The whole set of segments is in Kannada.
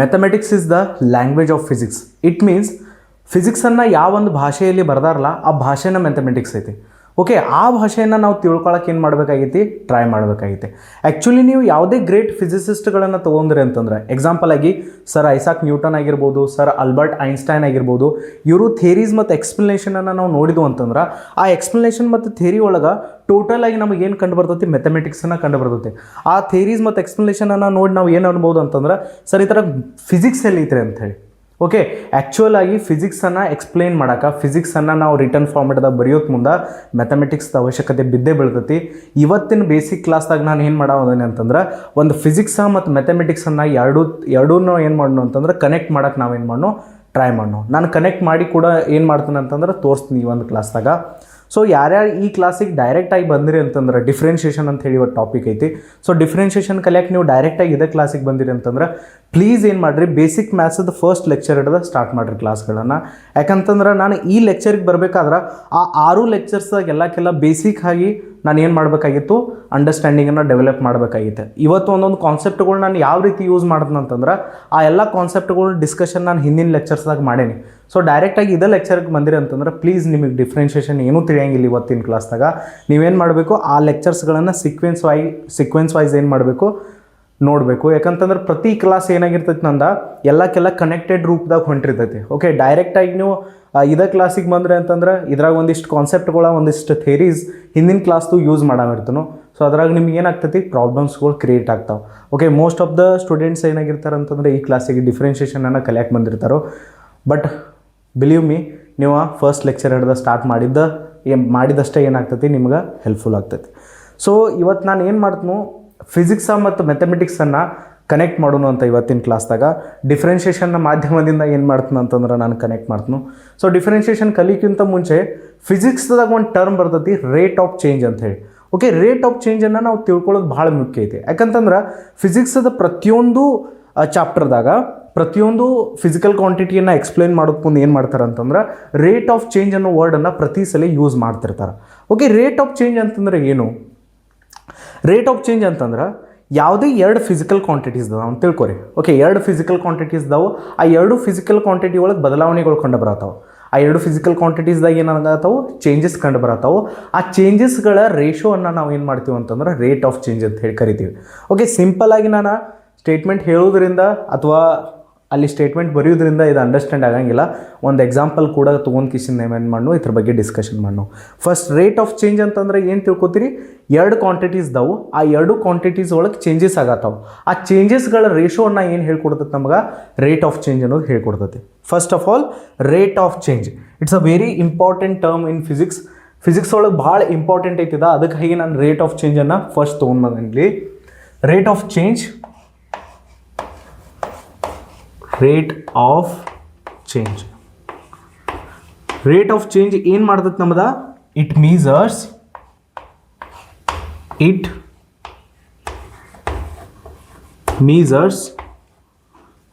Mathematics is the language of physics. It means ಫಿಸಿಕ್ಸನ್ನು ಯಾವ ಒಂದು ಭಾಷೆಯಲ್ಲಿ ಬರ್ದಾರಲ್ಲ ಆ ಭಾಷೆನ ಮ್ಯಾಥಮೆಟಿಕ್ಸ್ ಐತಿ. ಓಕೆ, ಆ ಭಾಷೆಯನ್ನು ನಾವು ತಿಳ್ಕೊಳಕ್ಕೆ ಏನು ಮಾಡಬೇಕಾಗೈತಿ, ಟ್ರೈ ಮಾಡಬೇಕಾಗೈತಿ. ಆ್ಯಕ್ಚುಲಿ ನೀವು ಯಾವುದೇ ಗ್ರೇಟ್ ಫಿಸಿಸಿಸ್ಟ್ಗಳನ್ನು ತೊಗೊಂಡ್ರಿ ಅಂತಂದ್ರೆ, ಎಕ್ಸಾಂಪಲ್ ಆಗಿ ಸರ್ ಐಸಾಕ್ ನ್ಯೂಟನ್ ಆಗಿರ್ಬೋದು, ಸರ್ ಆಲ್ಬರ್ಟ್ ಐನ್ಸ್ಟೈನ್ ಆಗಿರ್ಬೋದು, ಇವರು ಥೇರೀಸ್ ಮತ್ತು ಎಕ್ಸ್ಪ್ಲನೇಷನನ್ನು ನಾವು ನೋಡಿದ್ವು ಅಂತಂದ್ರೆ ಆ ಎಕ್ಸ್ಪ್ಲನೇಷನ್ ಮತ್ತು ಥೇರಿ ಒಳಗೆ ಟೋಟಲ್ ಆಗಿ ನಮಗೆ ಏನು ಕಂಡು ಬರ್ತೈತಿ, ಮ್ಯಾಥಮೆಟಿಕ್ಸನ್ನು ಕಂಡು ಬರ್ತೈತಿ. ಆ ಥೇರೀಸ್ ಮತ್ತು ಎಕ್ಸ್ಪ್ಲನೇಷನನ್ನು ನೋಡಿ ನಾವು ಏನು ಅನ್ಬೋದು ಅಂತಂದ್ರೆ, ಸರ್ ಈ ಥರ ಫಿಸಿಕ್ಸ್ ಎಲ್ಲಿ ಐತ್ರಿ ಅಂಥೇಳಿ. ಓಕೆ, ಆ್ಯಕ್ಚುಯಲ್ ಆಗಿ ಫಿಸಿಕ್ಸನ್ನು ಎಕ್ಸ್ಪ್ಲೇನ್ ಮಾಡೋಕೆ, ಫಿಸಿಕ್ಸನ್ನು ನಾವು ರಿಟರ್ನ್ ಫಾರ್ಮೆಟ್ದಾಗ ಬರೆಯೋಕೆ ಮುಂದೆ ಮ್ಯಾಥಮೆಟಿಕ್ಸ್ದ ಅವಶ್ಯಕತೆ ಬಿದ್ದೇ ಬೀಳ್ತೈತಿ. ಇವತ್ತಿನ ಬೇಸಿಕ್ ಕ್ಲಾಸ್ದಾಗ ನಾನು ಏನು ಮಾಡೋದೇನೆ ಅಂತಂದ್ರೆ, ಒಂದು ಫಿಸಿಕ್ಸ ಮತ್ತು ಮ್ಯಾಥಮೆಟಿಕ್ಸನ್ನು ಎರಡೂ ಏನು ಮಾಡೋಣ ಅಂತಂದ್ರೆ ಕನೆಕ್ಟ್ ಮಾಡೋಕೆ ನಾವೇನು ಮಾಡೋಣ, ಟ್ರೈ ಮಾಡೋಣ. ನಾನು ಕನೆಕ್ಟ್ ಮಾಡಿ ಕೂಡ ಏನು ಮಾಡ್ತೀನಿ ಅಂತಂದ್ರೆ ತೋರಿಸ್ತೀನಿ ಈ ಒಂದು ಕ್ಲಾಸ್ದಾಗ. ಸೊ ಯಾರ್ಯಾರು ಈ ಕ್ಲಾಸಿಗೆ ಡೈರೆಕ್ಟಾಗಿ ಬಂದಿರಿ ಅಂತಂದ್ರೆ, ಡಿಫ್ರೆನ್ಷಿಯೇಷನ್ ಅಂತ ಹೇಳಿ ಒಂದು ಟಾಪಿಕ್ ಐತಿ. ಸೊ ಡಿಫ್ರೆನ್ಷಿಯೇಷನ್ ಕಲಿಯಕ್ಕೆ ನೀವು ಡೈರೆಕ್ಟಾಗಿ ಇದೇ ಕ್ಲಾಸಿಗೆ ಬಂದಿರಿ ಅಂತಂದ್ರೆ ಪ್ಲೀಸ್ ಏನು ಮಾಡಿರಿ, ಬೇಸಿಕ್ ಮ್ಯಾಥ್ಸದ ಫಸ್ಟ್ ಲೆಕ್ಚರ್ ಹಿಡಿದು ಸ್ಟಾರ್ಟ್ ಮಾಡಿರಿ ಕ್ಲಾಸ್ಗಳನ್ನು. ಯಾಕಂತಂದ್ರೆ ನಾನು ಈ ಲೆಕ್ಚರಿಗೆ ಬರಬೇಕಾದ್ರೆ ಆ 6 ಲೆಕ್ಚರ್ಸ್ದಾಗ ಎಲ್ಲಕ್ಕೆಲ್ಲ ಬೇಸಿಕ್ ಆಗಿ ನಾನು ಏನು ಮಾಡಬೇಕಾಗಿತ್ತು, ಅಂಡರ್ಸ್ಟ್ಯಾಂಡಿಂಗನ್ನು ಡೆವಲಪ್ ಮಾಡಬೇಕಾಗಿತ್ತು. ಇವತ್ತು ಒಂದೊಂದು ಕಾನ್ಸೆಪ್ಟ್ಗಳು ನಾನು ಯಾವ ರೀತಿ ಯೂಸ್ ಮಾಡ್ತೀನಿ ಅಂತಂದ್ರೆ ಆ ಎಲ್ಲ ಕಾನ್ಸೆಪ್ಟ್ಗಳು ಡಿಸ್ಕಷನ್ ನಾನು ಹಿಂದಿನ ಲೆಕ್ಚರ್ಸ್ದಾಗ ಮಾಡೇನಿ. ಸೊ ಡೈರೆಕ್ಟಾಗಿ ಇದೇ ಲೆಕ್ಚರ್ಗೆ ಬಂದಿರಿ ಅಂತಂದ್ರೆ ಪ್ಲೀಸ್ ನಿಮಗೆ ಡಿಫ್ರೆನ್ಷಿಯೇಷನ್ ಏನೂ ತಿಳಿಯಂಗಿಲ್ಲ ಇವತ್ತಿನ ಕ್ಲಾಸ್ದಾಗ. ನೀವೇನು ಮಾಡಬೇಕು, ಆ ಲೆಕ್ಚರ್ಸ್ಗಳನ್ನು ಸೀಕ್ವೆನ್ಸ್ ವೈಸ್ ಏನು ಮಾಡಬೇಕು, ನೋಡಬೇಕು. ಯಾಕಂತಂದ್ರೆ ಪ್ರತಿ ಕ್ಲಾಸ್ ಏನಾಗಿರ್ತೈತಿ ನಂದು ಎಲ್ಲಕ್ಕೆಲ್ಲ ಕನೆಕ್ಟೆಡ್ ರೂಪದಾಗ ಹೊಂಟಿರ್ತೈತಿ. ಓಕೆ, ಡೈರೆಕ್ಟಾಗಿ ನೀವು ಇದೇ ಕ್ಲಾಸಿಗೆ ಬಂದರೆ ಅಂತಂದ್ರೆ ಇದ್ರಾಗ ಒಂದಿಷ್ಟು ಕಾನ್ಸೆಪ್ಟ್ಗಳ, ಒಂದಿಷ್ಟು ಥೇರೀಸ್ ಹಿಂದಿನ ಕ್ಲಾಸ್ದು ಯೂಸ್ ಮಾಡಾಮಿರ್ತಾನೋ. ಸೊ ಅದ್ರಾಗ ನಿಮ್ಗೆ ಏನಾಗ್ತೈತಿ, ಪ್ರಾಬ್ಲಮ್ಸ್ಗಳು ಕ್ರಿಯೇಟ್ ಆಗ್ತಾವೆ. Okay, most of the students ಏನಾಗಿರ್ತಾರೆ ಅಂತಂದರೆ ಈ ಕ್ಲಾಸಿಗೆ ಡಿಫ್ರೆನ್ಷಿಯೇಷನನ್ನು ಕಲಿಯಕ್ಕೆ ಬಂದಿರ್ತಾರೋ. ಬಟ್ ಬಿಲೀವ್ ಮೀ, ನೀವು ಫಸ್ಟ್ ಲೆಕ್ಚರ್ ಹಿಡ್ದು ಸ್ಟಾರ್ಟ್ ಮಾಡಿದಷ್ಟೇ ಏನಾಗ್ತೈತಿ, ನಿಮ್ಗೆ ಹೆಲ್ಪ್ಫುಲ್ ಆಗ್ತೈತಿ. ಸೊ ಇವತ್ತು ನಾನು ಏನು ಮಾಡ್ತೀನಿ, ಫಿಸಿಕ್ಸ ಮತ್ತು ಮ್ಯಾಥಮೆಟಿಕ್ಸನ್ನು ಕನೆಕ್ಟ್ ಮಾಡೋಣ ಅಂತ ಇವತ್ತಿನ ಕ್ಲಾಸ್ದಾಗ ಡಿಫ್ರೆನ್ಷಿಯೇಷನ್ನ ಮಾಧ್ಯಮದಿಂದ ಏನು ಮಾಡ್ತೀನಿ ಅಂತಂದ್ರೆ ನಾನು ಕನೆಕ್ಟ್ ಮಾಡ್ತೀನಿ. ಸೊ ಡಿಫ್ರೆನ್ಷಿಯೇಷನ್ ಕಲಿಕ್ಕಿಂತ ಮುಂಚೆ ಫಿಸಿಕ್ಸ್ದಾಗ ಒಂದು ಟರ್ಮ್ ಬರ್ತೈತಿ, ರೇಟ್ ಆಫ್ ಚೇಂಜ್ ಅಂತ ಹೇಳಿ. ಓಕೆ, ರೇಟ್ ಆಫ್ ಚೇಂಜನ್ನು ನಾವು ತಿಳ್ಕೊಳ್ಳೋದು ಭಾಳ ಮುಖ್ಯ ಐತಿ. ಯಾಕಂತಂದ್ರೆ ಫಿಸಿಕ್ಸದ ಪ್ರತಿಯೊಂದು ಚಾಪ್ಟರ್ದಾಗ ಪ್ರತಿಯೊಂದು ಫಿಸಿಕಲ್ ಕ್ವಾಂಟಿಟಿಯನ್ನು ಎಕ್ಸ್ಪ್ಲೇನ್ ಮಾಡೋದು ಮುಂದೆ ಏನು ಮಾಡ್ತಾರೆ ಅಂತಂದ್ರೆ ರೇಟ್ ಆಫ್ ಚೇಂಜ್ ಅನ್ನೋ ವರ್ಡನ್ನು ಪ್ರತಿ ಸಲ ಯೂಸ್ ಮಾಡ್ತಿರ್ತಾರೆ. ಓಕೆ, ರೇಟ್ ಆಫ್ ಚೇಂಜ್ ಅಂತಂದ್ರೆ ಏನು? ರೇಟ್ ಆಫ್ ಚೇಂಜ್ ಅಂತಂದ್ರೆ ಯಾವುದೇ 2 ಫಿಸಿಕಲ್ ಕ್ವಾಂಟಿಟೀಸ್ ಅದಾವ ಅಂತ ತಿಳ್ಕೊರಿ. ಓಕೆ, 2 ಫಿಸಿಕಲ್ ಕ್ವಾಂಟಿಟೀಸ್ ಇದಾವೆ. ಆ 2 ಫಿಸಿಕಲ್ ಕ್ವಾಂಟಿಟಿ ಒಳಗೆ ಬದಲಾವಣೆಗಳು ಕಂಡು ಬರತ್ತಾವೆ. ಆ 2 ಫಿಸಿಕಲ್ ಕ್ವಾಂಟಿಟೀಸ್ದಾಗ ಏನಾಗತ್ತಾವೆ, ಚೇಂಜಸ್ ಕಂಡು ಬರತ್ತಾವೆ. ಆ ಚೇಂಜಸ್ಗಳ ರೇಷೋವನ್ನು ನಾವು ಏನು ಮಾಡ್ತೀವಿ ಅಂತಂದ್ರೆ ರೇಟ್ ಆಫ್ ಚೇಂಜ್ ಅಂತ ಹೇಳಿ ಕರಿತೀವಿ. ಓಕೆ, ಸಿಂಪಲ್ಲಾಗಿ ನಾನು ಸ್ಟೇಟ್ಮೆಂಟ್ ಹೇಳೋದ್ರಿಂದ ಅಥವಾ ಅಲ್ಲಿ ಸ್ಟೇಟ್ಮೆಂಟ್ ಬರೆಯೋದ್ರಿಂದ ಇದು ಅಂಡರ್ಸ್ಟ್ಯಾಂಡ್ ಆಗಂಗಿಲ್ಲ. ಒಂದು ಎಕ್ಸಾಂಪಲ್ ಕೂಡ ತೊಗೊಂಡು ಕಿಶನ್ ಏನು ಮಾಡೋ ಇದ್ರ ಬಗ್ಗೆ ಡಿಸ್ಕಷನ್ ಮಾಡೋ. ಫಸ್ಟ್ ರೇಟ್ ಆಫ್ ಚೇಂಜ್ ಅಂತಂದ್ರೆ ಏನು ತಿಳ್ಕೊತೀರಿ, 2 ಕ್ವಾಂಟಿಟೀಸ್ ಇದಾವೆ. ಆ 2 ಕ್ವಾಂಟಿಟೀಸ್ ಒಳಗೆ ಚೇಂಜಸ್ ಆಗತ್ತಾವೆ. ಆ ಚೇಂಜಸ್ಗಳ ರೇಷೋವನ್ನು ಏನು ಹೇಳ್ಕೊಡ್ತೈತೆ ನಮ್ಗೆ, ರೇಟ್ ಆಫ್ ಚೇಂಜ್ ಅನ್ನೋದು ಹೇಳ್ಕೊಡ್ತೈತಿ. First of all rate of change it's a very important term in physics ಒಳಗೆ ಭಾಳ ಇಂಪಾರ್ಟೆಂಟ್ ಐತಿದ. ಅದಕ್ಕಾಗಿ ನಾನು ರೇಟ್ ಆಫ್ ಚೇಂಜನ್ನು ಫಸ್ಟ್ ತೊಗೊಂಡ್ಬಂದಿಲ್ಲಿ. Rate of change rate of change ಏನು ಮಾಡ್ತೈತೆ ನಮ್ದ, it measures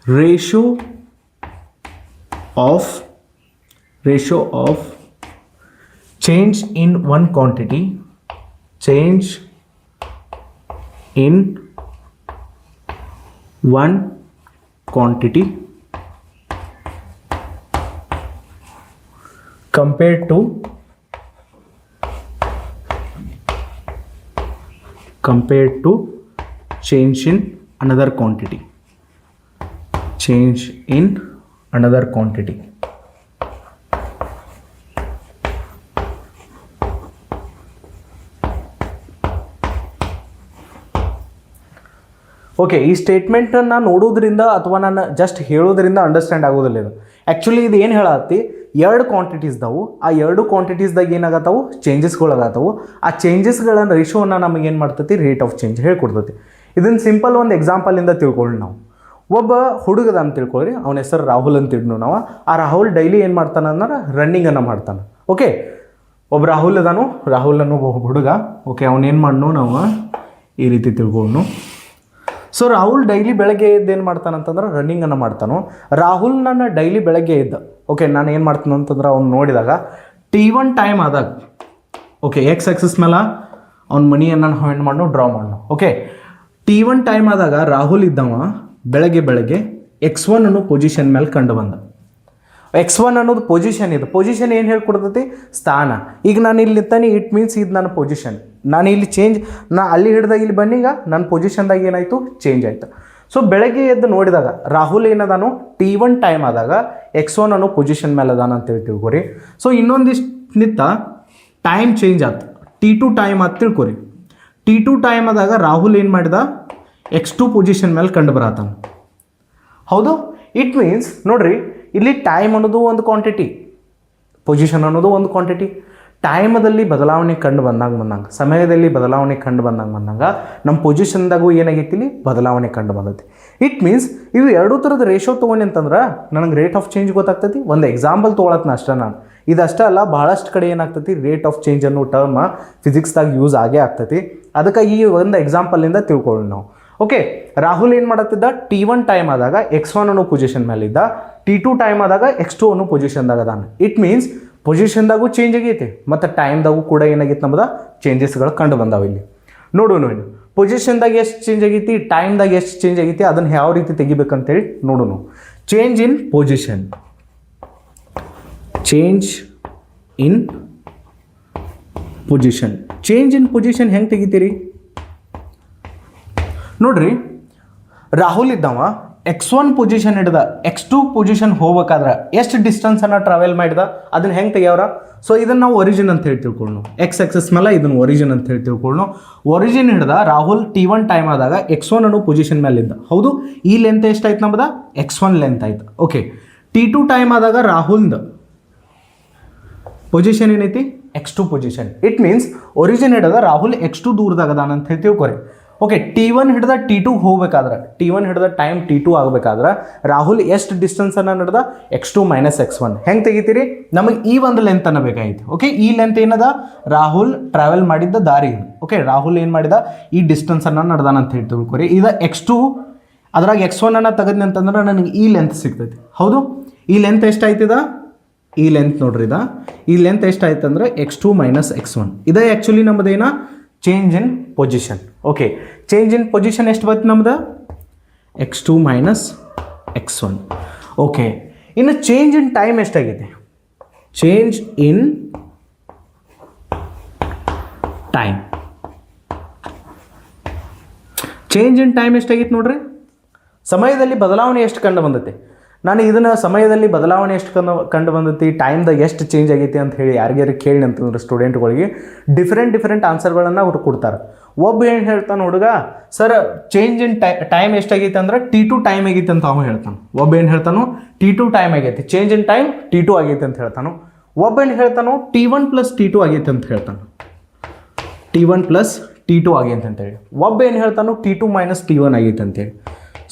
ratio of change in one quantity compared to change in another quantity. Okay, ಈ ಸ್ಟೇಟ್ಮೆಂಟನ್ನು ನೋಡೋದ್ರಿಂದ ಅಥವಾ ನಾನು ಜಸ್ಟ್ ಹೇಳೋದ್ರಿಂದ ಅಂಡರ್ಸ್ಟ್ಯಾಂಡ್ ಆಗೋದಿಲ್ಲ ಇದು. ಆ್ಯಕ್ಚುಲಿ ಇದು ಏನು ಹೇಳತ್ತಿ, 2 ಕ್ವಾಂಟಿಟೀಸ್ ಇದಾವೆ. ಆ 2 ಕ್ವಾಂಟಿಟೀಸ್ದಾಗ ಏನಾಗತ್ತವು, ಚೇಂಜಸ್ಗಳಾಗತ್ತವು. ಆ ಚೇಂಜಸ್ಗಳ ರೇಷೋವನ್ನು ನಮಗೆ ಏನು ಮಾಡ್ತೈತಿ, ರೇಟ್ ಆಫ್ ಚೇಂಜ್ ಹೇಳ್ಕೊಡ್ತೈತಿ. ಇದನ್ನು ಸಿಂಪಲ್ ಒಂದು ಎಕ್ಸಾಂಪಲಿಂದ ತಿಳ್ಕೊಳ್ಳಿ. ನಾವು ಒಬ್ಬ ಹುಡುಗದ ಅಂತ ತಿಳ್ಕೊಳ್ಳಿ, ಅವನ ಹೆಸರು ರಾಹುಲ್ ಅಂತ ಇಡ್ನು ನಾವು. ಆ ರಾಹುಲ್ ಡೈಲಿ ಏನು ಮಾಡ್ತಾನೆ ಅಂದ್ರೆ ರನ್ನಿಂಗನ್ನು ಮಾಡ್ತಾನೆ. ಓಕೆ, ಒಬ್ಬ ರಾಹುಲ್ ಅನ್ನೋ ಒಬ್ಬ ಹುಡುಗ. ಓಕೆ, ಅವನೇನು ಮಾಡ್ನು ನಾವು ಈ ರೀತಿ ತಿಳ್ಕೊಳ್ಳು. ಸೊ ರಾಹುಲ್ ಡೈಲಿ ಬೆಳಗ್ಗೆ ಎದ್ದು ಏನು ಮಾಡ್ತಾನಂತಂದ್ರೆ ರನ್ನಿಂಗನ್ನು ಮಾಡ್ತಾನೋ. ರಾಹುಲ್ ನನ್ನ ಡೈಲಿ ಬೆಳಗ್ಗೆ ಎದ್ದ. ಓಕೆ, ನಾನು ಏನು ಮಾಡ್ತಾನೆ ಅಂತಂದ್ರೆ ಅವ್ನು ನೋಡಿದಾಗ T1 ಟೈಮ್ ಆದಾಗ, ಓಕೆ, ಎಕ್ಸ್ ಆಕ್ಸಿಸ್ ಮೇಲೆ ಅವ್ನ ಮನಿಯನ್ನು ಡ್ರಾ ಮಾಡೋಣ. ಓಕೆ, T1 ಟೈಮ್ ಆದಾಗ ರಾಹುಲ್ ಇದ್ದವ ಬೆಳಗ್ಗೆ x1 ಅನ್ನೋ ಪೊಸಿಷನ್ ಮೇಲೆ ಕಂಡು ಬಂದ. x1 ಅನ್ನೋದು ಪೊಸಿಷನ್ ಇದು. ಪೊಸಿಷನ್ ಏನು ಹೇಳ್ಕೊಡ್ತೈತಿ? ಸ್ಥಾನ. ಈಗ ನಾನು ಇಲ್ಲಿ ನಿಂತಾನೆ, ಇಟ್ ಮೀನ್ಸ್ ಇದು ನನ್ನ ಪೊಸಿಷನ್. ನಾನು ಇಲ್ಲಿ ಚೇಂಜ್, ನಾ ಅಲ್ಲಿ ಹಿಡ್ದಾಗ ಇಲ್ಲಿ ಬನ್ನೀಗ ನನ್ನ ಪೊಸಿಷನ್ದಾಗ ಏನಾಯಿತು? ಚೇಂಜ್ ಆಯಿತು. ಸೊ ಬೆಳಗ್ಗೆ ಎದ್ದು ನೋಡಿದಾಗ ರಾಹುಲ್ ಏನದಾನು T1 ಟೈಮ್ ಆದಾಗ x1 ಅನ್ನೋ ಪೊಸಿಷನ್ ಮೇಲೆ ಅದಾನ ಅಂತೇಳಿ ತಿಳ್ಕೊರಿ. ಸೊ ಇನ್ನೊಂದಿಷ್ಟು ನಿತ್ತ ಟೈಮ್ ಚೇಂಜ್ ಆಯ್ತು, T2 ಟೈಮ್ ಆಯ್ತು ತಿಳ್ಕೊರಿ. T2 ಟೈಮ್ ಆದಾಗ ರಾಹುಲ್ ಏನು ಮಾಡಿದ? x2 ಪೊಸಿಷನ್ ಮೇಲೆ ಕಂಡು ಬರತ್ತಾನ. ಹೌದು, ಇಟ್ ಮೀನ್ಸ್ ನೋಡ್ರಿ, ಇಲ್ಲಿ ಟೈಮ್ ಅನ್ನೋದು ಒಂದು ಕ್ವಾಂಟಿಟಿ, ಪೊಸಿಷನ್ ಅನ್ನೋದು ಒಂದು ಕ್ವಾಂಟಿಟಿ. ಟೈಮದಲ್ಲಿ ಬದಲಾವಣೆ ಕಂಡು ಬಂದಂಗೆ ಸಮಯದಲ್ಲಿ ಬದಲಾವಣೆ ಕಂಡು ಬಂದಂಗೆ ನಮ್ಮ ಪೊಸಿಷನ್ದಾಗೂ ಏನಾಗೈತಿ? ಇಲ್ಲಿ ಬದಲಾವಣೆ ಕಂಡು ಬಂದೈತಿ. ಇಟ್ ಮೀನ್ಸ್ ಇವು ಎರಡೂ ಥರದ ರೇಷೋ ತೊಗೊಂಡು ಅಂತಂದ್ರೆ ನನಗೆ ರೇಟ್ ಆಫ್ ಚೇಂಜ್ ಗೊತ್ತಾಗ್ತೈತಿ. ಒಂದು ಎಕ್ಸಾಂಪಲ್ ತೊಗೊಳತ್ನ ಅಷ್ಟೇ ನಾನು. ಇದಷ್ಟೇ ಅಲ್ಲ, ಭಾಳಷ್ಟು ಕಡೆ ಏನಾಗ್ತೈತಿ, ರೇಟ್ ಆಫ್ ಚೇಂಜ್ ಅನ್ನೋ ಟರ್ಮ್ ಫಿಸಿಕ್ಸ್ದಾಗ ಯೂಸ್ ಆಗೇ ಆಗ್ತೈತಿ. ಅದಕ್ಕೆ ಈ ಒಂದು ಎಕ್ಸಾಂಪಲಿಂದ ತಿಳ್ಕೊಳ್ಳಿ ನಾವು. ಓಕೆ, ರಾಹುಲ್ ಏನು ಮಾಡತ್ತಿದ್ದ? T1 ಟೈಮ್ ಆದಾಗ x1 ಅನ್ನೋ ಪೊಸಿಷನ್ ಮೇಲೆ ಇದ್ದ, T2 ಟೈಮ್ ಆದಾಗ x2 ಅನ್ನೋ ಪೊಸಿಷನ್ದಾಗ ಅದಾನ. ಇಟ್ ಮೀನ್ಸ್ ಪೊಸಿಷನ್ದಾಗೂ ಚೇಂಜ್ ಆಗೈತಿ ಮತ್ತು ಟೈಮ್ದಾಗೂ ಕೂಡ ಏನಾಗೈತೆ ನಮ್ಮದ ಚೇಂಜಸ್ಗಳು ಕಂಡು ಬಂದಾವ. ಇಲ್ಲಿ ನೋಡೋಣ, ಪೊಸಿಷನ್ದಾಗ ಎಷ್ಟು ಚೇಂಜ್ ಆಗೈತಿ, ಟೈಮ್ದಾಗ ಎಷ್ಟು ಚೇಂಜ್ ಆಗೈತಿ, ಅದನ್ನು ಯಾವ ರೀತಿ ತೆಗಿಬೇಕಂತೇಳಿ ನೋಡೋಣ. Change in position, change in position. Change in position ಹೆಂಗೆ ತೆಗಿತೀರಿ ನೋಡ್ರಿ. ರಾಹುಲ್ ಇದ್ದವ x1 ಪೊಸಿಷನ್ ಹಿಡ್ದ x2 ಪೊಸಿಷನ್ ಹೋಗ್ಬೇಕಾದ್ರೆ ಎಷ್ಟು ಡಿಸ್ಟೆನ್ಸನ್ನು ಟ್ರಾವೆಲ್ ಮಾಡಿದ, ಅದನ್ನು ಹೆಂಗೆ ತೆಗಿಯವ್ರ? ಸೊ ಇದನ್ನು ನಾವು ಒರಿಜಿನ್ ಅಂತ ಹೇಳಿ ತಿಳ್ಕೊಳ್ಳೋಣ. ಎಕ್ಸ್ ಆಕ್ಸಸ್ ಮೇಲೆ ಇದನ್ನು ಒರಿಜಿನ್ ಅಂತ ಹೇಳಿ ತಿಳ್ಕೊಳ್ಳೋಣ. ಒರಿಜಿನ್ ಹಿಡ್ದ ರಾಹುಲ್ T1 ಟೈಮ್ ಆದಾಗ x1 ಅನ್ನೋ ಪೊಸಿಷನ್ ಮೇಲೆ ಇದ್ದ. ಹೌದು, ಈ ಲೆಂತ್ ಎಷ್ಟಾಯ್ತು ನಮ್ಮದ? x1 ಲೆಂತ್ ಆಯ್ತು. ಓಕೆ, T2 ಟೈಮ್ ಆದಾಗ ರಾಹುಲ್ದ ಪೊಸಿಷನ್ ಏನೈತಿ? x2 position. It means origin ಹಿಡ್ದ ರಾಹುಲ್ x2 ದೂರದಾಗ ಅದಾನ ಅಂತ ಹೇಳಿ ತಿಳ್ಕೊರಿ. ಓಕೆ, T1 ಹಿಡ್ದ T2 ಹೋಗ್ಬೇಕಾದ್ರೆ, T1 ಹಿಡ್ದ ಟೈಮ್ T2 ಆಗಬೇಕಾದ್ರೆ ರಾಹುಲ್ ಎಷ್ಟು ಡಿಸ್ಟೆನ್ಸನ್ನು ನಡೆದ? x2 minus x1. ಹೆಂಗೆ ತೆಗಿತೀರಿ? ನಮಗೆ ಈ ಒಂದು ಲೆಂತನ್ನು ಬೇಕಾಗಿತ್ತು. ಓಕೆ, ಈ ಲೆಂತ್ ಏನದ? ರಾಹುಲ್ ಟ್ರಾವೆಲ್ ಮಾಡಿದ್ದ ದಾರಿ ಇದು. ಓಕೆ, ರಾಹುಲ್ ಏನು ಮಾಡಿದ? ಈ ಡಿಸ್ಟೆನ್ಸನ್ನು ನಡೆದಾನ ಅಂತ ಹೇಳಿ ತಿಳ್ಕೊರಿ. ಇದು x2, ಅದ್ರಾಗ x1 ಅನ್ನು ತೆಗೆದ್ನಿ ಅಂತಂದ್ರೆ ನನಗೆ ಈ ಲೆಂತ್ ಸಿಗ್ತೈತಿ. ಹೌದು, ಈ ಲೆಂತ್ ಎಷ್ಟಾಯ್ತದ? ಈ ಲೆಂತ್ ನೋಡ್ರಿ, ಈ ಲೆಂತ್ ಎಷ್ಟಾಯ್ತು ಅಂದ್ರೆ x2 ಮೈನಸ್ x1. ಇದೇ ಆ್ಯಕ್ಚುಲಿ ನಮ್ಮದೇನ change in position. Okay, change in position ಎಷ್ಟು ಬಂತು ನಮ್ದು? x2 minus x1. ಓಕೆ, ಇನ್ನು ಚೇಂಜ್ ಇನ್ ಟೈಮ್ ಎಷ್ಟಾಗಿದೆ? Change in time, change in time ಎಷ್ಟಾಗಿತ್ತು ನೋಡ್ರಿ. ಸಮಯದಲ್ಲಿ ಬದಲಾವಣೆ ಎಷ್ಟು ಕಂಡು ಬಂದೈತೆ? ನಾನು ಇದನ್ನು ಸಮಯದಲ್ಲಿ ಬದಲಾವಣೆ ಎಷ್ಟು ಕಂಡು ಬಂದೈತಿ, ಟೈಮ್ದಾಗ ಎಷ್ಟು ಚೇಂಜ್ ಆಗೈತಿ ಅಂತ ಹೇಳಿ ಯಾರಿಗಾರು ಕೇಳಿ ಅಂತಂದ್ರೆ ಸ್ಟೂಡೆಂಟ್ಗಳಿಗೆ ಡಿಫ್ರೆಂಟ್ ಆನ್ಸರ್ಗಳನ್ನು ಅವ್ರು ಕೊಡ್ತಾರೆ. ಒಬ್ಬ ಏನು ಹೇಳ್ತಾನೆ, ಹುಡುಗ ಸರ್ ಚೇಂಜ್ ಇನ್ ಟೈಮ್ ಎಷ್ಟಾಗೈತೆ ಅಂದ್ರೆ T2 ಟೈಮ್ ಆಗೈತೆ ಅಂತ ಅವನು ಹೇಳ್ತಾನೆ. ಒಬ್ಬ ಏನು ಹೇಳ್ತಾನೋ T2 ಟೈಮ್ ಆಗೈತಿ, ಚೇಂಜ್ ಇನ್ ಟೈಮ್ T2 ಆಗೈತೆ ಅಂತ ಹೇಳ್ತಾನೋ. ಒಬ್ಬ ಏನು ಹೇಳ್ತಾನೋ T1 ಪ್ಲಸ್ T2 ಆಗೈತೆ ಅಂತ ಹೇಳ್ತಾನೆ, T1 ಪ್ಲಸ್ T2 ಆಗೈತೆ ಅಂತೇಳಿ. ಒಬ್ಬ ಏನು ಹೇಳ್ತಾನೋ T2 ಮೈನಸ್ T1 ಆಗೈತೆ ಅಂತೇಳಿ.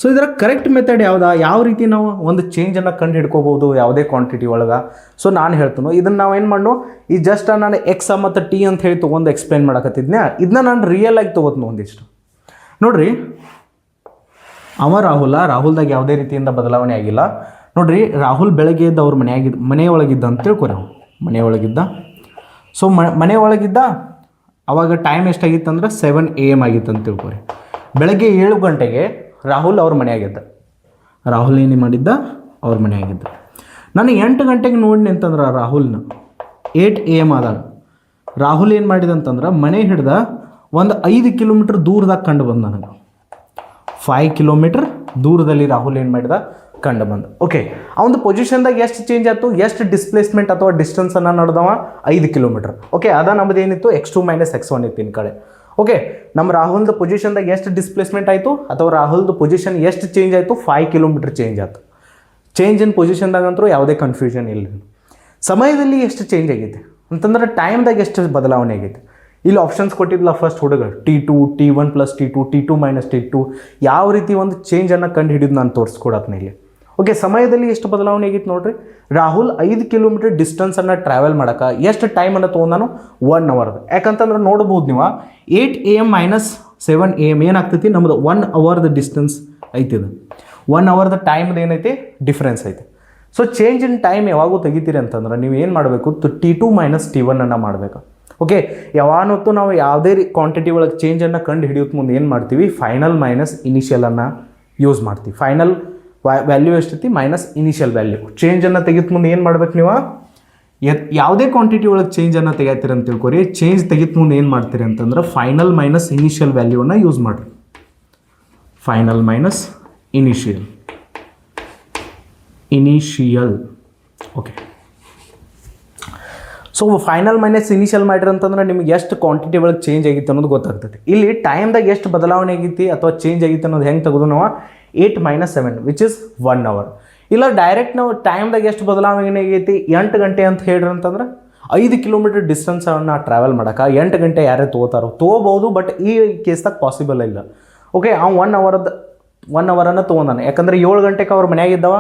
ಸೊ ಇದರ ಕರೆಕ್ಟ್ ಮೆಥಡ್ ಯಾವುದಾ? ಯಾವ ರೀತಿ ನಾವು ಒಂದು ಚೇಂಜನ್ನು ಕಂಡು ಹಿಡ್ಕೋಬೋದು ಯಾವುದೇ ಕ್ವಾಂಟಿಟಿ ಒಳಗೆ? ಸೊ ನಾನು ಹೇಳ್ತೀನಿ, ಇದನ್ನು ನಾವು ಏನು ಮಾಡೋಣ, ಈ ಜಸ್ಟ್ ನಾನು ಎಕ್ಸ್ ಮತ್ತು ಟಿ ಅಂತ ಹೇಳಿ ತೊಗೊಂಡು ಎಕ್ಸ್ಪ್ಲೇನ್ ಮಾಡಕತ್ತಿದ್ನೆ. ಇದನ್ನ ನಾನು ರಿಯಲ್ ಆಗಿ ತೊಗೋತೀನಿ ಒಂದಿಷ್ಟು. ನೋಡಿರಿ, ರಾಹುಲ್ದಾಗ ಯಾವುದೇ ರೀತಿಯಿಂದ ಬದಲಾವಣೆ ಆಗಿಲ್ಲ. ನೋಡಿರಿ, ರಾಹುಲ್ ಬೆಳಗ್ಗೆ ಎದ್ದು ಅವ್ರ ಮನೆಯೊಳಗಿದ್ದ ಅಂತ ತಿಳ್ಕೊರಿ. ಮನೆಯೊಳಗಿದ್ದ. ಸೊ ಮನೆಯೊಳಗಿದ್ದ ಅವಾಗ ಟೈಮ್ ಎಷ್ಟಾಗಿತ್ತು ಅಂದ್ರೆ 7 AM ಆಗಿತ್ತು ಅಂತ ತಿಳ್ಕೊರಿ. ಬೆಳಗ್ಗೆ 7 ಗಂಟೆಗೆ ರಾಹುಲ್ ಅವ್ರ ಮನೆಯಾಗಿದ್ದ. ರಾಹುಲ್ ಏನು ಮಾಡಿದ್ದ? ಅವ್ರ ಮನೆಯಾಗಿದ್ದ. ನಾನು 8 ಗಂಟೆಗೆ ನೋಡಿನಿ ಅಂತಂದ್ರೆ ರಾಹುಲ್ನ 8 AM ಆದಾಗ ರಾಹುಲ್ ಏನು ಮಾಡಿದ ಅಂತಂದ್ರೆ ಮನೆ ಹಿಡ್ದ ಒಂದು 5 ಕಿಲೋಮೀಟ್ರ್ ದೂರದಾಗ ಕಂಡು ಬಂದ. ನನಗೆ 5 ಕಿಲೋಮೀಟ್ರ್ ದೂರದಲ್ಲಿ ರಾಹುಲ್ ಏನು ಮಾಡಿದ? ಕಂಡು ಬಂದ. ಓಕೆ, ಅವನ ಪೊಸಿಷನ್ದಾಗ ಎಷ್ಟು ಚೇಂಜ್ ಆಯ್ತು, ಎಷ್ಟು ಡಿಸ್ಪ್ಲೇಸ್ಮೆಂಟ್ ಅಥವಾ ಡಿಸ್ಟೆನ್ಸನ್ನು ನಡೆದವ? 5 ಕಿಲೋಮೀಟ್ರ್. ಓಕೆ, ಅದ ನಮ್ಮದು ಏನಿತ್ತು? x2 ಮೈನಸ್ x1 ಇತ್ತು ಇನ್ ಕಡೆ. ಓಕೆ, ನಮ್ಮ ರಾಹುಲ್ದು ಪೊಸಿಷನ್ದಾಗ ಎಷ್ಟು ಡಿಸ್ಪ್ಲೇಸ್ಮೆಂಟ್ ಆಯಿತು ಅಥವಾ ರಾಹುಲ್ದು ಪೊಸಿಷನ್ ಎಷ್ಟು ಚೇಂಜ್ ಆಯಿತು? 5 ಕಿಲೋಮೀಟ್ರ್ ಚೇಂಜ್ ಆಯಿತು. ಚೇಂಜ್ ಇನ್ ಪೊಸಿಷನ್ದಾಗಂತೂ ಯಾವುದೇ ಕನ್ಫ್ಯೂಷನ್ ಇಲ್ಲ. ಸಮಯದಲ್ಲಿ ಎಷ್ಟು ಚೇಂಜ್ ಆಗೈತೆ ಅಂತಂದ್ರೆ ಟೈಮ್ದಾಗ ಎಷ್ಟು ಬದಲಾವಣೆ ಆಗೈತೆ? ಇಲ್ಲಿ ಆಪ್ಷನ್ಸ್ ಕೊಟ್ಟಿದ್ದಿಲ್ಲ ಫಸ್ಟ್ ಹುಡುಗ, T2, T1 plus T2, T2 minus T2, ಯಾವ ರೀತಿ ಒಂದು ಚೇಂಜನ್ನು ಕಂಡು ಹಿಡಿದು ನಾನು ತೋರಿಸ್ಕೊಡತ್ನ ಇಲ್ಲಿ. ಓಕೆ, ಸಮಯದಲ್ಲಿ ಎಷ್ಟು ಬದಲಾವಣೆ ಆಗಿತ್ತು ನೋಡ್ರಿ. ರಾಹುಲ್ 5 ಕಿಲೋಮೀಟರ್ ಡಿಸ್ಟೆನ್ಸನ್ನು ಟ್ರಾವೆಲ್ ಮಾಡೋಕೆ ಎಷ್ಟು ಟೈಮನ್ನು ತೊಗೊಂಡಾನು? 1 ಅವರ್. ಯಾಕಂತಂದ್ರೆ ನೋಡ್ಬೋದು ನೀವು 8 AM ಮೈನಸ್ 7 AM ಏನಾಗ್ತೈತಿ? ನಮ್ಮದು 1 ಅವರ್ದ ಡಿಸ್ಟೆನ್ಸ್ ಐತಿ. ಇದು 1 ಅವರ್ದ ಟೈಮ್ದು ಏನೈತಿ? ಡಿಫ್ರೆನ್ಸ್ ಐತಿ. ಸೊ ಚೇಂಜ್ ಇನ್ ಟೈಮ್ ಯಾವಾಗೂ ತೆಗಿತೀರಿ ಅಂತಂದ್ರೆ ನೀವು ಏನು ಮಾಡಬೇಕು? T2 ಮೈನಸ್ T1 ಮಾಡಬೇಕು. ಓಕೆ, ಯಾವತ್ತೂ ನಾವು ಯಾವುದೇ ಕ್ವಾಂಟಿಟಿ ಒಳಗೆ ಚೇಂಜನ್ನು ಕಂಡು ಹಿಡಿಯೋದು ಮುಂದೆ ಏನು ಮಾಡ್ತೀವಿ? ಫೈನಲ್ ಮೈನಸ್ ಇನಿಷಿಯಲನ್ನು ಯೂಸ್ ಮಾಡ್ತೀವಿ. ಫೈನಲ್ ವ್ಯಾಲ್ಯೂ ಎಷ್ಟೈತಿ ಮೈನಸ್ ಇನಿಷಿಯಲ್ ವ್ಯಾಲ್ಯೂ. ಚೇಂಜನ್ನು ತೆಗಿತ ಮುಂದೆ ಏನು ಮಾಡ್ಬೇಕು ನೀವು, ಯಾವುದೇ ಕ್ವಾಂಟಿಟಿ ಒಳಗೆ ಚೇಂಜನ್ನು ತೆಗಿತೀರಿ ಅಂತ ತಿಳ್ಕೊರಿ. ಚೇಂಜ್ ತೆಗಿತ ಮುಂದೆ ಏನು ಮಾಡ್ತೀರಿ ಅಂತಂದ್ರೆ ಫೈನಲ್ ಮೈನಸ್ ಇನಿಷಿಯಲ್ ವ್ಯಾಲ್ಯೂವನ್ನು ಯೂಸ್ ಮಾಡಿರಿ. Final minus initial okay. So final minus initial ಮಾಡಿರಿ ಅಂತಂದ್ರೆ ನಿಮ್ಗೆ ಎಷ್ಟು ಕ್ವಾಂಟಿಟಿ ಒಳಗೆ ಚೇಂಜ್ ಆಗಿತ್ತು ಅನ್ನೋದು ಗೊತ್ತಾಗ್ತದೆ. ಇಲ್ಲಿ ಟೈಮ್ದಾಗ ಎಷ್ಟು ಬದಲಾವಣೆ ಆಗೈತಿ ಅಥವಾ ಚೇಂಜ್ ಆಗಿತ್ತು ಅನ್ನೋದು ಹೆಂಗೆ ತೆಗೆದು ನಾವು 8 - 7 ವಿಚ್ ಇಸ್ 1 hour. ಇಲ್ಲ ಡೈರೆಕ್ಟ್ ನಾವು ಟೈಮ್ದಾಗ ಎಷ್ಟು ಬದಲಾವಣೆ ಆಗೈತಿ 8 ಗಂಟೆ ಅಂತ ಹೇಳ್ರಿ ಅಂತಂದ್ರೆ 5 ಕಿಲೋಮೀಟರ್ ಡಿಸ್ಟೆನ್ಸನ್ನು ಟ್ರಾವೆಲ್ ಮಾಡೋಕೆ 8 ಗಂಟೆ ಯಾರೇ ತೊಗೋಬೋದು. ಬಟ್ ಈ ಕೇಸ್ದಾಗ ಪಾಸಿಬಲ್ ಇಲ್ಲ. ಓಕೆ, ಅವ್ನು 1 ಅವರನ್ನು ತೊಗೊಂಡಾನೆ. ಯಾಕಂದರೆ 7 ಗಂಟೆಗೆ ಅವ್ರ ಮನೆಯಾಗಿದ್ದವ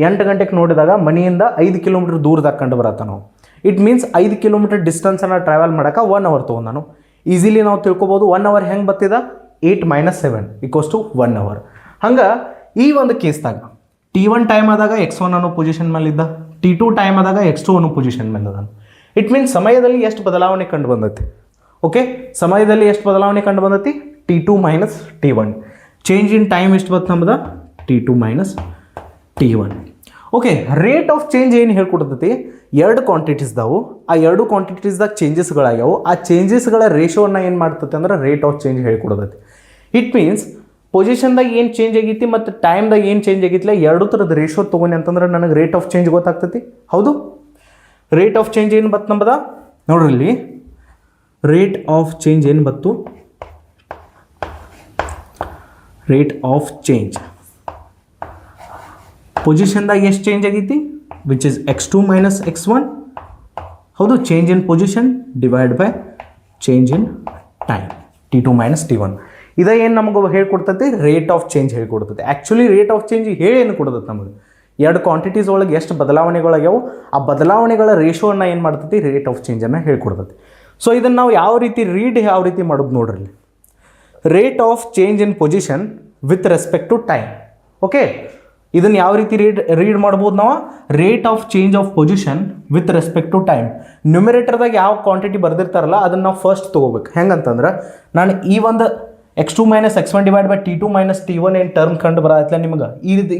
8 ಗಂಟೆಗೆ ನೋಡಿದಾಗ ಮನೆಯಿಂದ 5 ಕಿಲೋಮೀಟರ್ ದೂರದಾಗ ಕಂಡು ಬರತ್ತ ನಾವು. ಇಟ್ ಮೀನ್ಸ್ 5 ಕಿಲೋಮೀಟರ್ ಡಿಸ್ಟೆನ್ಸನ್ನು ಟ್ರಾವೆಲ್ ಮಾಡೋಕೆ 1 hour ತೊಗೊಂಡಾನು. ಈಸಿಲಿ ನಾವು ತಿಳ್ಕೊಬೋದು 1 hour ಹೆಂಗೆ ಬರ್ತಿದ 8 - 7 = 1 hour. ಹಂಗೆ ಈ ಒಂದು ಕೇಸ್ದಾಗ T1 ಟೈಮ್ ಆದಾಗ x1 ಅನ್ನೋ ಪೊಸಿಷನ್ ಮೇಲಿದ್ದ, T2 ಟೈಮ್ ಆದಾಗ x2 ಅನ್ನೋ ಪೊಸಿಷನ್ ಮೇಲೆ ಅದಾನ. ಇಟ್ ಮೀನ್ಸ್ ಸಮಯದಲ್ಲಿ ಎಷ್ಟು ಬದಲಾವಣೆ ಕಂಡು ಬಂದೈತಿ. ಓಕೆ, ಸಮಯದಲ್ಲಿ ಎಷ್ಟು ಬದಲಾವಣೆ ಕಂಡು ಬಂದೈತಿ T2 - T1. Change in time ಎಷ್ಟು ಬತ್ತು ನಮ್ದು T2 - T1. Okay, rate of change ಏನು ಹೇಳ್ಕೊಡ್ತೈತಿ, 2 ಕ್ವಾಂಟಿಟೀಸ್ದಾವು, ಆ 2 ಕ್ವಾಂಟಿಟೀಸ್ದಾಗ ಚೇಂಜಸ್ಗಳಾಗ್ಯಾವು. ಆ ಚೇಂಜಸ್ಗಳ ರೇಷೋವನ್ನು ಏನು ಮಾಡ್ತೈತೆ ಅಂದ್ರೆ ರೇಟ್ ಆಫ್ ಚೇಂಜ್ ಹೇಳ್ಕೊಡ್ತೈತಿ. ಇಟ್ ಮೀನ್ಸ್ ಪೊಸಿಷನ್ದಾಗ ಏನು ಚೇಂಜ್ ಆಗೈತಿ ಮತ್ತು ಟೈಮ್ದಾಗ ಏನು ಚೇಂಜ್ ಆಗಿತ್ತಿಲ್ಲ, 2 ಥರದ ರೇಷೋ ತೊಗೊಂಡು ಅಂತಂದ್ರೆ ನನಗೆ ರೇಟ್ ಆಫ್ ಚೇಂಜ್ ಗೊತ್ತಾಗ್ತೈತಿ. ಹೌದು, ರೇಟ್ ಆಫ್ ಚೇಂಜ್ ಏನು ಬತ್ತು ನಮ್ಮದ ನೋಡ್ರಿ. ಇಲ್ಲಿ ರೇಟ್ ಆಫ್ ಚೇಂಜ್ ಏನು ಬತ್ತು, ರೇಟ್ ಆಫ್ ಚೇಂಜ್ ಪೊಸಿಷನ್ದಾಗ ಎಷ್ಟು ಚೇಂಜ್ ಆಗೈತಿ ವಿಚ್ ಇಸ್ x2 - x1. ಹೌದು, change in position divide by change in time T2 - T1. ಇದ ಏನು ನಮಗೆ ಹೇಳ್ಕೊಡ್ತೈತಿ, ರೇಟ್ ಆಫ್ ಚೇಂಜ್ ಹೇಳ್ಕೊಡ್ತೈತಿ. ಆ್ಯಕ್ಚುಲಿ ರೇಟ್ ಆಫ್ ಚೇಂಜ್ ಏನು ಕೊಡ್ತೈತೆ ನಮಗೆ, 2 ಕ್ವಾಂಟಿಟೀಸ್ ಒಳಗೆ ಎಷ್ಟು ಬದಲಾವಣೆಗಳಾಗ್ಯಾವು ಆ ಬದಲಾವಣೆಗಳ ರೇಷೋವನ್ನು ಏನು ಮಾಡ್ತೈತಿ ರೇಟ್ ಆಫ್ ಚೇಂಜನ್ನು ಹೇಳ್ಕೊಡ್ತೈತಿ. ಸೊ ಇದನ್ನು ನಾವು ಯಾವ ರೀತಿ ಮಾಡೋದು ನೋಡ್ರಿ. Rate of change in position with respect to time. Okay, ಇದನ್ನು ಯಾವ ರೀತಿ ರೀಡ್ ಮಾಡ್ಬೋದು ನಾವು, rate of change of position with respect to time. ನ್ಯೂಮಿರೇಟರ್ದಾಗ ಯಾವ ಕ್ವಾಂಟಿಟಿ ಬರ್ದಿರ್ತಾರಲ್ಲ ಅದನ್ನು ನಾವು ಫಸ್ಟ್ ತೊಗೋಬೇಕು. ಹೆಂಗಂತಂದ್ರೆ ನಾನು ಈ ಒಂದು x2 - x1 divide by T2 - T1 ಏನು ಟರ್ಮ್ ಕಂಡು ಬರತ್ತಲ್ಲ ನಿಮ್ಗೆ,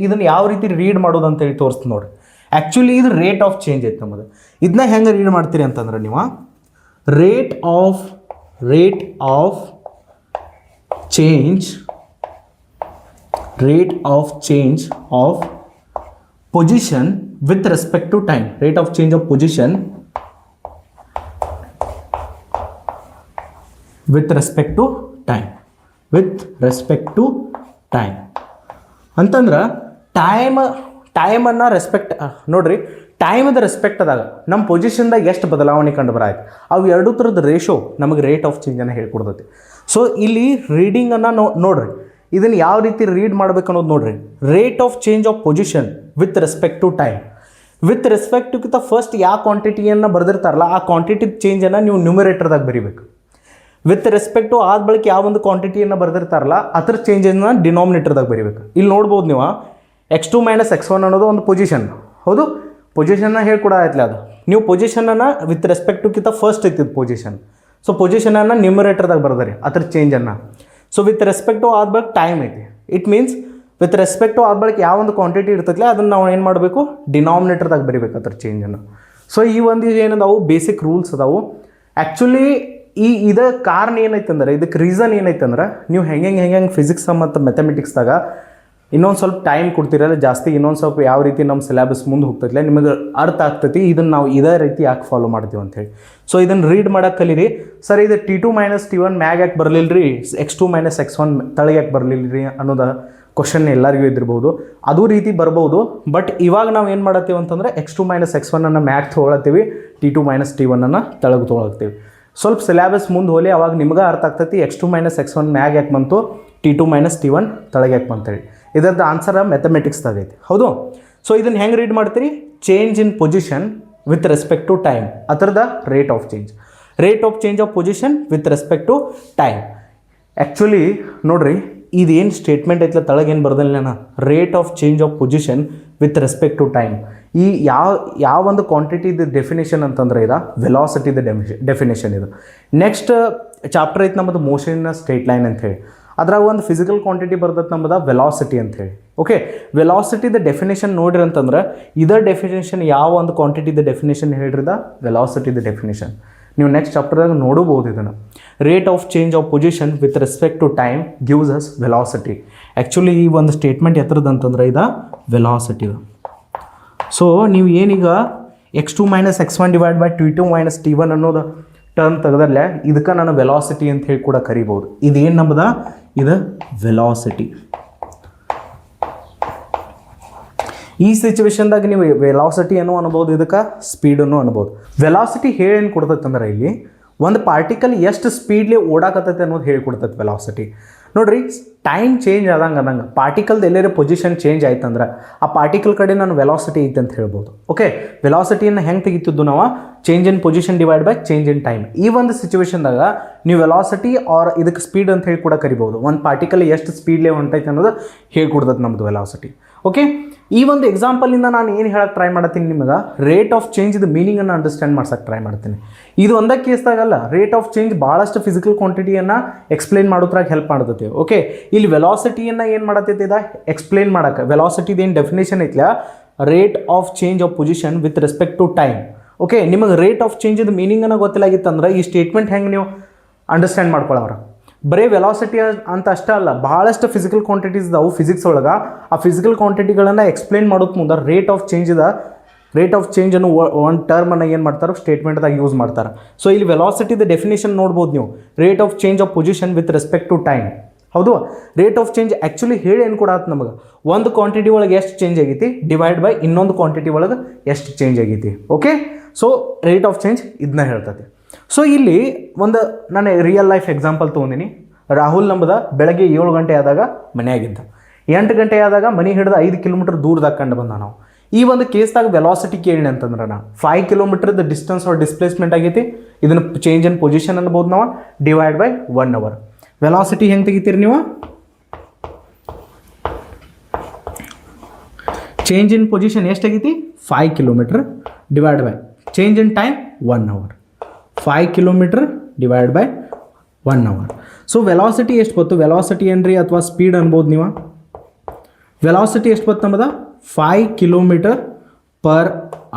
ಇದನ್ನು ಯಾವ ರೀತಿ ರೀಡ್ ಮಾಡೋದು ಅಂತೇಳಿ ತೋರಿಸ್ತು ನೋಡಿರಿ. ಆ್ಯಕ್ಚುಲಿ ಇದು ರೇಟ್ ಆಫ್ ಚೇಂಜ್ ಐತೆ ನಮ್ಮದು. ಇದನ್ನ ಹೆಂಗೆ ರೀಡ್ ಮಾಡ್ತೀರಿ ಅಂತಂದ್ರೆ ನೀವು rate of change of position with respect to time. Rate of change of position with respect to time ಅಂತಂದ್ರೆ ಟೈಮನ್ನು ರೆಸ್ಪೆಕ್ಟ್ ನೋಡ್ರಿ. ಟೈಮದ ರೆಸ್ಪೆಕ್ಟ್ ಅದಾಗ ನಮ್ಮ ಪೊಸಿಷನ್ದಾಗ ಎಷ್ಟು ಬದಲಾವಣೆ ಕಂಡು ಬರಾಯ್ತು ಅವು 2 ಥರದ ರೇಷೋ ನಮಗೆ ರೇಟ್ ಆಫ್ ಚೇಂಜನ್ನು ಹೇಳ್ಕೊಡ್ತೈತಿ. ಸೊ ಇಲ್ಲಿ ರೀಡಿಂಗನ್ನು ನೋಡ್ರಿ, ಇದನ್ನು ಯಾವ ರೀತಿ ರೀಡ್ ಮಾಡ್ಬೇಕು ಅನ್ನೋದು ನೋಡ್ರಿ. Rate of change of position with respect to time. With respect to first ಯಾವ ಕ್ವಾಂಟಿಟಿಯನ್ನು ಬರೆದಿರ್ತಾರಲ್ಲ ಆ ಕ್ವಾಂಟಿಟಿ ಚೇಂಜನ್ನು ನೀವು ನ್ಯೂಮಿರೇಟರ್ದಾಗ ಬರೀಬೇಕು. ವಿತ್ ರೆಸ್ಪೆಕ್ಟು ಆದ ಬಳಿಕ ಯಾವ ಒಂದು ಕ್ವಾಂಟಿಟಿಯನ್ನು ಬರೆದಿರ್ತಾರಲ್ಲ ಅದ್ರ ಚೇಂಜನ್ನು ಡಿನಾಮಿನೇಟರ್ದಾಗ ಬರೀಬೇಕು. ಇಲ್ಲಿ ನೋಡ್ಬೋದು ನೀವು x2 - x1 ಅನ್ನೋದು ಒಂದು ಪೊಸಿಷನ್. ಹೌದು, ಪೊಸಿಷನ್ನ ಹೇಳ್ಕೊಡಾಯ್ತಲ್ಲ ಅದು. ನೀವು ಪೊಸಿಷನನ್ನು ವಿತ್ ರೆಸ್ಪೆಕ್ಟ್ ಟು ಫಸ್ಟ್ ಐತಿದ್ದು ಪೊಸಿಷನ್. ಸೊ ಪೊಸಿಷನನ್ನು ನ್ಯೂಮಿರೇಟರ್ದಾಗ ಬರ್ದಾರೆ ಅದ್ರ ಚೇಂಜನ್ನು. ಸೊ ವಿತ್ ರೆಸ್ಪೆಕ್ಟು ಆದ ಬಳಿಕ ಟೈಮ್ ಐತಿ. ಇಟ್ ಮೀನ್ಸ್ ವಿತ್ ರೆಸ್ಪೆಕ್ಟು ಆದ ಬಳಿಕ ಯಾವ ಒಂದು ಕ್ವಾಂಟಿಟಿ ಇರ್ತೈತಿಲ್ಲ ಅದನ್ನು ನಾವು ಏನು ಮಾಡಬೇಕು ಡಿನಾಮಿನೇಟರ್ದಾಗ ಬರೀಬೇಕು ಅದ್ರ ಚೇಂಜನ್ನು. ಸೊ ಈ ಒಂದು ಏನದಾವು ಬೇಸಿಕ್ ರೂಲ್ಸ್ ಅದಾವು. ಆ್ಯಕ್ಚುಲಿ ಇದ ಕಾರಣ ಏನೈತೆ ಅಂದ್ರೆ, ಇದಕ್ಕೆ ರೀಸನ್ ಏನೈತೆ ಅಂದ್ರೆ, ನೀವು ಹೆಂಗೆ ಫಿಸಿಕ್ಸ್ ಮತ್ತು ಮ್ಯಾಥಮೆಟಿಕ್ಸ್ದಾಗ ಇನ್ನೊಂದು ಸ್ವಲ್ಪ ಟೈಮ್ ಕೊಡ್ತಿರಲ್ಲ ಜಾಸ್ತಿ, ಇನ್ನೊಂದು ಸ್ವಲ್ಪ ಯಾವ ರೀತಿ ನಮ್ಮ ಸಿಲೆಬಸ್ ಮುಂದೆ ಹೋಗ್ತೈತಿಲ್ಲ ನಿಮಗೆ ಅರ್ಥ ಆಗ್ತೈತಿ ಇದನ್ನು ನಾವು ಇದೇ ರೀತಿ ಯಾಕೆ ಫಾಲೋ ಮಾಡ್ತೀವಿ ಅಂಥೇಳಿ. ಸೊ ಇದನ್ನು ರೀಡ್ ಮಾಡೋಕೆ ಕಲೀರಿ. ಸರ್ ಇದು T2 - T1 ಮ್ಯಾಗ ಯಾಕೆ ಬರಲಿಲ್ಲ ರೀ, x2 - x1 ತಳಗೆ ಯಾಕೆ ಬರಲಿಲ್ಲ ರೀ ಅನ್ನೋದು ಕ್ವಶನ್ ಎಲ್ಲರಿಗೂ ಇದ್ದಿರ್ಬೋದು. ಅದು ರೀತಿ ಬರ್ಬೋದು. ಬಟ್ ಇವಾಗ ನಾವು ಏನು ಮಾಡತ್ತೀವಿ ಅಂತಂದರೆ x2 - x1 ಅನ್ನು ಮ್ಯಾಗ್ ತೊಗೊಳತ್ತೀವಿ, T2 - T1 ಅನ್ನು ತಳಗೆ ತೊಗೊಳತ್ತೀವಿ. ಸ್ವಲ್ಪ ಸಿಲೆಬಸ್ ಮುಂದೆ ಹೋಲಿ ಅವಾಗ ನಿಮ್ಗೆ ಅರ್ಥ ಆಗ್ತೈತಿ x2 - x1 ಮ್ಯಾಗ್ ಯಾಕೆ ಬಂತು, T2 - T1 ತಳಗೆ ಯಾಕೆ ಬಂತೇಳಿ. ಇದರದ್ದು ಆನ್ಸರ್ ಮ್ಯಾಥಮೆಟಿಕ್ಸ್ದಾಗ ಐತಿ. ಹೌದು, ಸೊ ಇದನ್ನು ಹೆಂಗೆ ರೀಡ್ ಮಾಡ್ತೀರಿ, change in position with respect to time ಅದರದ rate of change of position with respect to time. Actually ನೋಡ್ರಿ, ಇದೇನು ಸ್ಟೇಟ್ಮೆಂಟ್ ಐತಲ್ಲ ತಳಗೇನು ಬರ್ದಿಲ್ಲ ನಾನು, rate of change of position with respect to time. ಈ ಯಾವ ಒಂದು ಕ್ವಾಂಟಿಟಿದು ಡೆಫಿನೇಷನ್ ಅಂತಂದ್ರೆ ಇದು ವೆಲಾಸಿಟಿದ ಡೆಫಿನೇಷನ್. ಇದು ನೆಕ್ಸ್ಟ್ ಚಾಪ್ಟರ್ ಐತೆ ನಮ್ಮದು ಮೋಷನ್ ಇನ್ ಸ್ಟ್ರೇಟ್ ಲೈನ್ ಅಂಥೇಳಿ. ಅದ್ರಾಗ ಒಂದು ಫಿಸಿಕಲ್ ಕ್ವಾಂಟಿಟಿ ಬರ್ತೈತೆ ನಮ್ಮದು ವೆಲಾಸಿಟಿ ಅಂಥೇಳಿ. ಓಕೆ, ವೆಲಾಸಿಟಿದ ಡೆಫಿನೇಷನ್ ನೋಡ್ರಿ ಅಂತಂದ್ರೆ ಇದರ ಡೆಫಿನೇಷನ್ ಯಾವ ಒಂದು ಕ್ವಾಂಟಿಟಿದ ಡೆಫಿನೇಷನ್ ಹೇಳ್ರಿದ ವೆಲಾಸಿಟಿದ ಡೆಫಿನೇಷನ್ ನೀವು ನೆಕ್ಸ್ಟ್ ಚಾಪ್ಟರ್ದಾಗ ನೋಡಬಹುದು. ಇದನ್ನು rate of change of position with respect to time gives us velocity. Actually ಈ ಒಂದು ಸ್ಟೇಟ್ಮೆಂಟ್ ಎತ್ತರದಂತಂದ್ರೆ ಇದು ವೆಲಾಸಿಟಿದು. ಸೊ ನೀವು ಏನೀಗ x2 - x1 / t2 - t1 ಅನ್ನೋದು ಟರ್ಮ್ ತೆಗೆದಲ್ಲೇ ಇದಕ್ಕೆ ನಾನು ವೆಲಾಸಿಟಿ ಅಂತ ಹೇಳಿ ಕೂಡ ಕರಿಬೋದು. ಇದೇನು ನಮ್ಮದ, ಇದು ವೆಲಾಸಿಟಿ. ಈ ಸಿಚುವೇಶನ್ದಾಗ ನೀವು ವೆಲಾಸಿಟಿಯನ್ನು ಅನ್ಬೋದು, ಇದಕ್ಕೆ ಸ್ಪೀಡನ್ನು ಅನ್ಬೋದು. ವೆಲಾಸಿಟಿ ಹೇಳೇನು ಕೊಡ್ತೈತೆ ಇಲ್ಲಿ ಒಂದು ಪಾರ್ಟಿಕಲ್ ಎಷ್ಟು ಸ್ಪೀಡ್ಲಿ ಓಡಾಕತ್ತೈತೆ ಅನ್ನೋದು ಹೇಳಿಕೊಡ್ತೈತೆ ವೆಲಾಸಿಟಿ. ನೋಡ್ರಿ, ಟೈಮ್ ಚೇಂಜ್ ಆದಂಗೆ ಪಾರ್ಟಿಕಲ್ದು ಎಲ್ಲರ ಪೊಸಿಷನ್ ಚೇಂಜ್ ಆಯ್ತಂದ್ರೆ ಆ ಪಾರ್ಟಿಕಲ್ ಕಡೆ ನಾನು ವೆಲಾಸಿಟಿ ಐತೆ ಅಂತ ಹೇಳ್ಬೋದು. ಓಕೆ, ವೆಲಾಸಿಟಿಯನ್ನು ಹೆಂಗೆ ತೆಗಿತಿದ್ದು ನಾವು change in position divide by change in time. ಈ ಒಂದು ಸಿಚುವೇಶನ್ದಾಗ ನೀವು ವೆಲಾಸಿಟಿ ಆರ್ ಇದಕ್ಕೆ ಸ್ಪೀಡ್ ಅಂತ ಹೇಳಿ ಕೂಡ ಕರಿಬೋದು. ಒಂದು ಪಾರ್ಟಿಕಲ್ ಎಷ್ಟು ಸ್ಪೀಡ್ಲೇ ಹೊಂಟೈತೆ ಅನ್ನೋದು ಹೇಳ್ಕೊಡ್ತದೆ ನಮ್ಮದು ವೆಲಾಸಿಟಿ. ಓಕೆ, ಈ ಒಂದು ಎಕ್ಸಾಂಪಲಿಂದ ನಾನು ಏನು ಹೇಳಕ್ಕೆ ಟ್ರೈ ಮಾಡ್ತೀನಿ ನಿಮಗೆ, ರೇಟ್ ಆಫ್ ಚೇಂಜ್ ಇದು ಮೀನಿಂಗನ್ನು ಅಂಡರ್ಸ್ಟ್ಯಾಂಡ್ ಮಾಡ್ಸಕ್ಕೆ ಟ್ರೈ ಮಾಡ್ತೀನಿ. ಇದು ಒಂದೇ ಕೇಸ್ದಾಗಲ್ಲ, ರೇಟ್ ಆಫ್ ಚೇಂಜ್ ಭಾಳಷ್ಟು ಫಿಸಿಕಲ್ ಕ್ವಾಂಟಿಟಿಯನ್ನು ಎಕ್ಸ್ಪ್ಲೇನ್ ಮಾಡೋದ್ರಾಗ ಹೆಲ್ಪ್ ಮಾಡ್ತೈತಿ. ಓಕೆ, ಇಲ್ಲಿ ವೆಲಾಸಿಟಿಯನ್ನು ಏನು ಮಾಡತ್ತೈತಿ ಇದು ಎಕ್ಸ್ಪ್ಲೇನ್ ಮಾಡೋಕ್ಕೆ. ವೆಲಾಸಿಟಿದು ಏನು ಡೆಫಿನೇಷನ್ ಐತಿಲ್ಲ, rate of change of position with respect to time. Okay, ನಿಮಗೆ ರೇಟ್ ಆಫ್ ಚೇಂಜ್ ಮೀನಿಂಗನ್ನು ಗೊತ್ತಿಲ್ಲಾಗಿತ್ತಂದ್ರೆ ಈ ಸ್ಟೇಟ್ಮೆಂಟ್ ಹೆಂಗೆ ನೀವು ಅಂಡರ್ಸ್ಟ್ಯಾಂಡ್ ಮಾಡ್ಕೊಳ್ಳೋರು. ಬರೀ ವೆಲಾಸಿಟಿ ಅಂತ ಅಷ್ಟೇ ಅಲ್ಲ, ಭಾಳಷ್ಟು ಫಿಸಿಕಲ್ ಕ್ವಾಂಟಿಟೀಸ್ ಇದಾವೆ ಫಿಸಿಕ್ಸ್ ಒಳಗೆ. ಆ ಫಿಸಿಕಲ್ ಕ್ವಾಂಟಿಟಿಗಳನ್ನು ಎಕ್ಸ್ಪ್ಲೇನ್ ಮಾಡೋದು ಮುಂದೆ ರೇಟ್ ಆಫ್ ಚೇಂಜ್ ಅನ್ನು ಒಂದು ಟರ್ಮನ್ನು ಏನು ಮಾಡ್ತಾರೆ ಸ್ಟೇಟ್ಮೆಂಟ್ದಾಗ ಯೂಸ್ ಮಾಡ್ತಾರೆ. ಸೊ ಇಲ್ಲಿ ವೆಲಾಸಿಟಿದ ಡೆಫಿನೇಷನ್ ನೋಡ್ಬೋದು ನೀವು, rate of change of position with respect to time. ಹೌದು, ರೇಟ್ ಆಫ್ ಚೇಂಜ್ ಆ್ಯಕ್ಚುಲಿ ಹೇಳಿ ಏನು ಕೂಡ ಆಯ್ತು ನಮಗೆ, ಒಂದು ಕ್ವಾಂಟಿಟಿ ಒಳಗೆ ಎಷ್ಟು ಚೇಂಜ್ ಆಗೈತಿ ಡಿವೈಡ್ ಬೈ ಇನ್ನೊಂದು ಕ್ವಾಂಟಿಟಿ ಒಳಗೆ ಎಷ್ಟು ಚೇಂಜ್ ಆಗೈತಿ. Okay, so rate of change ಇದನ್ನ ಹೇಳ್ತೈತಿ. ಸೊ ಇಲ್ಲಿ ಒಂದು ನಾನು ರಿಯಲ್ ಲೈಫ್ ಎಕ್ಸಾಂಪಲ್ ತೊಗೊಂಡಿನಿ. ರಾಹುಲ್ ನಮ್ಮದ ಬೆಳಗ್ಗೆ 7 ಗಂಟೆ ಆದಾಗ ಮನೆಯಾಗಿದ್ದ, 8 ಗಂಟೆ ಆದಾಗ ಮನೆ ಹಿಡಿದು 5 ಕಿಲೋಮೀಟರ್ ದೂರದಾಗ ಕಂಡು ಬಂದ. ನಾವು ಈ ಒಂದು ಕೇಸ್ದಾಗ ವೆಲಾಸಿಟಿ ಕೇಳಿ ಅಂತಂದ್ರೆ ನಾವು 5 ಕಿಲೋಮೀಟರ್ದ ಡಿಸ್ಟೆನ್ಸ್ ಆರ್ ಡಿಸ್ಪ್ಲೇಸ್ಮೆಂಟ್ ಆಗೈತಿ. ಇದನ್ನು ಚೇಂಜ್ ಇನ್ ಪೊಸಿಷನ್ ಅನ್ಬೋದು ನಾವು ಡಿವೈಡ್ ಬೈ 1 hour. ವೆಲಾಸಿಟಿ ಹೆಂಗೆ ತೆಗಿತೀರಿ ನೀವು, ಚೇಂಜ್ ಇನ್ ಪೊಸಿಷನ್ ಎಷ್ಟಾಗೈತಿ 5 kilometre divide by change in time 1 hour. 5 kilometre divide by 1 hour. So velocity ಎಷ್ಟು ಬಂತು, ವೆಲಾಸಿಟಿ ಏನ್ರಿ ಅಥವಾ ಸ್ಪೀಡ್ ಅನ್ಬೋದು ನೀವು. ವೆಲಾಸಿಟಿ ಎಷ್ಟು ಬಂತು ನಮ್ಮದ 5 kilometre per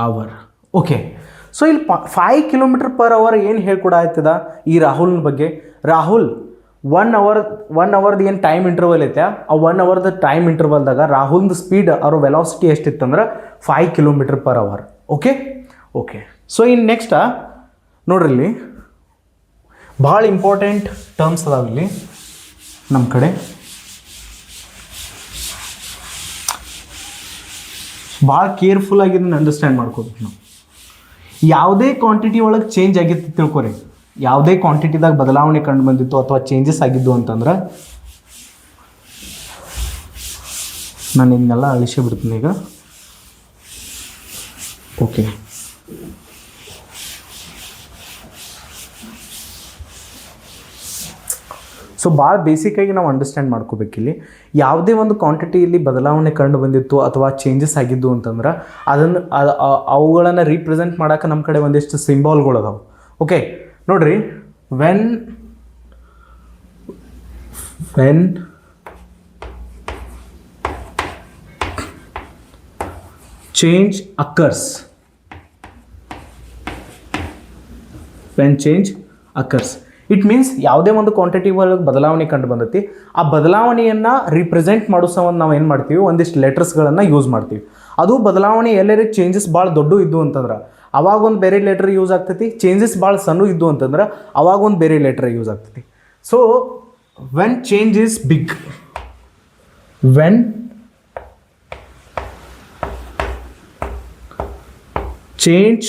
hour. Okay, so ಇಲ್ಲಿ 5 ಕಿಲೋಮೀಟರ್ ಪರ್ ಅವರ್ ಏನು ಹೇಳ್ಕೊಡ ಆಯ್ತದ ಈ ರಾಹುಲ್ನ ಬಗ್ಗೆ. ರಾಹುಲ್ 1 ಅವರ್ದು ಏನು ಟೈಮ್ ಇಂಟರ್ವಲ್ ಐತೆ ಆ 1 hourದ ಟೈಮ್ ಇಂಟರ್ವಲ್ದಾಗ ರಾಹುಲ್ದ ಸ್ಪೀಡ್ ಅವ್ರ ವೆಲಾಸಿಟಿ ಎಷ್ಟಿತ್ತಂದ್ರೆ 5 kilometre per hour. Okay okay, so ಇನ್ನು ನೆಕ್ಸ್ಟ್ ನೋಡ್ರಿ, ಇಲ್ಲಿ ಭಾಳ ಇಂಪಾರ್ಟೆಂಟ್ ಟರ್ಮ್ಸ್ ಅದಾವ ಇಲ್ಲಿ ನಮ್ಮ ಕಡೆ. ಭಾಳ ಕೇರ್ಫುಲ್ಲಾಗಿ ಇದನ್ನು ಅಂಡರ್ಸ್ಟ್ಯಾಂಡ್ ಮಾಡ್ಕೋಬೇಕು ನಾವು. ಯಾವುದೇ ಕ್ವಾಂಟಿಟಿ ಒಳಗೆ ಚೇಂಜ್ ಆಗಿತ್ತು ತಿಳ್ಕೊರಿ, ಯಾವುದೇ ಕ್ವಾಂಟಿಟಿದಾಗ ಬದಲಾವಣೆ ಕಂಡು ಬಂದಿತ್ತು ಅಥವಾ ಚೇಂಜಸ್ ಆಗಿದ್ದು ಅಂತಂದ್ರೆ ನಾನು ಇದನ್ನೆಲ್ಲ ಅಳಿಸಿ ಬಿಡ್ತೀನಿ ಈಗ. ಓಕೆ, ಸೊ ಭಾಳ ಬೇಸಿಕ್ಕಾಗಿ ನಾವು ಅಂಡರ್ಸ್ಟ್ಯಾಂಡ್ ಮಾಡ್ಕೋಬೇಕಿಲ್ಲಿ. ಯಾವುದೇ ಒಂದು ಕ್ವಾಂಟಿಟಿಯಲ್ಲಿ ಬದಲಾವಣೆ ಕಂಡು ಬಂದಿತ್ತು ಅಥವಾ ಚೇಂಜಸ್ ಆಗಿದ್ದು ಅಂತಂದ್ರೆ ಅದನ್ನು ಅವುಗಳನ್ನು ರೀಪ್ರೆಸೆಂಟ್ ಮಾಡೋಕೆ ನಮ್ಮ ಕಡೆ ಒಂದಿಷ್ಟು ಸಿಂಬಾಲ್ಗಳು ಅದಾವೆ. ಓಕೆ ನೋಡ್ರಿ, when change occurs, it means ಯಾವುದೇ ಒಂದು ಕ್ವಾಂಟಿಟಿ ಒಳಗೆ ಬದಲಾವಣೆ ಕಂಡು ಬಂದೈತಿ, ಆ ಬದಲಾವಣೆಯನ್ನು ರಿಪ್ರೆಸೆಂಟ್ ಮಾಡೋ ಸಂಬಂಧ ನಾವು ಏನು ಮಾಡ್ತೀವಿ, ಒಂದಿಷ್ಟು ಲೆಟರ್ಸ್ಗಳನ್ನು ಯೂಸ್ ಮಾಡ್ತೀವಿ. ಅದು ಬದಲಾವಣೆ ಎಲ್ಲರೂ ಚೇಂಜಸ್ ಭಾಳ ದೊಡ್ಡ ಇದ್ದು ಅಂತಂದ್ರೆ ಅವಾಗ ಒಂದು ಬೇರೆ ಲೆಟರ್ ಯೂಸ್ ಆಗ್ತೈತಿ. ಚೇಂಜಸ್ ಭಾಳ ಸಣ್ಣ ಇದ್ದು ಅಂತಂದ್ರೆ ಅವಾಗ ಒಂದು ಬೇರೆ ಲೆಟರ್ ಯೂಸ್ ಆಗ್ತೈತಿ. So when change is big, when change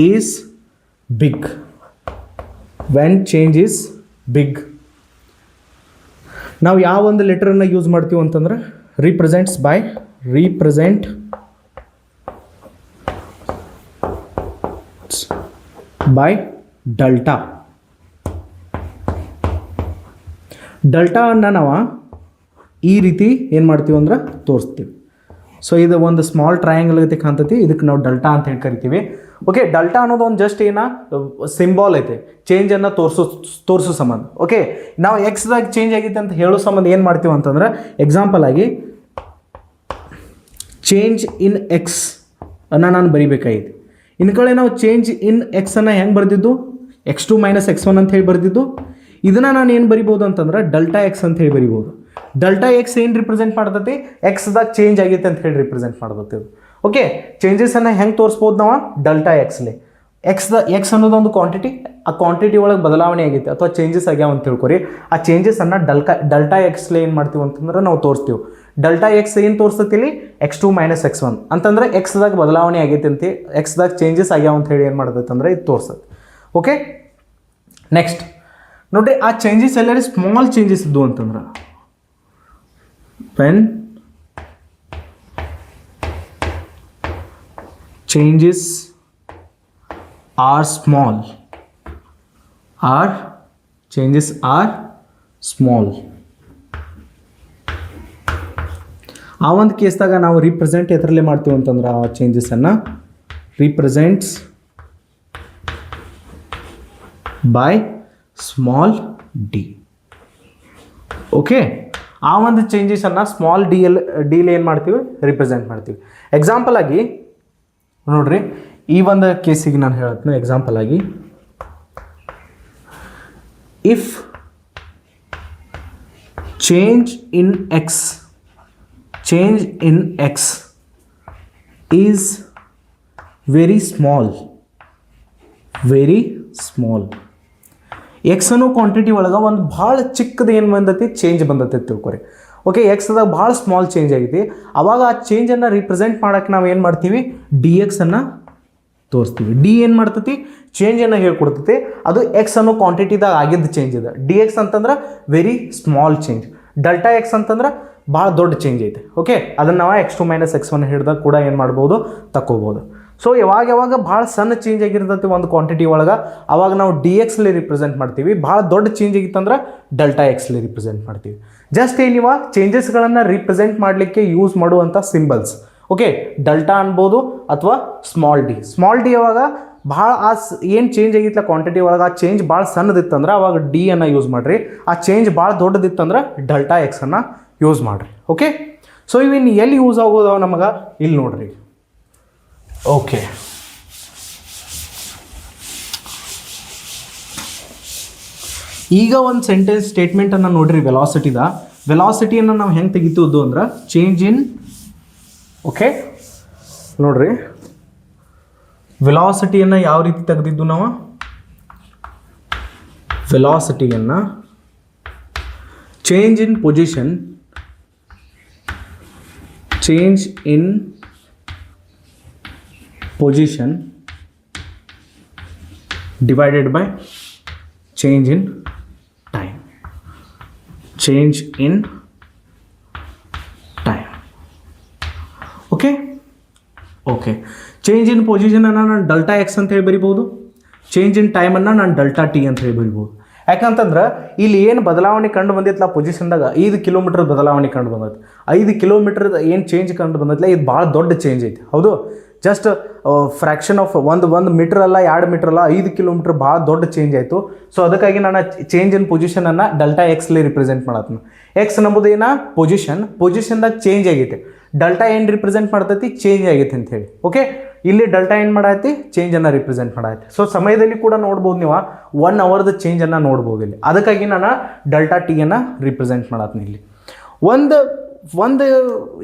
is big, when change is big ನಾವು ಯಾವ ಒಂದು ಲೆಟರನ್ನು ಯೂಸ್ ಮಾಡ್ತೀವಿ ಅಂತಂದ್ರೆ represent by delta. ಡೆಲ್ಟಾವನ್ನು ನಾವು ಈ ರೀತಿ ಏನು ಮಾಡ್ತೀವಿ ಅಂದ್ರೆ ತೋರಿಸ್ತೀವಿ. ಸೊ ಇದು ಒಂದು ಸ್ಮಾಲ್ ಟ್ರಯಾಂಗಲ್ ಐತೆ ಕಾಣ್ತೈತಿ, ಇದಕ್ಕೆ ನಾವು ಡೆಲ್ಟಾ ಅಂತ ಹೇಳಿ ಕರಿತೀವಿ. ಓಕೆ, ಡೆಲ್ಟಾ ಅನ್ನೋದು ಒಂದು ಜಸ್ಟ್ ಸಿಂಬಾಲ್ ಐತೆ, ಚೇಂಜನ್ನು ತೋರಿಸೋ ಸಂಬಂಧ. ಓಕೆ, ನಾವು ಎಕ್ಸ್ದಾಗ ಚೇಂಜ್ ಆಗೈತೆ ಅಂತ ಹೇಳೋ ಸಂಬಂಧ ಏನು ಮಾಡ್ತೀವಿ ಅಂತಂದ್ರೆ ಎಕ್ಸಾಂಪಲ್ ಆಗಿ ಚೇಂಜ್ ಇನ್ ಎಕ್ಸ್ ಅನ್ನು ನಾನು ಬರಿಬೇಕಾಗಿದೆ. ಇನ್ನು ಕಡೆ ನಾವು ಚೇಂಜ್ ಇನ್ ಎಕ್ಸನ್ನು ಹೆಂಗೆ ಬರೆದಿದ್ದು, x2 - x1 ಅಂತ ಹೇಳಿ ಬರೆದಿದ್ದು. ಇದನ್ನು ನಾನು ಏನು ಬರಿಬೋದು ಅಂತಂದ್ರೆ ಡೆಲ್ಟಾ ಎಕ್ಸ್ ಅಂತ ಹೇಳಿ ಬರಿಬೋದು. ಡೆಲ್ಟಾ ಎಕ್ಸ್ ಏನು ರಿಪ್ರೆಸೆಂಟ್ ಮಾಡ್ತೈತಿ, ಎಕ್ಸ್ದಾಗ ಚೇಂಜ್ ಆಗೈತೆ ಅಂತ ಹೇಳಿ ರಿಪ್ರೆಸೆಂಟ್ ಮಾಡ್ತೈತಿ ಇದು. ಓಕೆ, ಚೇಂಜಸನ್ನು ಹೆಂಗೆ ತೋರಿಸ್ಬೋದು ನಾವು, ಡೆಲ್ಟಾ ಎಕ್ಸ್ಲಿ. ಎಕ್ಸ್ ಅನ್ನೋದೊಂದು ಕ್ವಾಂಟಿಟಿ, ಆ ಕ್ವಾಂಟಿಟಿ ಒಳಗೆ ಬದಲಾವಣೆ ಆಗೈತೆ ಅಥವಾ ಚೇಂಜಸ್ ಆಗ್ಯಾವ ಅಂತ ತಿಳ್ಕೊರಿ. ಆ ಚೇಂಜಸನ್ನು ಡೆಲ್ಟಾ ಎಕ್ಸ್ಲಿ ಏನು ಮಾಡ್ತೀವಿ ಅಂತಂದ್ರೆ ನಾವು ತೋರಿಸ್ತೀವಿ. ಡೆಲ್ಟಾ ಎಕ್ಸ್ ಏನು ತೋರಿಸ್ತೈತಿ, x2 - x1 ಅಂತಂದ್ರೆ ಎಕ್ಸ್ದಾಗ ಬದಲಾವಣೆ ಆಗೈತೆ ಅಂತ, ಎಕ್ಸ್ದಾಗ ಚೇಂಜಸ್ ಆಗ್ಯಾವ ಅಂತ ಹೇಳಿ ಏನು ಮಾಡ್ತೈತೆ ಅಂದ್ರೆ ಇದು ತೋರಿಸ್ತದೆ. ಓಕೆ, ನೆಕ್ಸ್ಟ್ ನೋಡ್ರಿ, ಆ ಚೇಂಜಸ್ ಎಲ್ಲರೂ ಸ್ಮಾಲ್ ಚೇಂಜಸ್ ಇದ್ದು ಅಂತಂದ್ರೆ when changes are small, ಆ ಒಂದು ಕೇಸ್ದಾಗ ನಾವು ರಿಪ್ರೆಸೆಂಟ್ ಎದರಲ್ಲೇ ಮಾಡ್ತೀವಿ ಅಂತಂದ್ರೆ ಆ ಚೇಂಜಸನ್ನು represents by small d. Okay, ಆ ಒಂದು ಚೇಂಜಸನ್ನು ಸ್ಮಾಲ್ ಡಿಯಲ್ಲಿ ಏನು ಮಾಡ್ತೀವಿ, ರಿಪ್ರೆಸೆಂಟ್ ಮಾಡ್ತೀವಿ. ಎಕ್ಸಾಂಪಲ್ ಆಗಿ ನೋಡ್ರಿ, ಈ ಒಂದು ಕೇಸಿಗೆ ನಾನು ಹೇಳ್ತೀನಿ ಎಕ್ಸಾಂಪಲ್ ಆಗಿ, if change in X is very small, X ಅನ್ನೋ ಕ್ವಾಂಟಿಟಿ ಒಳಗೆ ಒಂದು ಭಾಳ ಚಿಕ್ಕದು ಏನು ಬಂದೈತಿ, ಚೇಂಜ್ ಬಂದೈತಿ ತಿಳ್ಕೊರಿ. ಓಕೆ, ಎಕ್ಸ್ದಾಗ ಭಾಳ ಸ್ಮಾಲ್ ಚೇಂಜ್ ಆಗೈತಿ. ಅವಾಗ ಆ ಚೇಂಜನ್ನು ರಿಪ್ರೆಸೆಂಟ್ ಮಾಡೋಕ್ಕೆ ನಾವು ಏನು ಮಾಡ್ತೀವಿ, ಡಿ ಎಕ್ಸನ್ನು ತೋರಿಸ್ತೀವಿ. ಡಿ ಏನು ಮಾಡ್ತೈತಿ, ಚೇಂಜನ್ನು ಹೇಳ್ಕೊಡ್ತೈತಿ. ಅದು ಎಕ್ಸ್ ಅನ್ನೋ ಕ್ವಾಂಟಿಟಿದಾಗ ಆಗಿದ್ದು ಚೇಂಜ್ ಇದೆ. ಡಿ ಎಕ್ಸ್ ಅಂತಂದ್ರೆ very small change. Delta X ಅಂತಂದ್ರೆ ಭಾಳ ದೊಡ್ಡ ಚೇಂಜ್ ಐತೆ. ಓಕೆ, ಅದನ್ನು ನಾವು x2 - x1 ಹಿಡಿದಾಗ ಕೂಡ ಏನು ಮಾಡ್ಬೋದು, ತಗೋಬೋದು. ಸೊ ಯಾವಾಗ ಭಾಳ ಸಣ್ಣ ಚೇಂಜ್ ಆಗಿರ್ತೈತಿ ಒಂದು ಕ್ವಾಂಟಿಟಿ ಒಳಗೆ, ಅವಾಗ ನಾವು ಡಿ ಎಕ್ಸ್ಲಿ ರಿಪ್ರೆಸೆಂಟ್ ಮಾಡ್ತೀವಿ. ಭಾಳ ದೊಡ್ಡ ಚೇಂಜ್ ಆಗಿತ್ತಂದ್ರೆ ಡೆಲ್ಟಾ ಎಕ್ಸ್ಲಿ ರಿಪ್ರೆಸೆಂಟ್ ಮಾಡ್ತೀವಿ. ಜಸ್ಟ್ ಏನಿವ ಚೇಂಜಸ್ಗಳನ್ನು ರಿಪ್ರೆಸೆಂಟ್ ಮಾಡಲಿಕ್ಕೆ ಯೂಸ್ ಮಾಡುವಂಥ ಸಿಂಬಲ್ಸ್. ಓಕೆ, ಡೆಲ್ಟಾ ಅನ್ಬೋದು ಅಥವಾ ಸ್ಮಾಲ್ ಡಿ ಯಾವಾಗ ಭಾಳ ಏನು ಚೇಂಜ್ ಆಗಿತ್ತಲ್ಲ ಕ್ವಾಂಟಿಟಿ ಒಳಗೆ, ಆ ಚೇಂಜ್ ಭಾಳ ಸಣ್ಣದಿತ್ತಂದ್ರೆ ಅವಾಗ ಡಿ ಅನ್ನು ಯೂಸ್ ಮಾಡಿರಿ. ಆ ಚೇಂಜ್ ಭಾಳ ದೊಡ್ಡದಿತ್ತಂದ್ರೆ ಡೆಲ್ಟಾ ಎಕ್ಸನ್ನು ಯೂಸ್ ಮಾಡಿರಿ. ಓಕೆ, ಸೊ ಇವಿನ್ನು ಎಲ್ಲಿ ಯೂಸ್ ಆಗೋದಾವ ನಮಗೆ, ಇಲ್ಲಿ ನೋಡ್ರಿ. ಓಕೆ, ಈಗ ಒಂದು ಸ್ಟೇಟ್ಮೆಂಟನ್ನು ನೋಡ್ರಿ, ವೆಲಾಸಿಟಿಯನ್ನು ನಾವು ಹೆಂಗೆ ತೆಗಿತೀವದು ಅಂದ್ರೆ ಚೇಂಜ್ ಇನ್. ಓಕೆ, ನೋಡ್ರಿ, ವೆಲಾಸಿಟಿಯನ್ನು ಯಾವ ರೀತಿ ತೆಗೆದಿದ್ದು ನಾವು, ವೆಲಾಸಿಟಿಯನ್ನು change in position divided by change in time. Okay, change in ಪೊಸಿಷನನ್ನು ನಾನು ಡೆಲ್ಟಾ ಎಕ್ಸ್ ಅಂತ ಹೇಳಿ ಬರಿಬೋದು. ಚೇಂಜ್ ಇನ್ ಟೈಮನ್ನು ನಾನು ಡೆಲ್ಟಾ ಟಿ ಅಂತ ಹೇಳಿ ಬರಿಬೋದು. ಯಾಕಂತಂದ್ರೆ ಇಲ್ಲಿ ಏನು ಬದಲಾವಣೆ ಕಂಡು ಬಂದಿತ್ತಲ್ಲ ಪೊಸಿಷನ್ದಾಗ 5 ಕಿಲೋಮೀಟರ್ ಬದಲಾವಣೆ ಕಂಡು ಬಂದೈತೆ. 5 ಕಿಲೋಮೀಟರ್ ಏನು ಚೇಂಜ್ ಕಂಡು ಬಂದೈತಿಲ್ಲ, ಇದು ಭಾಳ ದೊಡ್ಡ ಚೇಂಜ್ ಐತಿ. ಹೌದು, ಜಸ್ಟ್ ಫ್ರ್ಯಾಕ್ಷನ್ ಆಫ್ ಒಂದು ಮೀಟ್ರ್ ಅಲ್ಲ, 2 ಮೀಟ್ರ್ ಅಲ್ಲ, 5 ಕಿಲೋಮೀಟ್ರ್ ಭಾಳ ದೊಡ್ಡ ಚೇಂಜ್ ಆಯಿತು. ಸೊ ಅದಕ್ಕಾಗಿ ನಾನು ಚೇಂಜ್ ಇನ್ ಪೊಸಿಷನನ್ನು ಡೆಲ್ಟಾ ಎಕ್ಸ್ಲಿ ರಿಪ್ರೆಸೆಂಟ್ ಮಾಡತ್ತೀನಿ. ಎಕ್ಸ್ ನಂಬುದು ಏನ, ಪೊಸಿಷನ್ದಾಗ ಚೇಂಜ್ ಆಗೈತೆ. ಡೆಲ್ಟಾ ಏನು ರಿಪ್ರೆಸೆಂಟ್ ಮಾಡ್ತೈತಿ, ಚೇಂಜ್ ಆಗೈತೆ ಅಂತ ಹೇಳಿ. ಓಕೆ, ಇಲ್ಲಿ ಡೆಲ್ಟಾ ಏನು ಮಾಡೈತಿ, ಚೇಂಜನ್ನು ರಿಪ್ರೆಸೆಂಟ್ ಮಾಡೈತಿ. ಸೊ ಸಮಯದಲ್ಲಿ ಕೂಡ ನೋಡ್ಬೋದು ನೀವು 1 ಅವರ್ದ ಚೇಂಜನ್ನು ನೋಡ್ಬೋದು ಇಲ್ಲಿ. ಅದಕ್ಕಾಗಿ ನಾನು ಡೆಲ್ಟಾ ಟಿಯನ್ನು ರಿಪ್ರೆಸೆಂಟ್ ಮಾಡತ್ತೀನಿ. ಇಲ್ಲಿ ಒಂದು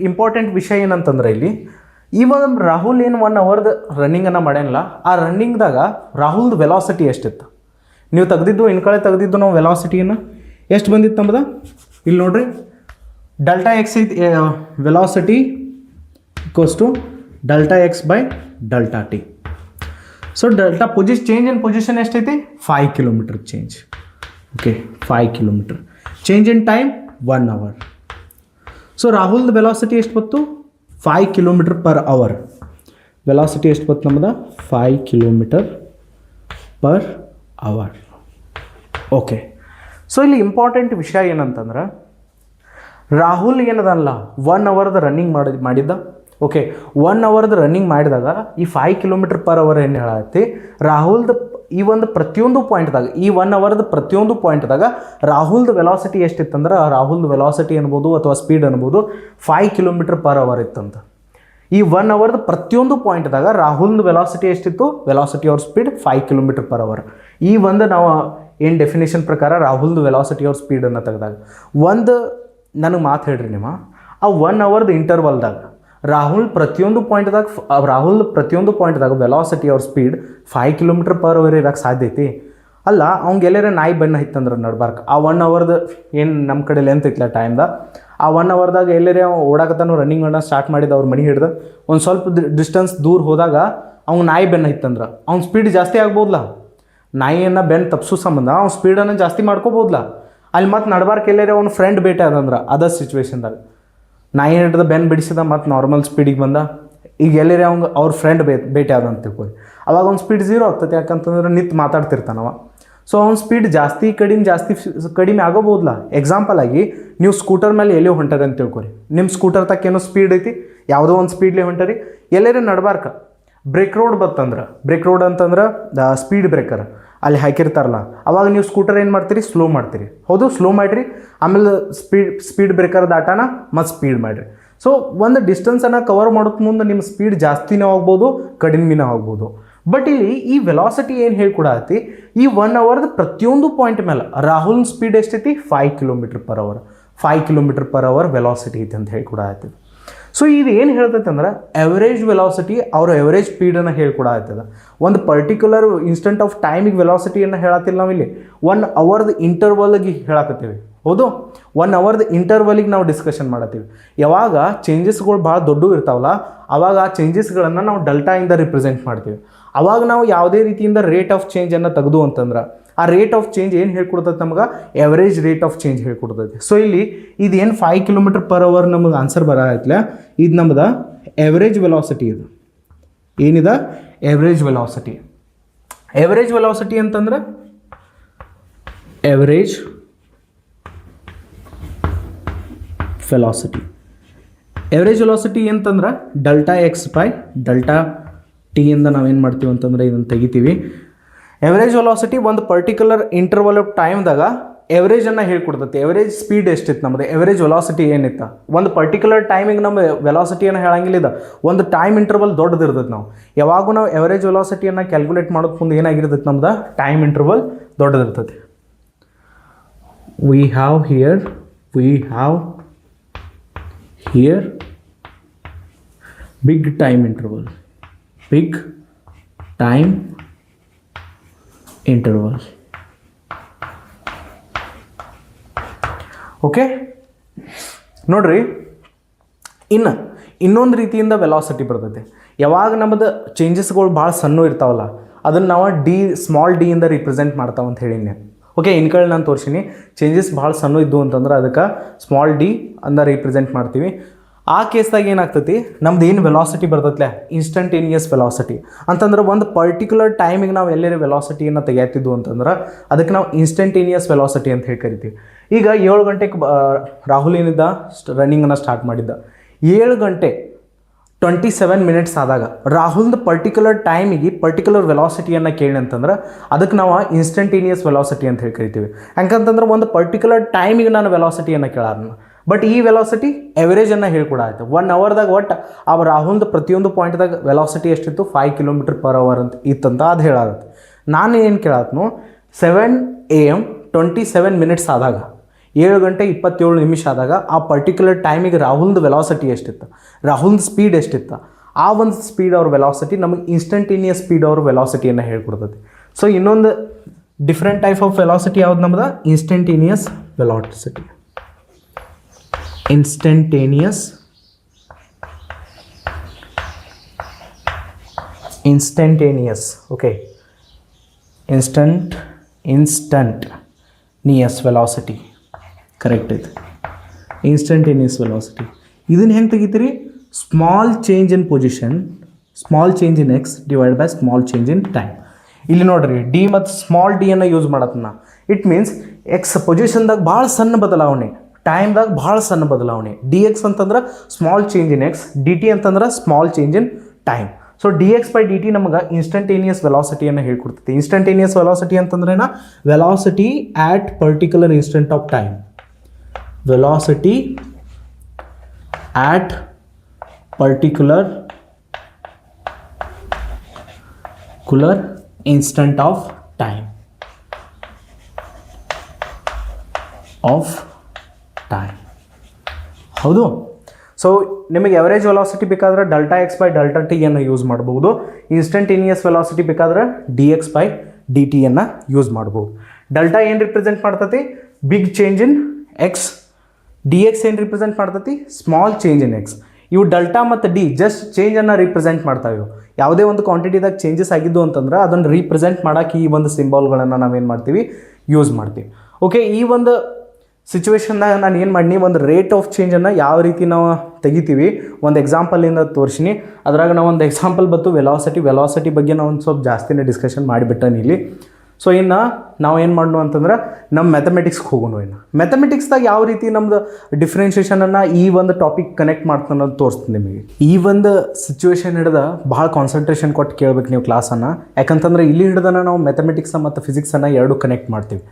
ಇಂಪಾರ್ಟೆಂಟ್ ವಿಷಯ ಏನಂತಂದ್ರೆ, ಇಲ್ಲಿ ಇವಾಗ ರಾಹುಲ್ ಏನು 1 ಅವರ್ದ ರನ್ನಿಂಗನ್ನು ಮಾಡ್ಯಾನಲ್ಲ, ಆ ರನ್ನಿಂಗ್ದಾಗ ರಾಹುಲ್ದು ವೆಲಾಸಿಟಿ ಎಷ್ಟಿತ್ತು ನೀವು ತೆಗೆದಿದ್ದು ನಾವು ವೆಲಾಸಿಟಿಯನ್ನು ಎಷ್ಟು ಬಂದಿತ್ತು ನಮ್ಮದು, ಇಲ್ಲಿ ನೋಡ್ರಿ, ಡೆಲ್ಟಾ ಎಕ್ಸ್ ಐತಿ, velocity equals to delta x by delta t. So delta change in position ಎಷ್ಟೈತಿ, 5 kilometre change. Okay, 5 kilometre change in time 1 hour. So ರಾಹುಲ್ದು ವೆಲಾಸಿಟಿ ಎಷ್ಟು ಬಂತು, 5 ಕಿಲೋಮೀಟರ್ ಪರ್ ಅವರ್. ವೆಲಾಸಿಟಿ ಎಷ್ಟು ಬಂತು ನಮ್ಮದು, 5 kilometre per hour. Okay, so ಇಲ್ಲಿ ಇಂಪಾರ್ಟೆಂಟ್ ವಿಷಯ ಏನಂತಂದ್ರೆ, ರಾಹುಲ್ ಏನದಲ್ಲ 1 ಅವರ್ದ ರನ್ನಿಂಗ್ ಮಾಡಿದ್ದ. ಓಕೆ, 1 ಅವರ್ದ ರನ್ನಿಂಗ್ ಮಾಡಿದಾಗ ಈ 5 ಕಿಲೋಮೀಟರ್ ಪರ್ ಅವರ್ ಏನು ಹೇಳತ್ತಿ, ರಾಹುಲ್ದು ಈ ಒಂದು ಪ್ರತಿಯೊಂದು ಪಾಯಿಂಟ್ದಾಗ, ಈ 1 ಅವರ್ದ ಪ್ರತಿಯೊಂದು ಪಾಯಿಂಟ್ದಾಗ ರಾಹುಲ್ದು ವೆಲಾಸಿಟಿ ಎಷ್ಟಿತ್ತಂದ್ರೆ, ರಾಹುಲ್ದು ವೆಲಾಸಿಟಿ ಅನ್ಬೋದು ಅಥವಾ ಸ್ಪೀಡ್ ಅನ್ಬೋದು 5 ಕಿಲೋಮೀಟರ್ ಪರ್ ಅವರ್ ಇತ್ತಂತ. ಈ 1 ಅವರ್ದು ಪ್ರತಿಯೊಂದು ಪಾಯಿಂಟ್ದಾಗ ರಾಹುಲ್ದು ವೆಲಾಸಿಟಿ ಎಷ್ಟಿತ್ತು, ವೆಲಾಸಿಟಿ ಅವ್ರ ಸ್ಪೀಡ್ 5 km/h. ಈ ಒಂದು ನಾವು ಏನು ಡೆಫಿನೇಷನ್ ಪ್ರಕಾರ ರಾಹುಲ್ದು ವೆಲಾಸಿಟಿ ಅವ್ರ ಸ್ಪೀಡನ್ನು ತೆಗೆದಾಗ ಒಂದು ನನಗೆ ಮಾತು ಹೇಳ್ರಿ ನಿಮ್ಮ, ಆ 1 ಅವರ್ದು ಇಂಟರ್ವಲ್ದಾಗ ರಾಹುಲ್ ಪ್ರತಿಯೊಂದು ಪಾಯಿಂಟ್ದಾಗ ವೆಲಾಸಿಟಿ ಅವ್ರ ಸ್ಪೀಡ್ 5 km/h ಇರೋಕ್ಕೆ ಸಾಧ್ಯ ಐತಿ ಅಲ್ಲ. ಅವ್ಗೆ ಎಲ್ಲಾರ ನಾಯಿ ಬೆನ್ನ ಹಿತ್ತಂದ್ರೆ ನಡ್ಬಾರ್ಕ ಆ 1 ಅವರ್ದು ಏನು ನಮ್ಮ ಕಡೆ ಲೆಂತ್ ಐತಿಲ್ಲ ಟೈಮ್ದಾಗ, ಆ 1 ಅವರ್ದಾಗ ಎಲ್ಲರೇ ಓಡಾಕತ್ತಾನು ರನ್ನಿಂಗ್ ಅನ್ನ ಸ್ಟಾರ್ಟ್ ಮಾಡಿದ ಅವ್ರ ಮನೆ ಹಿಡ್ದು ಒಂದು ಸ್ವಲ್ಪ ಡಿಸ್ಟೆನ್ಸ್ ದೂರ ಹೋದಾಗ ಅವ್ನು ನಾಯಿ ಬೆನ್ನ ಹಿತ್ತಂದ್ರೆ ಅವ್ನ ಸ್ಪೀಡ್ ಜಾಸ್ತಿ ಆಗ್ಬೋದಲ್ಲ. ನಾಯಿಯನ್ನು ಬೆನ್ನು ತಪ್ಪಿಸೋ ಸಂಬಂಧ ಅವ್ನ ಸ್ಪೀಡನ್ನು ಜಾಸ್ತಿ ಮಾಡ್ಕೋಬೋದಲ್ಲ. ಅಲ್ಲಿ ಮತ್ತು ನಡ್ಬಾರ್ಕ ಎಲ್ಲರೇ ಅವ್ನ ಫ್ರೆಂಡ್ ಭೇಟಿ ಅದಂದ್ರೆ ಅದರ್ ಸಿಚುವೇಶನ್ದಾಗ ನಾಯಿ ಹಿಡ್ದು ಬೆನ್ನು ಬಿಡಿಸಿದ ಮತ್ತು ನಾರ್ಮಲ್ ಸ್ಪೀಡಿಗೆ ಬಂದ, ಈಗ ಎಲ್ಲರೇ ಅವ್ರ ಫ್ರೆಂಡ್ ಭೇಟಿ ಆದ ಅಂತ ತಿಳ್ಕೊಳ್ಳಿ, ಅವಾಗ ಅವ್ನ ಸ್ಪೀಡ್ 0 ಆಗ್ತದೆ. ಯಾಕಂತಂದ್ರೆ ನಿಂತು ಮಾತಾಡ್ತಿರ್ತಾನವ. ಸೊ ಅವ್ನ ಸ್ಪೀಡ್ ಜಾಸ್ತಿ ಕಡಿಮೆ ಆಗೋಬೋದಲ್ಲ. ಎಕ್ಸಾಂಪಲ್ ಆಗಿ ನೀವು ಸ್ಕೂಟರ್ ಮೇಲೆ ಎಲ್ಲಿ ಹೊಂಟರಿ ಅಂತ ತಿಳ್ಕೊರಿ, ನಿಮ್ಮ ಸ್ಕೂಟರ್ ತಕ್ಕ ಏನೋ ಸ್ಪೀಡ್ ಐತಿ, ಯಾವುದೋ ಒಂದು ಸ್ಪೀಡ್ಲಿ ಹೊಂಟರಿ, ಎಲ್ಲರೂ ನಡ್ಬಾರ್ಕ ಬ್ರೇಕ್ ರೋಡ್ ಬರ್ತಂದ್ರೆ, ಬ್ರೇಕ್ ರೋಡ್ ಅಂತಂದ್ರೆ ಸ್ಪೀಡ್ ಬ್ರೇಕರ್ ಅಲ್ಲಿ ಹಾಕಿರ್ತಾರಲ್ಲ, ಅವಾಗ ನೀವು ಸ್ಕೂಟರ್ ಏನು ಮಾಡ್ತೀರಿ, ಸ್ಲೋ ಮಾಡ್ತೀರಿ. ಹೌದು, ಸ್ಲೋ ಮಾಡಿರಿ, ಆಮೇಲೆ ಸ್ಪೀಡ್ ಬ್ರೇಕರ್ ದಾಟಾನ ಮತ್ತು ಸ್ಪೀಡ್ ಮಾಡಿರಿ. ಸೊ ಒಂದು ಡಿಸ್ಟೆನ್ಸನ್ನು ಕವರ್ ಮಾಡೋಕ್ಕೆ ಮುಂದೆ ನಿಮ್ಮ ಸ್ಪೀಡ್ ಜಾಸ್ತಿನೇ ಆಗ್ಬೋದು, ಕಡಿಮೆನೇ ಆಗ್ಬೋದು. ಬಟ್ ಇಲ್ಲಿ ಈ ವೆಲಾಸಿಟಿ ಏನು ಹೇಳ್ಕೊಡತ್ತಿ, ಈ 1 ಅವರ್ದು ಪ್ರತಿಯೊಂದು ಪಾಯಿಂಟ್ ಮೇಲೆ ರಾಹುಲ್ ಸ್ಪೀಡ್ ಎಷ್ಟೈತಿ, 5 km/h. 5 km/h ವೆಲಾಸಿಟಿ ಐತಿ ಅಂತ ಹೇಳ್ಕೊಡತ್ತಿ. ಸೊ ಇದು ಏನು ಹೇಳ್ತೈತೆ ಅಂದ್ರೆ ಎವರೇಜ್ ವೆಲಾಸಿಟಿ, ಅವ್ರ ಎವರೇಜ್ ಸ್ಪೀಡನ್ನು ಹೇಳ್ಕೊಡತ್ತದ. ಒಂದು ಪರ್ಟಿಕ್ಯುಲರ್ ಇನ್ಸ್ಟೆಂಟ್ ಆಫ್ ಟೈಮಿಗೆ ವೆಲಾಸಿಟಿಯನ್ನು ಹೇಳತ್ತಿಲ್ಲ ನಾವಿಲ್ಲಿ, 1 ಅವರ್ದು ಇಂಟರ್ವಲ್ಗೆ ಹೇಳಕತ್ತೀವಿ. ಹೌದು, 1 ಅವರ್ದು ಇಂಟರ್ವಲಿಗೆ ನಾವು ಡಿಸ್ಕಷನ್ ಮಾಡತ್ತೀವಿ. ಯಾವಾಗ ಚೇಂಜಸ್ಗಳು ಭಾಳ ದೊಡ್ಡ ಇರ್ತಾವಲ್ಲ, ಅವಾಗ ಆ ಚೇಂಜಸ್ಗಳನ್ನು ನಾವು ಡೆಲ್ಟಾಯಿಂದ ರಿಪ್ರೆಸೆಂಟ್ ಮಾಡ್ತೀವಿ. ಅವಾಗ ನಾವು ಯಾವುದೇ ರೀತಿಯಿಂದ ರೇಟ್ ಆಫ್ ಚೇಂಜನ್ನು ತೆಗೆದು ಅಂತಂದ್ರೆ ಆ ರೇಟ್ ಆಫ್ ಚೇಂಜ್ ಏನು ಹೇಳ್ಕೊಡ್ತೈತೆ ನಮಗೆ, ಎವರೇಜ್ ರೇಟ್ ಆಫ್ ಚೇಂಜ್ ಹೇಳ್ಕೊಡ್ತೈತೆ. ಸೊ ಇಲ್ಲಿ ಇದು ಏನು 5 km/h ನಮಗೆ ಆನ್ಸರ್ ಬರತ್ತಲ್ಲ, ಇದು ನಮ್ದು ಎವರೇಜ್ ವೆಲಾಸಿಟಿ. ಇದು ಏನಿದೆ ಎವರೇಜ್ ವೆಲಾಸಿಟಿ. ಎವರೇಜ್ ವೆಲಾಸಿಟಿ ಅಂತಂದ್ರೆ ಎವರೇಜ್ ವೆಲಾಸಿಟಿ. ಎವರೇಜ್ ವೆಲಾಸಿಟಿ ಅಂತಂದ್ರೆ ∆x/∆t ಇಂದ ನಾವೇನು ಮಾಡ್ತೀವಿ ಅಂತಂದ್ರೆ ಇದನ್ನು ತೆಗಿತೀವಿ. ಎವರೇಜ್ ವೆಲಾಸಿಟಿ ಒಂದು ಪರ್ಟಿಕ್ಯುಲರ್ ಇಂಟರ್ವಲ್ ಆಫ್ ಟೈಮ್ದಾಗ ಎವರೇಜನ್ನು ಹೇಳ್ಕೊಡ್ತೈತಿ. ಎವರೇಜ್ ಸ್ಪೀಡ್ ಎಷ್ಟಿತ್ತು ನಮ್ಮದು, ಎವರೇಜ್ ವೆಲಾಸಿಟಿ ಏನಿತ್ತು, ಒಂದು ಪರ್ಟಿಕ್ಯುಲರ್ ಟೈಮಿಗೆ ನಮ್ಮ ವೆಲಾಸಿಟಿಯನ್ನು ಹೇಳಂಗಿಲ್ಲ. ಇದು ಒಂದು ಟೈಮ್ ಇಂಟರ್ವಲ್ ದೊಡ್ಡದಿರ್ತೈತೆ. ನಾವು ಯಾವಾಗೂ ನಾವು ಎವರೇಜ್ ವೆಲಾಸಿಟಿಯನ್ನು ಕ್ಯಾಲ್ಕುಲೇಟ್ ಮಾಡೋದು ಮುಂದೆ ಏನಾಗಿರ್ತೈತೆ, ನಮ್ದು ಟೈಮ್ ಇಂಟರ್ವಲ್ ದೊಡ್ಡದಿರ್ತೈತಿ. We have here big time interval. Okay, ನೋಡ್ರಿ, ಇನ್ನೊಂದು ರೀತಿಯಿಂದ ವೆಲಾಸಿಟಿ ಬರ್ತೈತೆ. ಯಾವಾಗ ನಮ್ಮದು ಚೇಂಜಸ್ಗಳು ಭಾಳ ಸಣ್ಣ ಇರ್ತಾವಲ್ಲ, ಅದನ್ನು ನಾವು ಸ್ಮಾಲ್ ಡಿ ಇಂದ ರಿಪ್ರೆಸೆಂಟ್ ಮಾಡ್ತಾವಂತ ಹೇಳಿನಿ. ಓಕೆ, ಇನ್ಕಡೆ ನಾನು ತೋರಿಸಿನಿ, ಚೇಂಜಸ್ ಭಾಳ ಸಣ್ಣ ಇದ್ದು ಅಂತಂದ್ರೆ ಅದಕ್ಕೆ ಸ್ಮಾಲ್ ಡಿ ಅಂತ ರಿಪ್ರೆಸೆಂಟ್ ಮಾಡ್ತೀವಿ. ಆ ಕೇಸ್ದಾಗ ಏನಾಗ್ತೈತಿ, ನಮ್ದು ಏನು ವೆಲಾಸಿಟಿ ಬರ್ತೈತ್ಲೆ ಇನ್ಸ್ಟಂಟೇನಿಯಸ್ ವೆಲಾಸಿಟಿ ಅಂತಂದ್ರೆ ಒಂದು ಪರ್ಟಿಕ್ಯುಲರ್ ಟೈಮಿಗೆ ನಾವು ಎಲ್ಲೇ ವೆಲಾಸಿಟಿಯನ್ನು ತೆಗೆಯತ್ತಿದ್ದು ಅಂತಂದ್ರೆ ಅದಕ್ಕೆ ನಾವು ಇನ್ಸ್ಟಂಟೇನಿಯಸ್ ವೆಲಾಸಿಟಿ ಅಂತ ಹೇಳಿ ಕರಿತೀವಿ. ಈಗ 7 ಗಂಟೆಗೆ ರಾಹುಲ್ ಏನಿದ್ದ ರನ್ನಿಂಗನ್ನು ಸ್ಟಾರ್ಟ್ ಮಾಡಿದ್ದ, 7 ಗಂಟೆ 27 ಮಿನಿಟ್ಸ್ ಆದಾಗ ರಾಹುಲ್ದು ಪರ್ಟಿಕ್ಯುಲರ್ ಟೈಮಿಗೆ ಪರ್ಟಿಕ್ಯುಲರ್ ವೆಲಾಸಿಟಿಯನ್ನು ಕೇಳಿ ಅಂತಂದ್ರೆ ಅದಕ್ಕೆ ನಾವು ಇನ್ಸ್ಟಂಟೇನಿಯಸ್ ವೆಲಾಸಿಟಿ ಅಂತ ಹೇಳಿ ಕರಿತೀವಿ. ಯಾಕಂತಂದ್ರೆ ಒಂದು ಪರ್ಟಿಕ್ಯುಲರ್ ಟೈಮಿಗೆ ನಾನು ವೆಲಾಸಿಟಿಯನ್ನು ಕೇಳೋಣ. ಬಟ್ ಈ ವೆಲಾಸಿಟಿ ಎವರೇಜನ್ನು ಹೇಳ್ಕೊಡಾಯ್ತು. 1 ಅವರ್ದಾಗ ಒಟ್ಟು ಆ ರಾಹುಲ್ದು ಪ್ರತಿಯೊಂದು ಪಾಯಿಂಟ್ದಾಗ ವೆಲಾಸಿಟಿ ಎಷ್ಟಿತ್ತು, 5 km/h ಅಂತ ಇತ್ತಂತ ಅದು ಹೇಳಾಗುತ್ತೆ. ನಾನು ಏನು ಕೇಳತ್ನು, 7 AM 27 ಮಿನಿಟ್ಸ್ ಆದಾಗ, 7 ಗಂಟೆ 27 ನಿಮಿಷ ಆದಾಗ ಆ ಪರ್ಟಿಕ್ಯುಲರ್ ಟೈಮಿಗೆ ರಾಹುಲ್ದು ವೆಲಾಸಿಟಿ ಎಷ್ಟಿತ್ತು, ರಾಹುಲ್ದು ಸ್ಪೀಡ್ ಎಷ್ಟಿತ್ತು, ಆ ಒಂದು ಸ್ಪೀಡ್ ಅವ್ರ ವೆಲಾಸಿಟಿ ನಮಗೆ ಇನ್ಸ್ಟಂಟೇನಿಯಸ್ ಸ್ಪೀಡ್ ಅವ್ರ ವೆಲಾಸಿಟಿಯನ್ನು ಹೇಳ್ಕೊಡ್ತೈತಿ. ಸೊ ಇನ್ನೊಂದು ಡಿಫ್ರೆಂಟ್ ಟೈಪ್ ಆಫ್ ವೆಲಾಸಿಟಿ ಯಾವ್ದು ನಮ್ದು, instantaneous velocity. Instantaneous okay, instantaneous velocity correct ಐತೆ. ಇನ್ಸ್ಟಂಟೇನಿಯಸ್ ವೆಲಾಸಿಟಿ ಇದನ್ನು ಹೆಂಗೆ ತೆಗಿತೀರಿ, small change in position, small change in x divide by small change in time. ಇಲ್ಲಿ ನೋಡ್ರಿ, ಡಿ ಮತ್ತು ಸ್ಮಾಲ್ ಡಿಯನ್ನು ಯೂಸ್ ಮಾಡತ್ತನ್ನ. ಇಟ್ ಮೀನ್ಸ್ ಎಕ್ಸ್ ಪೊಸಿಷನ್ದಾಗ ಭಾಳ ಸಣ್ಣ ಬದಲಾವಣೆ, ಟೈಮ್ದಾಗ ಭಾಳ ಸಣ್ಣ ಬದಲಾವಣೆ. ಡಿ ಎಕ್ಸ್ ಅಂತಂದ್ರೆ small change in x, d t ಅಂತಂದ್ರೆ small change in time. So dx/dt ನಮಗೆ ಇನ್ಸ್ಟಂಟೇನಿಯಸ್ ವೆಲಾಸಿಟಿಯನ್ನು ಹೇಳ್ಕೊಡ್ತೈತಿ. ಇನ್ಸ್ಟಂಟೇನಿಯಸ್ ವೆಲಾಸಿಟಿ ಅಂತಂದ್ರೇನ, velocity at particular instant of time. Velocity at particular instant of time ಹೌದು. ಸೊ ನಿಮಗೆ ಎವರೇಜ್ ವೆಲಾಸಿಟಿ ಬೇಕಾದ್ರೆ delta x by delta t ಅನ್ನು ಯೂಸ್ ಮಾಡ್ಬೋದು. ಇನ್ಸ್ಟಂಟೇನಿಯಸ್ ವೆಲಾಸಿಟಿ ಬೇಕಾದ್ರೆ d x by d t ಅನ್ನು ಯೂಸ್ ಮಾಡ್ಬೋದು. ಡೆಲ್ಟಾ ಏನು ರಿಪ್ರೆಸೆಂಟ್ ಮಾಡ್ತತಿ? Big change in x. D x ಏನು ರಿಪ್ರೆಸೆಂಟ್ ಮಾಡ್ತತಿ? Small change in x. ಇವು ಡೆಲ್ಟಾ ಮತ್ತು ಡಿ ಜಸ್ಟ್ ಚೇಂಜನ್ನು ರಿಪ್ರೆಸೆಂಟ್ ಮಾಡ್ತಾವೆ. ಇವು ಯಾವುದೇ ಒಂದು ಕ್ವಾಂಟಿಟಿದಾಗ ಚೇಂಜಸ್ ಆಗಿದ್ದು ಅಂತಂದ್ರೆ ಅದನ್ನು ರೀಪ್ರೆಸೆಂಟ್ ಮಾಡೋಕ್ಕೆ ಈ ಒಂದು ಸಿಂಬಾಲ್ಗಳನ್ನು ನಾವೇನು ಮಾಡ್ತೀವಿ? ಯೂಸ್ ಮಾಡ್ತೀವಿ. ಓಕೆ, ಈ ಒಂದು ಸಿಚುವೇಶನ್ದಾಗ ನಾನು ಏನು ಮಾಡೀನಿ, ಒಂದು ರೇಟ್ ಆಫ್ ಚೇಂಜನ್ನು ಯಾವ ರೀತಿ ನಾವು ತೆಗಿತೀವಿ ಒಂದು ಎಕ್ಸಾಂಪಲಿಂದ ತೋರಿಸಿನಿ. ಅದ್ರಾಗ ನಾವು ಒಂದು ಎಕ್ಸಾಂಪಲ್ ಬಂತು ವೆಲಾಸಿಟಿ ಬಗ್ಗೆ ನಾವು ಒಂದು ಸ್ವಲ್ಪ ಜಾಸ್ತಿನೇ ಡಿಸ್ಕಷನ್ ಮಾಡಿಬಿಟ್ಟೇನೆ ಇಲ್ಲಿ. ಸೊ ಇನ್ನು ನಾವು ಏನು ಮಾಡೋಣ ಅಂತಂದ್ರೆ ನಮ್ಮ ಮ್ಯಾಥಮೆಟಿಕ್ಸ್ಗೆ ಹೋಗೋಣ. ಇನ್ನು ಮ್ಯಾಥಮೆಟಿಕ್ಸ್ದಾಗ ಯಾವ ರೀತಿ ನಮ್ಮದು ಡಿಫ್ರೆನ್ಷಿಯೇಷನನ್ನು ಈ ಒಂದು ಟಾಪಿಕ್ ಕನೆಕ್ಟ್ ಮಾಡ್ತಾನೆ ಅನ್ನೋದು ತೋರಿಸ್ತೀನಿ ನಿಮಗೆ. ಈ ಒಂದು ಸಿಚುವೇಶನ್ ಹಿಡಿದು ಭಾಳ ಕಾನ್ಸಂಟ್ರೇಷನ್ ಕೊಟ್ಟು ಕೇಳ್ಬೇಕು ನೀವು ಕ್ಲಾಸನ್ನು. ಯಾಕಂತಂದ್ರೆ ಇಲ್ಲಿ ಹಿಡ್ದನ ನಾವು ಮ್ಯಾಥಮೆಟಿಕ್ಸ್ ಮತ್ತು ಫಿಸಿಕ್ಸನ್ನು ಎರಡು ಕನೆಕ್ಟ್ ಮಾಡ್ತೀವಿ.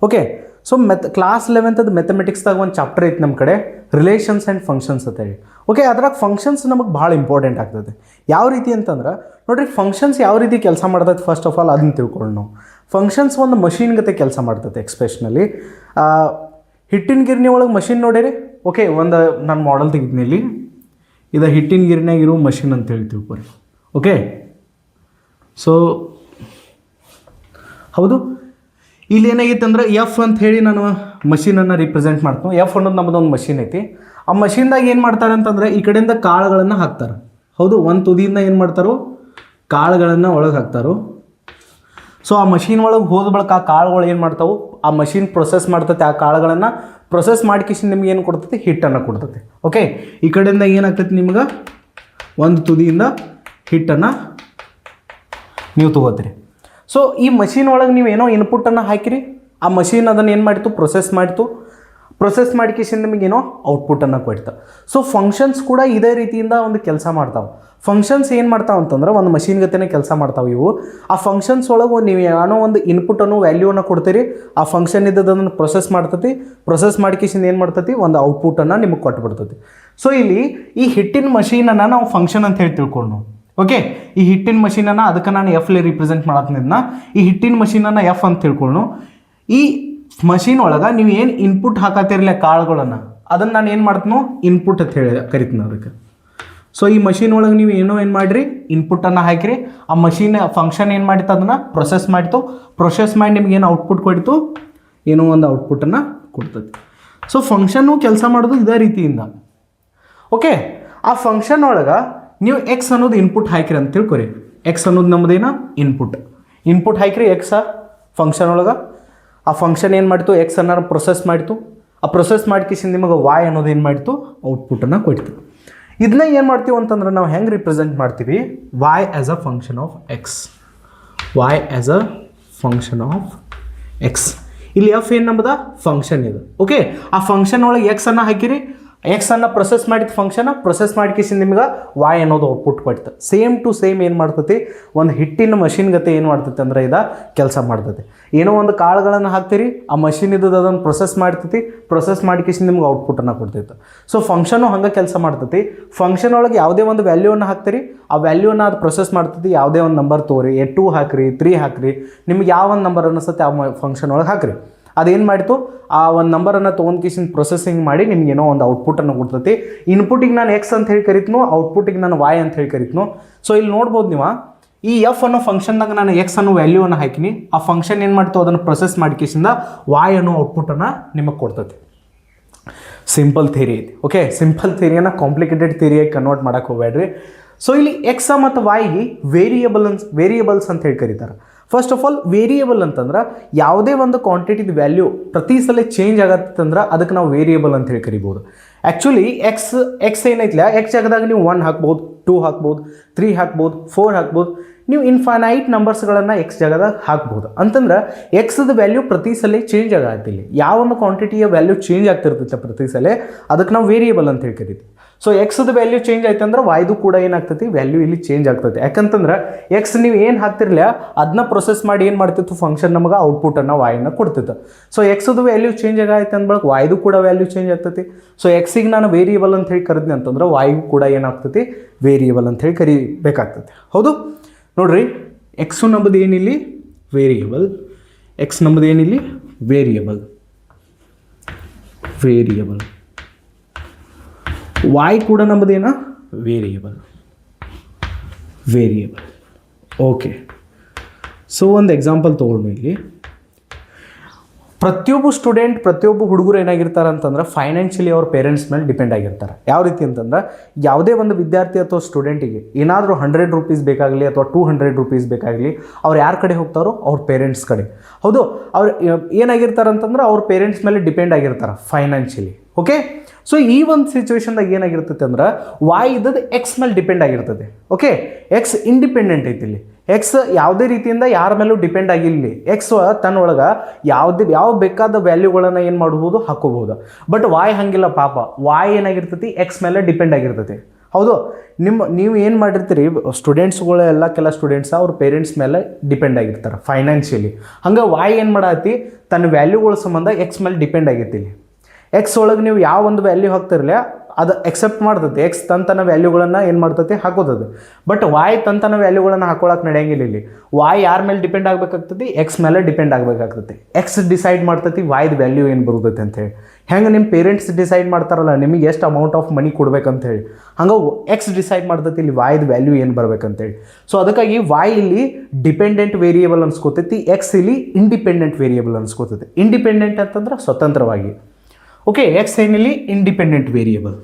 ಓಕೆ, ಸೊ ಕ್ಲಾಸ್ 11th ಮ್ಯಾಥಮೆಟಿಕ್ಸ್ದಾಗ ಒಂದು ಚಾಪ್ಟರ್ ಐತೆ ನಮ್ಮ ಕಡೆ, ರಿಲೇಷನ್ಸ್ ಆ್ಯಂಡ್ ಫಂಕ್ಷನ್ಸ್ ಅಂತ ಹೇಳಿ. ಓಕೆ, ಅದ್ರಾಗ ಫಂಕ್ಷನ್ಸ್ ನಮಗೆ ಭಾಳ ಇಂಪಾರ್ಟೆಂಟ್ ಆಗ್ತದೆ. ಯಾವ ರೀತಿ ಅಂತಂದ್ರೆ ನೋಡಿರಿ, ಫಂಕ್ಷನ್ಸ್ ಯಾವ ರೀತಿ ಕೆಲಸ ಮಾಡ್ತೈತೆ ಫಸ್ಟ್ ಆಫ್ ಆಲ್ ಅದನ್ನ ತಿಳ್ಕೊಳ್ಳಿ ನಾವು. ಫಂಕ್ಷನ್ಸ್ ಒಂದು ಮಷೀನ್ ಗತೆ ಕೆಲಸ ಮಾಡ್ತೈತೆ. ಎಕ್ಸ್ಪೆಷನಲಿ ಹಿಟ್ಟಿನ ಗಿರಣಿ ಒಳಗೆ ಮಷೀನ್ ನೋಡಿರಿ. ಓಕೆ, ಒಂದು ನಾನು ಮಾಡೆಲ್ ತೆಗಿತೀನಿ ಇಲ್ಲಿ. ಇದು ಹಿಟ್ಟಿನ ಗಿರಣಿಯಾಗ ಇರೋ ಮಷೀನ್ ಅಂತ ಹೇಳಿ ತಿಳ್ಕೊರಿ. ಓಕೆ, ಸೊ ಹೌದು, ಇಲ್ಲಿ ಏನಾಗಿತ್ತು ಅಂದ್ರೆ ಎಫ್ ಅಂತ ಹೇಳಿ ನಾನು ಮಷೀನನ್ನು ರಿಪ್ರೆಸೆಂಟ್ ಮಾಡ್ತೀನಿ. ಎಫ್ ಅನ್ನೋದು ನಮ್ಮದೊಂದು ಮಷೀನ್ ಐತಿ. ಆ ಮಷೀನ್ದಾಗ ಏನು ಮಾಡ್ತಾರೆ ಅಂತಂದರೆ ಈ ಕಡೆಯಿಂದ ಕಾಳುಗಳನ್ನು ಹಾಕ್ತಾರೆ. ಹೌದು, ಒಂದು ತುದಿಯಿಂದ ಏನು ಮಾಡ್ತಾರೋ ಕಾಳುಗಳನ್ನು ಒಳಗೆ ಹಾಕ್ತಾರೋ. ಸೊ ಆ ಮಷೀನ್ ಒಳಗೆ ಹೋದ ಬಳಿಕ ಆ ಕಾಳುಗಳು ಏನು ಮಾಡ್ತಾವೆ, ಆ ಮಷೀನ್ ಪ್ರೊಸೆಸ್ ಮಾಡ್ತೈತೆ. ಆ ಕಾಳುಗಳನ್ನು ಪ್ರೊಸೆಸ್ ಮಾಡಿಕಿಸಿ ನಿಮ್ಗೆ ಏನು ಕೊಡ್ತೈತಿ? ಹಿಟ್ಟನ್ನು ಕೊಡ್ತೈತಿ. ಓಕೆ, ಈ ಕಡೆಯಿಂದ ಏನಾಗ್ತೈತಿ, ನಿಮ್ಗೆ ಒಂದು ತುದಿಯಿಂದ ಹಿಟ್ಟನ್ನು ನೀವು ತೊಗೋತೀರಿ. ಸೊ ಈ ಮಷೀನ್ ಒಳಗೆ ನೀವು ಏನೋ ಇನ್ಪುಟ್ಟನ್ನು ಹಾಕಿರಿ, ಆ ಮಷೀನ್ ಅದನ್ನು ಏನು ಮಾಡಿತು? ಪ್ರೊಸೆಸ್ ಮಾಡಿಕೇಶನ್ ನಿಮಗೇನೋ ಔಟ್ಪುಟ್ಟನ್ನು ಕೊಡ್ತಾ. ಸೊ ಫಂಕ್ಷನ್ಸ್ ಕೂಡ ಇದೇ ರೀತಿಯಿಂದ ಒಂದು ಕೆಲಸ ಮಾಡ್ತಾವೆ. ಫಂಕ್ಷನ್ಸ್ ಏನು ಮಾಡ್ತಾವೆ ಅಂತಂದ್ರೆ ಒಂದು ಮಷೀನ್ ಗತೆನೇ ಕೆಲಸ ಮಾಡ್ತಾವೆ ಇವು. ಆ ಫಂಕ್ಷನ್ಸ್ ಒಳಗೆ ನೀವು ಏನೋ ಒಂದು ಇನ್ಪುಟ್ಟನ್ನು ವ್ಯಾಲ್ಯೂವನ್ನು ಕೊಡ್ತೀರಿ, ಆ ಫಂಕ್ಷನ್ ಇದ್ದದನ್ನು ಪ್ರೊಸೆಸ್ ಮಾಡಿಕೇಶನ್ ಏನು ಮಾಡ್ತೈತಿ? ಒಂದು ಔಟ್ಪುಟ್ಟನ್ನು ನಿಮಗೆ ಕೊಟ್ಬಿಡ್ತೈತಿ. ಸೊ ಇಲ್ಲಿ ಈ ಹಿಟ್ಟಿನ ಮಷೀನನ್ನು ನಾವು ಫಂಕ್ಷನ್ ಅಂತ ಹೇಳಿ ತಿಳ್ಕೊಂಡು. ಓಕೆ, ಈ ಹಿಟ್ಟಿನ ಮಷೀನನ್ನು ಅದಕ್ಕೆ ನಾನು ಎಫ್ಲಿ ರಿಪ್ರೆಸೆಂಟ್ ಮಾಡತ್ನಿದ್ನ. ಈ ಹಿಟ್ಟಿನ ಮಷೀನನ್ನು ಎಫ್ ಅಂತ ತಿಳ್ಕೊಂಡು, ಈ ಮಷೀನ್ ಒಳಗೆ ನೀವು ಏನು ಇನ್ಪುಟ್ ಹಾಕತ್ತಿರಲಿಲ್ಲ ಕಾಳುಗಳನ್ನು, ಅದನ್ನು ನಾನು ಏನು ಮಾಡ್ತೀನೋ ಇನ್ಪುಟ್ ಅಂತ ಹೇಳಿ ಕರಿತೀನಿ ಅದಕ್ಕೆ. ಸೊ ಈ ಮಷೀನ್ ಒಳಗೆ ನೀವು ಏನು ಮಾಡಿರಿ? ಇನ್ಪುಟ್ಟನ್ನು ಹಾಕಿರಿ. ಆ ಮಷೀನ್ ಫಂಕ್ಷನ್ ಏನು ಮಾಡಿತ್ತು? ಅದನ್ನು ಪ್ರೊಸೆಸ್ ಮಾಡಿ ನಿಮ್ಗೆ ಏನು ಔಟ್ಪುಟ್ ಕೊಡ್ತು? ಏನೋ ಒಂದು ಔಟ್ಪುಟ್ಟನ್ನು ಕೊಡ್ತದೆ. ಸೊ ಫಂಕ್ಷನ್ನು ಕೆಲಸ ಮಾಡೋದು ಇದೇ ರೀತಿಯಿಂದ. ಓಕೆ, ಆ ಫಂಕ್ಷನ್ ಒಳಗೆ ನೀವು ಎಕ್ಸ್ ಅನ್ನೋದು ಇನ್ಪುಟ್ ಹಾಕಿರಿ ಅಂತ ತಿಳ್ಕೊರಿ. ಎಕ್ಸ್ ಅನ್ನೋದು ನಮ್ಮದೇನ ಇನ್ಪುಟ್ ಹಾಕಿರಿ ಎಕ್ಸ ಫಂಕ್ಷನ್ ಒಳಗೆ. ಆ ಫಂಕ್ಷನ್ ಏನು ಮಾಡ್ತು? ಎಕ್ಸ್ ಅನ್ನ ಪ್ರೊಸೆಸ್ ಮಾಡ್ತು. ಆ ಪ್ರೊಸೆಸ್ ಮಾಡ್ಕಿಸಿ ನಿಮಗೆ ವಾಯ್ ಅನ್ನೋದು ಏನು ಮಾಡ್ತು? ಔಟ್ಪುಟ್ಟನ್ನು ಕೊಡ್ತು. ಇದನ್ನ ಏನು ಮಾಡ್ತೀವಿ ಅಂತಂದ್ರೆ ನಾವು ಹೆಂಗೆ ರಿಪ್ರೆಸೆಂಟ್ ಮಾಡ್ತೀವಿ? Y as a function of X. ಇಲ್ಲಿ ಎಫ್ ಏನು ನಮ್ಮದ? ಫಂಕ್ಷನ್ ಇದು. ಓಕೆ, ಆ ಫಂಕ್ಷನ್ ಒಳಗೆ ಎಕ್ಸ್ ಅನ್ನು ಹಾಕಿರಿ. ಎಕ್ಸ್ ಅನ್ನು ಪ್ರೊಸೆಸ್ ಮಾಡಿದ ಫಂಕ್ಷನ್ ಪ್ರೊಸೆಸ್ ಮಾಡಿಕಿಸಿ ನಿಮ್ಗೆ ವಾಯ್ ಅನ್ನೋದು ಔಟ್ಪುಟ್ ಕೊಡ್ತದೆ. ಸೇಮ್ ಟು ಸೇಮ್ ಏನು ಮಾಡ್ತೈತಿ? ಒಂದು ಹಿಟ್ಟಿನ ಮಷಿನ್ ಗತೆ ಏನು ಮಾಡ್ತೈತಿ ಅಂದ್ರೆ ಇದು ಕೆಲಸ ಮಾಡ್ತೈತಿ. ಏನೋ ಒಂದು ಕಾಳುಗಳನ್ನು ಹಾಕ್ತೀರಿ, ಆ ಮಷಿನ್ ಇದ್ದದ್ದು ಅದನ್ನು ಪ್ರೊಸೆಸ್ ಮಾಡಿಕಿಸಿ ನಿಮ್ಗೆ ಔಟ್ಪುಟ್ಟನ್ನು ಕೊಡ್ತೈತೆ. ಸೊ ಫಂಕ್ಷನು ಹಂಗೆ ಕೆಲಸ ಮಾಡ್ತೈತಿ. ಫಂಕ್ಷನ್ ಒಳಗೆ ಯಾವುದೇ ಒಂದು ವ್ಯಾಲ್ಯೂವನ್ನು ಹಾಕ್ತೀರಿ, ಆ ವ್ಯಾಲ್ಯೂನ ಅದು ಪ್ರೊಸೆಸ್ ಮಾಡ್ತೈತಿ. ಯಾವುದೇ ಒಂದು ನಂಬರ್ ತೋರಿ, 2 ಹಾಕ್ರಿ, 3 ಹಾಕ್ರಿ, ನಿಮ್ಗೆ ಯಾವ ಒಂದು ನಂಬರ್ ಅನ್ನಿಸುತ್ತೆ ಆ ಫಂಕ್ಷನ್ ಒಳಗೆ ಹಾಕ್ರಿ. ಅದೇನು ಮಾಡ್ತು? ಆ ಒಂದು ನಂಬರನ್ನು ತೊಗೊಂಡ್ಕಿಸಿನ ಪ್ರೊಸೆಸಿಂಗ್ ಮಾಡಿ ನಿಮ್ಗೇನೋ ಒಂದು ಔಟ್ಪುಟ್ಟನ್ನು ಕೊಡ್ತೈತಿ. ಇನ್ಪುಟಿಗೆ ನಾನು ಎಕ್ಸ್ ಅಂತ ಹೇಳಿ ಕರಿತನೋ, ಔಟ್ಪುಟಿಗೆ ನಾನು ವಾಯ್ ಅಂತ ಹೇಳಿ ಕರಿತನೋ. ಸೊ ಇಲ್ಲಿ ನೋಡ್ಬೋದು ನೀವು, ಈ ಎಫ್ ಅನ್ನೋ ಫಂಕ್ಷನ್ದಾಗ ನಾನು ಎಕ್ಸ್ ಅನ್ನೋ ವ್ಯಾಲ್ಯೂವನ್ನು ಹಾಕಿನಿ. ಆ ಫಂಕ್ಷನ್ ಏನು ಮಾಡ್ತು? ಅದನ್ನು ಪ್ರೊಸೆಸ್ ಮಾಡಿಕಿಸಿಂದ ವಾಯ್ ಅನ್ನೋ ಔಟ್ಪುಟ್ಟನ್ನು ನಿಮಗೆ ಕೊಡ್ತೈತಿ. ಸಿಂಪಲ್ ಥಿಯರಿ ಐತಿ. ಓಕೆ, ಸಿಂಪಲ್ ಥಿಯರಿಯನ್ನು ಕಾಂಪ್ಲಿಕೇಟೆಡ್ ಥಿಯರಿಯಾಗಿ ಕನ್ವರ್ಟ್ ಮಾಡೋಕ್ಕೆ ಹೋಗಬೇಡ್ರಿ. ಸೊ ಇಲ್ಲಿ ಎಕ್ಸ್ ಮತ್ತು ವಾಯ್ಗೆ ವೇರಿಯೇಬಲ್ಸ್ ಅಂತ ಹೇಳಿ ಕರೀತಾರೆ. ಫಸ್ಟ್ ಆಫ್ ಆಲ್ ವೇರಿಯೇಬಲ್ ಅಂತಂದ್ರೆ ಯಾವುದೇ ಒಂದು ಕ್ವಾಂಟಿಟಿದ ವ್ಯಾಲ್ಯೂ ಪ್ರತಿ ಸಲ ಚೇಂಜ್ ಆಗತ್ತಂದ್ರೆ ಅದಕ್ಕೆ ನಾವು ವೇರಿಯೇಬಲ್ ಅಂತ ಹೇಳಿ ಕರಿಬೋದು. ಆ್ಯಕ್ಚುಲಿ ಎಕ್ಸ್ ಏನೈತಿಲ್ಲ, ಎಕ್ಸ್ ಜಾಗದಾಗ ನೀವು 1 ಹಾಕ್ಬೋದು, 2 ಹಾಕ್ಬೋದು, 3 ಹಾಕ್ಬೋದು, 4 ಹಾಕ್ಬೋದು. ನೀವು ಇನ್ಫೈನೈಟ್ ನಂಬರ್ಸ್ಗಳನ್ನು ಎಕ್ಸ್ ಜಾಗದಾಗ ಹಾಕ್ಬೋದು. ಅಂತಂದ್ರೆ ಎಕ್ಸ್ದ ವ್ಯಾಲ್ಯೂ ಪ್ರತಿ ಸಲ ಚೇಂಜ್ ಆಗತ್ತಿಲ್ಲ. ಯಾವ ಒಂದು ಕ್ವಾಂಟಿಟಿಯ ವ್ಯಾಲ್ಯೂ ಚೇಂಜ್ ಆಗ್ತಿರ್ತೈತೆ ಪ್ರತಿ ಸಲ, ಅದಕ್ಕೆ ನಾವು ವೇರಿಯೇಬಲ್ ಅಂತ ಹೇಳಿ ಕರಿತೀವಿ. ಸೊ ಎಕ್ಸ್ದು ವ್ಯಾಲ್ಯೂ ಚೇಂಜ್ ಆಯ್ತು ಅಂದ್ರೆ ವಾಯ್ದು ಕೂಡ ಏನಾಗ್ತೈತಿ ವ್ಯಾಲ್ಯೂ ಇಲ್ಲಿ ಚೇಂಜ್ ಆಗ್ತೈತಿ. ಯಾಕಂತಂದ್ರೆ ಎಕ್ಸ್ ನೀವು ಏನು ಹಾಕ್ತಿರ್ಲಿಲ್ಲ ಅದನ್ನ ಪ್ರೊಸೆಸ್ ಮಾಡಿ ಏನು ಮಾಡ್ತಿತ್ತು ಫಂಕ್ಷನ್ ನಮಗೆ ಔಟ್ಪುಟನ್ನು ವಾಯ್ನ ಕೊಡ್ತಿತ್ತು. ಸೊ ಎಕ್ಸ್ದು ವ್ಯಾಲ್ಯೂ ಚೇಂಜ್ ಆಗೈತೆ ಅಂದ್ಬಳಕ ವಾಯ್ದು ಕೂಡ ವ್ಯಾಲ್ಯೂ ಚೇಂಜ್ ಆಗ್ತೈತಿ. ಸೊ ಎಕ್ಸಿಗೆ ನಾನು ವೇರಿಯಬಲ್ ಅಂತ ಹೇಳಿ ಕರೆದ್ನಿ ಅಂತಂದ್ರೆ ವಾಯ್ಗೂ ಕೂಡ ಏನಾಗ್ತೈತಿ ವೇರಿಯಬಲ್ ಅಂತ ಹೇಳಿ ಕರಿಬೇಕಾಗ್ತೈತಿ. ಹೌದು ನೋಡ್ರಿ, ಎಕ್ಸು ನಮ್ಮದು ಏನಿಲ್ಲಿ ವೇರಿಯಬಲ್, ಎಕ್ಸ್ ನಮ್ಮದು ಏನಿಲ್ಲಿ ವೇರಿಯಬಲ್, ವಾಯ್ ಕೂಡ ನಮ್ಮದೇನ ವೇರಿಯಬಲ್. ಓಕೆ, ಸೊ ಒಂದು ಎಕ್ಸಾಂಪಲ್ ತೊಗೊಂಡು ಇಲ್ಲಿ ಪ್ರತಿಯೊಬ್ಬ ಹುಡುಗರು ಏನಾಗಿರ್ತಾರೆ ಅಂತಂದ್ರೆ ಫೈನಾನ್ಷಿಯಲಿ ಅವ್ರ ಪೇರೆಂಟ್ಸ್ ಮೇಲೆ ಡಿಪೆಂಡ್ ಆಗಿರ್ತಾರೆ. ಯಾವ ರೀತಿ ಅಂತಂದ್ರೆ ಯಾವುದೇ ಒಂದು ವಿದ್ಯಾರ್ಥಿ ಅಥವಾ ಸ್ಟೂಡೆಂಟಿಗೆ ಏನಾದರೂ 100 ರೂಪೀಸ್ ಬೇಕಾಗಲಿ ಅಥವಾ 200 ರೂಪೀಸ್ ಬೇಕಾಗಲಿ ಅವ್ರು ಯಾರ ಕಡೆ ಹೋಗ್ತಾರೋ ಅವ್ರ ಪೇರೆಂಟ್ಸ್ ಕಡೆ. ಹೌದು, ಅವ್ರು ಏನಾಗಿರ್ತಾರೆ ಅಂತಂದ್ರೆ ಅವ್ರ ಪೇರೆಂಟ್ಸ್ ಮೇಲೆ ಡಿಪೆಂಡ್ ಆಗಿರ್ತಾರೆ ಫೈನಾನ್ಷಿಯಲಿ. ಓಕೆ, ಸೊ ಈ ಒಂದು ಸಿಚುವೇಶನ್ದಾಗ ಏನಾಗಿರ್ತೈತೆ ಅಂದ್ರೆ ವಾಯ್ ಇದ್ದದ್ದು ಎಕ್ಸ್ ಮೇಲೆ ಡಿಪೆಂಡ್ ಆಗಿರ್ತದೆ. ಓಕೆ, ಎಕ್ಸ್ ಇಂಡಿಪೆಂಡೆಂಟ್ ಐತಿ ಇಲ್ಲಿ. ಎಕ್ಸ್ ಯಾವುದೇ ರೀತಿಯಿಂದ ಯಾರ ಮೇಲೂ ಡಿಪೆಂಡ್ ಆಗಿಲ್ಲ. ಎಕ್ಸ್ ತನ್ನೊಳಗೆ ಯಾವ ಬೇಕಾದ ವ್ಯಾಲ್ಯೂಗಳನ್ನು ಏನು ಮಾಡ್ಬೋದು ಹಾಕೋಬಹುದು. ಬಟ್ ವಾಯ್ ಹಂಗಿಲ್ಲ ಪಾಪ, ವಾಯ್ ಏನಾಗಿರ್ತೈತಿ ಎಕ್ಸ್ ಮೇಲೆ ಡಿಪೆಂಡ್ ಆಗಿರ್ತೈತಿ. ಹೌದು, ನೀವು ಏನು ಮಾಡಿರ್ತೀರಿ ಸ್ಟೂಡೆಂಟ್ಸ್ಗಳು ಎಲ್ಲ ಕೆಲ ಸ್ಟೂಡೆಂಟ್ಸ್ ಅವ್ರ ಪೇರೆಂಟ್ಸ್ ಮೇಲೆ ಡಿಪೆಂಡ್ ಆಗಿರ್ತಾರೆ ಫೈನಾನ್ಷಿಯಲಿ. ಹಂಗೆ ವಾಯ್ ಏನು ಮಾಡತ್ತಿ ತನ್ನ ವ್ಯಾಲ್ಯೂಗಳ ಸಂಬಂಧ ಎಕ್ಸ್ ಮೇಲೆ ಡಿಪೆಂಡ್ ಆಗೈತಿ. ಎಕ್ಸ್ ಒಳಗೆ ನೀವು ಯಾವ ಒಂದು ವ್ಯಾಲ್ಯೂ ಹಾಕ್ತಿರಲ್ಲ ಅದು ಎಕ್ಸೆಪ್ಟ್ ಮಾಡ್ತೈತಿ. ಎಕ್ಸ್ ತನ್ನ ವ್ಯಾಲ್ಯೂಗಳನ್ನು ಏನು ಮಾಡ್ತೈತಿ ಹಾಕೋತದೆ. ಬಟ್ ವಾಯ್ ತನ್ನ ವ್ಯಾಲ್ಯೂಗಳನ್ನು ಹಾಕೊಳಕ್ಕೆ ನಡೆಯಂಗಿಲ್ಲ. ಇಲ್ಲಿ ವಾಯ್ ಯಾರ ಮೇಲೆ ಡಿಪೆಂಡ್ ಆಗಬೇಕಾಗ್ತೈತಿ, ಎಕ್ಸ್ ಮೇಲೆ ಡಿಪೆಂಡ್ ಆಗಬೇಕಾಗ್ತೈತಿ. ಎಕ್ಸ್ ಡಿಸೈಡ್ ಮಾಡ್ತೈತಿ ವಾಯ್ದು ವ್ಯಾಲ್ಯೂ ಏನು ಬರ್ತೈತಿ ಅಂತೇಳಿ. ಹೆಂಗೆ ನಿಮ್ಮ ಪೇರೆಂಟ್ಸ್ ಡಿಸೈಡ್ ಮಾಡ್ತಾರಲ್ಲ ನಿಮಗೆ ಎಷ್ಟು ಅಮೌಂಟ್ ಆಫ್ ಮನಿ ಕೊಡ್ಬೇಕಂತೇಳಿ, ಹಂಗೆ ಎಕ್ಸ್ ಡಿಸೈಡ್ ಮಾಡ್ತೈತಿ ಇಲ್ಲಿ ವಾಯ್ದು ವ್ಯಾಲ್ಯೂ ಏನು ಬರ್ಬೇಕಂತೇಳಿ. ಸೊ ಅದಕ್ಕಾಗಿ ವಾಯ್ ಇಲ್ಲಿ ಡಿಪೆಂಡೆಂಟ್ ವೇರಿಯೇಬಲ್ ಅನ್ಸ್ಕೋತೈತಿ, ಎಕ್ಸ್ ಇಲ್ಲಿ ಇಂಡಿಪೆಂಡೆಂಟ್ ವೇರಿಯೇಬಲ್ ಅನ್ಸ್ಕೋತೈತಿ. ಇಂಡಿಪೆಂಡೆಂಟ್ ಅಂತಂದ್ರೆ ಸ್ವತಂತ್ರವಾಗಿ. ಓಕೆ, ಎಕ್ಸ್ ಏನಿಲ್ಲಿ ಇಂಡಿಪೆಂಡೆಂಟ್ ವೇರಿಯೇಬಲ್,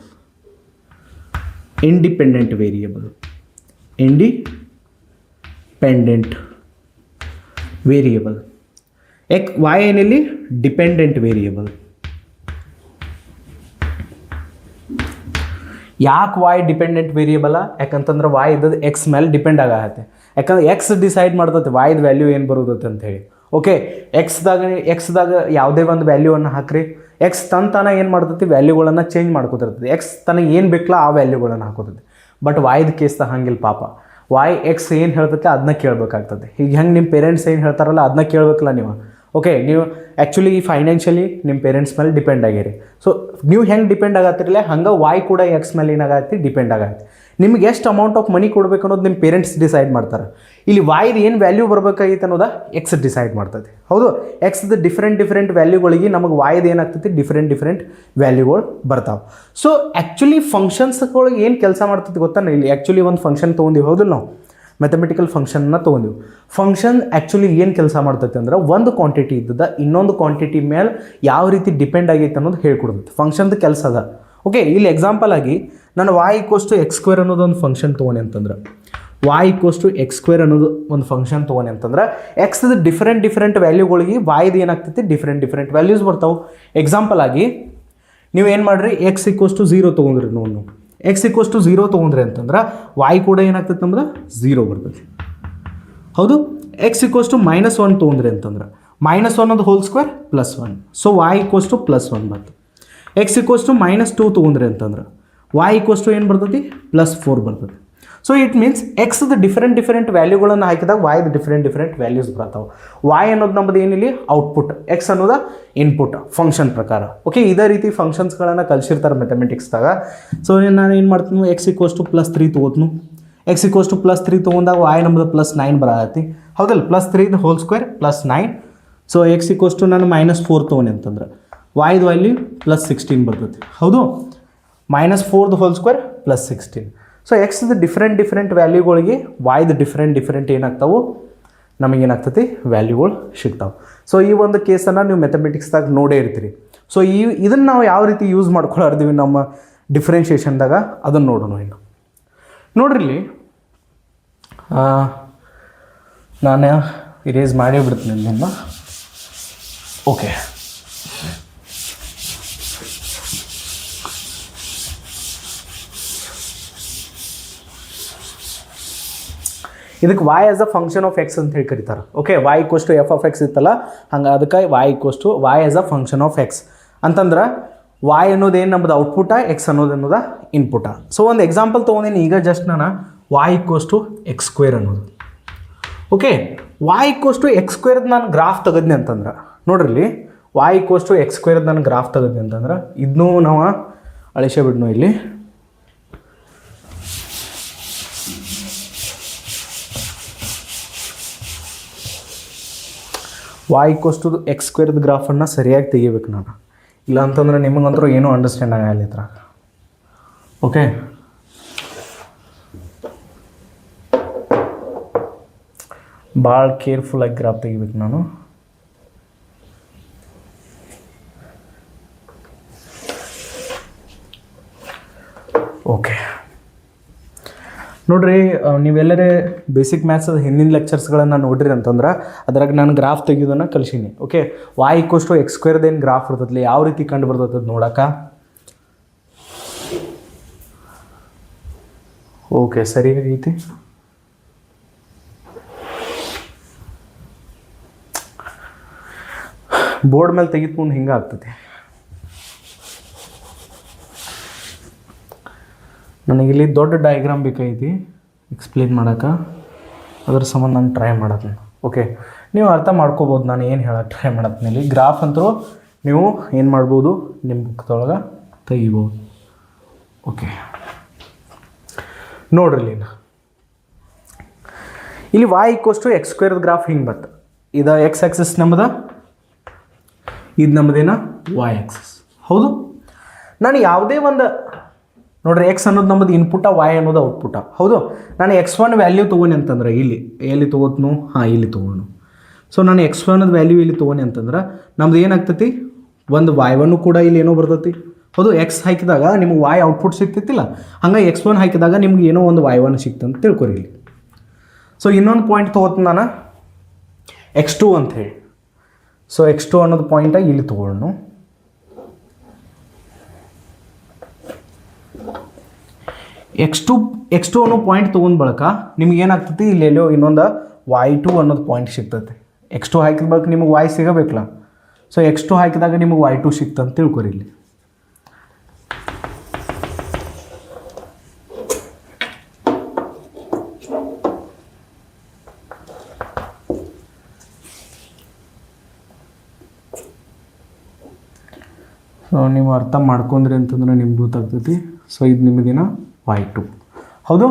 ವಾಯ್ ಏನಿಲ್ಲಿ ಡಿಪೆಂಡೆಂಟ್ ವೇರಿಯೇಬಲ್. ಯಾಕೆ ವಾಯ್ ಡಿಪೆಂಡೆಂಟ್ ವೇರಿಯೇಬಲ್? ಯಾಕಂತಂದ್ರೆ ವಾಯ್ ಇದ್ದದ್ದು ಎಕ್ಸ್ ಮೇಲೆ ಡಿಪೆಂಡ್ ಆಗತ್ತೆ. ಯಾಕಂದ್ರೆ ಎಕ್ಸ್ ಡಿಸೈಡ್ ಮಾಡ್ತೈತೆ ವಾಯ್ದು ವ್ಯಾಲ್ಯೂ ಏನು ಬರೋದತ್ತೆ ಅಂತ ಹೇಳಿ. ಓಕೆ, ಎಕ್ಸ್ದಾಗ ಯಾವುದೇ ಒಂದು ವ್ಯಾಲ್ಯೂವನ್ನು ಹಾಕ್ರಿ, ಎಕ್ಸ್ ತನ್ನ ಏನು ಮಾಡ್ತೈತಿ ವ್ಯಾಲ್ಯೂಗಳನ್ನು ಚೇಂಜ್ ಮಾಡ್ಕೋತಿರ್ತದೆ. ಎಕ್ಸ್ ತನಗೆ ಏನು ಬೇಕಲ್ಲ ಆ ವ್ಯಾಲ್ಯೂಗಳನ್ನು ಹಾಕೋತೈತಿ. ಬಟ್ ವಾಯ್ದು ಕೇಸ್ದಾಗ ಹಂಗಿಲ್ಲ ಪಾಪ. ವಾಯ್ ಎಕ್ಸ್ ಏನು ಹೇಳ್ತೈತೆ ಅದನ್ನ ಕೇಳಬೇಕಾಗ್ತದೆ. ಈಗ ಹೆಂಗೆ ನಿಮ್ಮ ಪೇರೆಂಟ್ಸ್ ಏನು ಹೇಳ್ತಾರಲ್ಲ ಅದನ್ನ ಕೇಳಬೇಕಲ್ಲ ನೀವು. ಓಕೆ, ನೀವು ಆ್ಯಕ್ಚುಲಿ ಫೈನಾನ್ಷಿಯಲಿ ನಿಮ್ಮ ಪೇರೆಂಟ್ಸ್ ಮೇಲೆ ಡಿಪೆಂಡ್ ಆಗಿರಿ. ಸೊ ನೀವು ಹೆಂಗೆ ಡಿಪೆಂಡ್ ಆಗತ್ತಿರಲಿಲ್ಲ ಹಂಗೆ ವಾಯ್ ಕೂಡ ಎಕ್ಸ್ ಮೇಲೆ ಏನಾಗತ್ತೆ ಡಿಪೆಂಡ್ ಆಗತ್ತೆ. ನಿಮ್ಗೆ ಎಷ್ಟು ಅಮೌಂಟ್ ಆಫ್ ಮನಿ ಕೊಡಬೇಕು ಅನ್ನೋದು ನಿಮ್ಮ ಪೇರೆಂಟ್ಸ್ ಡಿಸೈಡ್ ಮಾಡ್ತಾರೆ. ಇಲ್ಲಿ ವಾಯ್ದು ಏನು ವ್ಯಾಲ್ಯೂ ಬರಬೇಕಾಗಿತ್ತು ಅನ್ನೋದು ಎಕ್ಸ್ ಡಿಸೈಡ್ ಮಾಡ್ತದೆ. ಹೌದು, ಎಕ್ಸ್ದು ಡಿಫ್ರೆಂಟ್ ವ್ಯಾಲ್ಯೂಗಳಿಗೆ ನಮಗೆ ವಾಯ್ದು ಏನಾಗ್ತೈತಿ ಡಿಫ್ರೆಂಟ್ ವ್ಯಾಲ್ಯೂಗಳು ಬರ್ತಾವೆ. ಸೊ ಆ್ಯಕ್ಚುಲಿ ಫಂಕ್ಷನ್ಸ್ಗಳಿಗೆ ಏನು ಕೆಲಸ ಮಾಡ್ತೈತಿ ಗೊತ್ತಾ? ಇಲ್ಲಿ ಆ್ಯಕ್ಚುಲಿ ಒಂದು ಫಂಕ್ಷನ್ ತೊಗೊಂಡಿವಿ, ಹೌದು, ನಾವು ಮ್ಯಾಥಮೆಟಿಕಲ್ ಫಂಕ್ಷನ್ನ ತೊಗೊಂಡಿವಿ. ಫಂಕ್ಷನ್ ಆ್ಯಕ್ಚುಲಿ ಏನು ಕೆಲಸ ಮಾಡ್ತೈತೆ ಅಂದ್ರೆ ಒಂದು ಕ್ವಾಂಟಿಟಿ ಇದ್ದದ ಇನ್ನೊಂದು ಕ್ವಾಂಟಿಟಿ ಮೇಲೆ ಯಾವ ರೀತಿ ಡಿಪೆಂಡ್ ಆಗೈತೆ ಅನ್ನೋದು ಹೇಳ್ಕೊಡ್ತೈತೆ. ಫಂಕ್ಷನ್ದು ಕೆಲಸ ಅದ. ಓಕೆ, ಇಲ್ಲಿ ಎಕ್ಸಾಂಪಲ್ ಆಗಿ ನಾನು y=x² ಅನ್ನೋದು ಒಂದು ಫಂಕ್ಷನ್ ತೊಗೊಂಡೆ ಅಂತಂದ್ರೆ, y=x² ಅನ್ನೋದು ಒಂದು ಫಂಕ್ಷನ್ ತೊಗೊಂಡೆ ಅಂತಂದ್ರೆ ಎಕ್ಸ್ದು ಡಿಫ್ರೆಂಟ್ ವ್ಯಾಲ್ಯೂಗಳಿಗೆ ವಾಯ್ದು ಏನಾಗ್ತೈತಿ ಡಿಫ್ರೆಂಟ್ ವ್ಯಾಲ್ಯೂಸ್ ಬರ್ತಾವೆ. ಎಕ್ಸಾಂಪಲ್ ಆಗಿ ನೀವು ಏನು ಮಾಡಿರಿ x=0 ತೊಗೊಂಡ್ರಿ, ನೋಡು x=0 ತೊಗೊಂಡ್ರಿ ಅಂತಂದ್ರೆ y ಕೂಡ ಏನಾಗ್ತೈತೆ ನಮ್ದು 0 ಬರ್ತೈತಿ. ಹೌದು, x=-1 ತೊಗೊಂಡ್ರಿ ಅಂತಂದ್ರೆ -1² +1, ಸೊ y=+1 ಬರ್ತದೆ. x=-2 ತೊಗೊಂಡ್ರಿ ಅಂತಂದ್ರೆ y= ಏನು ಬರ್ತೈತಿ +4 ಬರ್ತೈತಿ. ಸೊ ಇಟ್ ಮೀನ್ಸ್ ಎಕ್ಸ್ದು ಡಿಫ್ರೆಂಟ್ ವ್ಯಾಲ್ಯೂಗಳನ್ನು ಹಾಕಿದಾಗ ವಾಯ್ದು ಡಿಫ್ರೆಂಟ್ ವ್ಯಾಲ್ಯೂಸ್ ಬರ್ತಾವೆ. ವಾಯ್ ಅನ್ನೋದು ನಮ್ಮದು ಏನಿಲ್ಲಿ ಔಟ್ಪುಟ್, ಎಕ್ಸ್ ಅನ್ನೋದು ಇನ್ಪುಟ್ ಫಂಕ್ಷನ್ ಪ್ರಕಾರ. ಓಕೆ, ಇದೇ ರೀತಿ ಫಂಕ್ಷನ್ಸ್ಗಳನ್ನು ಕಲಿಸಿರ್ತಾರೆ ಮ್ಯಾಥಮೆಟಿಕ್ಸ್ದಾಗ. ಸೊ ನಾನು ಏನು ಮಾಡ್ತೀನಿ, x=+3 ತೊಗೋತೀನಿ. x=+3 ತೊಗೊಂಡಾಗ ವಾಯ್ ನಮ್ಮದು +9 ಬರತ್ತೆ. ಹೌದಲ್ಲ, +3² +9. ಸೊ x= ನಾನು -4 ತೊಗೊಂಡೆ ಅಂತಂದ್ರೆ ವಾಯ್ದು ಅಲ್ಲಿ +16 ಬರ್ತೈತಿ. ಹೌದು, -4² +16. ಸೊ ಎಕ್ಸ್ದು ಡಿಫ್ರೆಂಟ್ ವ್ಯಾಲ್ಯೂಗಳಿಗೆ ವಾಯ್ದು ಡಿಫ್ರೆಂಟ್ ಏನಾಗ್ತಾವೆ ನಮಗೇನಾಗ್ತೈತಿ ವ್ಯಾಲ್ಯೂಗಳು ಸಿಗ್ತಾವೆ. ಸೊ ಈ ಒಂದು ಕೇಸನ್ನು ನೀವು ಮ್ಯಾಥಮೆಟಿಕ್ಸ್ದಾಗ ನೋಡೇ ಇರ್ತೀರಿ. ಸೊ ಇದನ್ನು ನಾವು ಯಾವ ರೀತಿ ಯೂಸ್ ಮಾಡ್ಕೊಳಾರ್ದೀವಿ ನಮ್ಮ ಡಿಫ್ರೆನ್ಷಿಯೇಷನ್ದಾಗ ಅದನ್ನು ನೋಡೋಣ. ಇನ್ನು ನೋಡ್ರಿ, ಇಲ್ಲಿ ನಾನು ಇರೇಸ್ ಮಾಡೇ ಬಿಡ್ತೀನಿ ನಿಮ್ಮ. ಓಕೆ, ಇದಕ್ಕೆ y as a function of X ಅಂತ ಹೇಳಿ ಕರೀತಾರೆ. ಓಕೆ, y=f(x) ಇತ್ತಲ್ಲ, ಹಂಗೆ ಅದಕ್ಕೆ y as a function of x ಅಂತಂದ್ರೆ y ಅನ್ನೋದು ಏನು ನಮ್ಮದು ಔಟ್ಪುಟ, ಎಕ್ಸ್ ಅನ್ನೋದು ಇನ್ಪುಟ. ಸೊ ಒಂದು ಎಕ್ಸಾಂಪಲ್ ತೊಗೊಂಡೇನಿ ಈಗ ಜಸ್ಟ್ ನಾನು y = x² ಅನ್ನೋದು. ಓಕೆ, y = x² ನಾನು ಗ್ರಾಫ್ ತೆಗೆದ್ನಿ ಅಂತಂದ್ರೆ ನೋಡ್ರಿ ಇಲ್ಲಿ y = x² ನಾನು ಗ್ರಾಫ್ ತೆಗೆದ್ನಿ ಅಂತಂದ್ರೆ ಇದನ್ನೂ ನಾವು ಅಳಿಸೇ ಬಿಡ್ನು. ಇಲ್ಲಿ y = x² ಗ್ರಾಫನ್ನು ಸರಿಯಾಗಿ ತೆಗಿಬೇಕು ನಾನು, ಇಲ್ಲ ಅಂತಂದ್ರೆ ನಿಮಗಂತರೂ ಏನೂ ಅಂಡರ್ಸ್ಟ್ಯಾಂಡ್ ಆಗಲ್ಲ ಇದ್ರಾಗ. ಓಕೆ, ಭಾಳ ಕೇರ್ಫುಲ್ಲಾಗಿ ಗ್ರಾಫ್ ತೆಗಿಬೇಕು ನಾನು. ಓಕೆ ನೋಡ್ರಿ, ನೀವೆಲ್ಲರೇ ಬೇಸಿಕ್ ಮ್ಯಾಥ್ಸ್ ಹಿಂದಿನ ಲೆಕ್ಚರ್ಸ್ಗಳನ್ನು ನೋಡ್ರಿ ಅಂತಂದ್ರೆ ಅದ್ರಾಗ ನಾನು ಗ್ರಾಫ್ ತೆಗೆಯೋದನ್ನು ಕಲಿಸೀನಿ. ಓಕೆ, y = x² ಏನು ಗ್ರಾಫ್ ಇರ್ತೈತಿ, ಯಾವ ರೀತಿ ಕಂಡು ಬರ್ತೈತೆ ನೋಡಕ್ಕ. ಓಕೆ, ಸರಿ ಐತಿ. ಬೋರ್ಡ್ ಮೇಲೆ ತೆಗಿತ್ ಮುಂದೆ ಹಿಂಗೆ ಆಗ್ತೈತಿ. ನನಗಿಲ್ಲಿ ದೊಡ್ಡ ಡಯಾಗ್ರಾಮ್ ಬೇಕಾಗೈತಿ ಎಕ್ಸ್ಪ್ಲೇನ್ ಮಾಡೋಕೆ, ಅದ್ರ ಸಂಬಂಧ ನಾನು ಟ್ರೈ ಮಾಡತ್ತೀನಿ. ಓಕೆ, ನೀವು ಅರ್ಥ ಮಾಡ್ಕೋಬೋದು ನಾನು ಏನು ಹೇಳೋಕೆ ಟ್ರೈ ಮಾಡತ್ತೀನಿ. ಇಲ್ಲಿ ಗ್ರಾಫ್ ಅಂತರೂ ನೀವು ಏನು ಮಾಡ್ಬೋದು, ನಿಮ್ಮ ಬುಕ್ದೊಳಗೆ ತೆಗಿಬೋದು. ಓಕೆ, ನೋಡ್ರಿ ಇಲ್ಲಿ y = x² ಗ್ರಾಫ್ ಹಿಂಗೆ ಬತ್ತು. ಇದು x ಆಕ್ಸಿಸ್ ನಮ್ಮದು, ಇದು ನಮ್ಮದೇನ y ಆಕ್ಸಿಸ್. ಹೌದು, ನಾನು ಯಾವುದೇ ಒಂದು ನೋಡ್ರಿ ಎಕ್ಸ್ ಅನ್ನೋದು ನಮ್ಮದು ಇನ್ಪುಟ, y ಅನ್ನೋದು ಔಟ್ಪುಟ. ಹೌದು, ನಾನು x1 ವ್ಯಾಲ್ಯೂ ತೊಗೊಂಡು ಅಂತಂದ್ರೆ ಎಲ್ಲಿ ತೊಗೋತ್ನು, ಇಲ್ಲಿ ತೊಗೊಂಡು. ಸೊ ನಾನು x1 ವ್ಯಾಲ್ಯೂ ಇಲ್ಲಿ ತೊಗೊಂಡು ಅಂತಂದ್ರೆ ನಮ್ದು ಏನಾಗ್ತೈತಿ, ಒಂದು y1 ಕೂಡ ಇಲ್ಲಿ ಏನೋ ಬರ್ತೈತಿ. ಹೌದು, ಎಕ್ಸ್ ಹಾಕಿದಾಗ ನಿಮ್ಗೆ y ಔಟ್ಪುಟ್ ಸಿಗ್ತೈತಿಲ್ಲ, ಹಂಗೆ x1 ಹಾಕಿದಾಗ ನಿಮ್ಗೆ ಏನೋ ಒಂದು y1 ಸಿಕ್ತಂತ ತಿಳ್ಕೊರಿ ಇಲ್ಲಿ. ಸೊ ಇನ್ನೊಂದು ಪಾಯಿಂಟ್ ತೊಗೋತೀನಿ ನಾನು x2 ಅಂತ ಹೇಳಿ. ಸೊ x2 ಅನ್ನೋದು ಪಾಯಿಂಟಾಗಿ ಇಲ್ಲಿ ತೊಗೊಳ್ಳೋಣ. x2 ಅನ್ನೋ ಪಾಯಿಂಟ್ ತೊಗೊಂಡು ಬಳಕ ನಿಮ್ಗೆ ಏನಾಗ್ತೈತಿ, ಇಲ್ಲೆಲ್ಲೋ ಇನ್ನೊಂದು y2 ಅನ್ನೋದು ಪಾಯಿಂಟ್ ಸಿಗ್ತೈತೆ. x2 ಹಾಕಿದ ಬಳಕ ನಿಮಗೆ y ಸಿಗಬೇಕಲ್ಲ. ಸೊ x2 ಹಾಕಿದಾಗ ನಿಮಗೆ y2 ಸಿಕ್ತಂತ ತಿಳ್ಕೊರಿ ಇಲ್ಲಿ. ಸೊ ನೀವು ಅರ್ಥ ಮಾಡ್ಕೊಂಡ್ರಿ ಅಂತಂದ್ರೆ ನಿಮ್ಗೆ ಗೊತ್ತಾಗ್ತೈತಿ. ಸೊ ಇದು ನಿಮ್ಮದಿನ y2. ಹೌದು,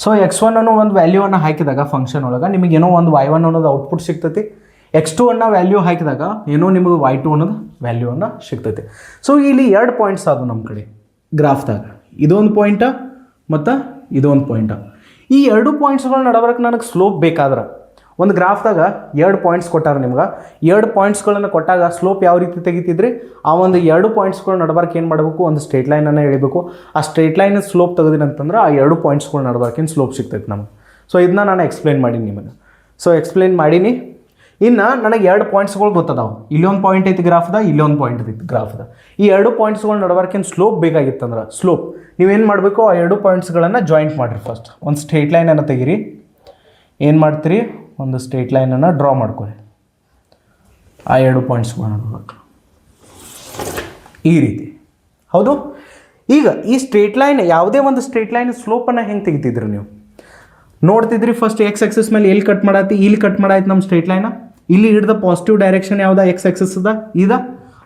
ಸೊ x1 ಅನ್ನೋ ಒಂದು ವ್ಯಾಲ್ಯೂವನ್ನು ಹಾಕಿದಾಗ ಫಂಕ್ಷನ್ ಒಳಗೆ ನಿಮಗೆ ಏನೋ ಒಂದು y1 ಅನ್ನೋದು ಔಟ್ಪುಟ್ ಸಿಗ್ತೈತಿ. x2 ಅನ್ನೋ ವ್ಯಾಲ್ಯೂ ಹಾಕಿದಾಗ ಏನೋ ನಿಮಗೆ y2 ಅನ್ನೋದು ವ್ಯಾಲ್ಯೂವನ್ನು ಸಿಗ್ತೈತಿ. ಸೊ ಇಲ್ಲಿ 2 ಪಾಯಿಂಟ್ಸ್ ಅದು ನಮ್ಮ ಕಡೆ ಗ್ರಾಫ್ದಾಗ, ಇದೊಂದು ಪಾಯಿಂಟ ಮತ್ತು ಇದೊಂದು ಪಾಯಿಂಟ. ಈ 2 ಪಾಯಿಂಟ್ಸ್ಗಳ ನಡಬರಕ್ಕೆ ನನಗೆ ಸ್ಲೋಪ್ ಬೇಕಾದ್ರೆ ಒಂದು ಗ್ರಾಫ್ದಾಗ 2 ಪಾಯಿಂಟ್ಸ್ ಕೊಟ್ಟಾರೆ ನಿಮ್ಗೆ. 2 ಪಾಯಿಂಟ್ಸ್ಗಳನ್ನು ಕೊಟ್ಟಾಗ ಸ್ಲೋಪ್ ಯಾವ ರೀತಿ ತೆಗಿತಿದ್ರಿ, ಆ ಒಂದು 2 ಪಾಯಿಂಟ್ಸ್ಗಳ ನಡಬರ್ಕ್ ಏನು ಮಾಡಬೇಕು, ಒಂದು ಸ್ಟ್ರೇಟ್ ಲೈನನ್ನು ಎಳಿಬೇಕು. ಆ ಸ್ಟ್ರೇಟ್ ಲೈನ್ ಸ್ಲೋಪ್ ತೆಗೆದಿನ ಅಂತಂದ್ರೆ ಆ 2 ಪಾಯಿಂಟ್ಸ್ಗಳ ನಡಬರ್ಕಿನ ಸ್ಲೋಪ್ ಸಿಗ್ತೈತೆ ನಮಗೆ. ಸೊ ಇದನ್ನ ನಾನು ಎಕ್ಸ್ಪ್ಲೇನ್ ಮಾಡೀನಿ ನಿಮಗೆ. ಸೊ ಎಕ್ಸ್ಪ್ಲೇನ್ ಮಾಡೀನಿ. ಇನ್ನು ನನಗೆ 2 ಪಾಯಿಂಟ್ಸ್ಗಳು ಗೊತ್ತದಾವೆ. ಇಲ್ಲೊಂದು ಪಾಯಿಂಟ್ ಐತಿ ಗ್ರಾಫ್ದ, ಇಲ್ಲೊಂದು ಪಾಯಿಂಟ್ ಐತಿ ಗ್ರಾಫ್ದ. ಈ 2 ಪಾಯಿಂಟ್ಸ್ಗಳ ನಡಬರ್ಕಿನ ಸ್ಲೋಪ್ ಬೇಕಾಗಿತ್ತಂದ್ರೆ ಸ್ಲೋಪ್ ನೀವೇನು ಮಾಡಬೇಕು, ಆ 2 ಪಾಯಿಂಟ್ಸ್ಗಳನ್ನು ಜಾಯಿಂಟ್ ಮಾಡಿರಿ. ಫಸ್ಟ್ ಒಂದು ಸ್ಟ್ರೇಟ್ ಲೈನನ್ನು ತೆಗಿರಿ. ಏನು ಮಾಡ್ತೀರಿ, ಒಂದು ಸ್ಟ್ರೇಟ್ ಲೈನನ್ನು ಡ್ರಾ ಮಾಡ್ಕೊಳ್ಳಿ. ಆ 2 ಪಾಯಿಂಟ್ಸ್ಗಳನ್ನ ನೋಡಬೇಕು ಈ ರೀತಿ. ಹೌದು, ಈಗ ಈ ಸ್ಟ್ರೇಟ್ ಲೈನ್, ಯಾವುದೇ ಒಂದು ಸ್ಟ್ರೇಟ್ ಲೈನ್ ಸ್ಲೋಪನ್ನು ಹೆಂಗೆ ತೆಗಿತಿದ್ರಿ ನೀವು ನೋಡ್ತಿದ್ರಿ. ಫಸ್ಟ್ ಎಕ್ಸ್ ಆಕ್ಸಿಸ್ ಮೇಲೆ ಎಲ್ಲಿ ಕಟ್ ಮಾಡಾತಿ, ಇಲ್ಲಿ ಕಟ್ ಮಾಡಾಯ್ತು ನಮ್ಮ ಸ್ಟ್ರೇಟ್ ಲೈನ. ಇಲ್ಲಿ ಹಿಡ್ದ ಪಾಸಿಟಿವ್ ಡೈರೆಕ್ಷನ್ ಯಾವ್ದು, ಎಕ್ಸ್ ಆಕ್ಸಿಸ್ ಇದ.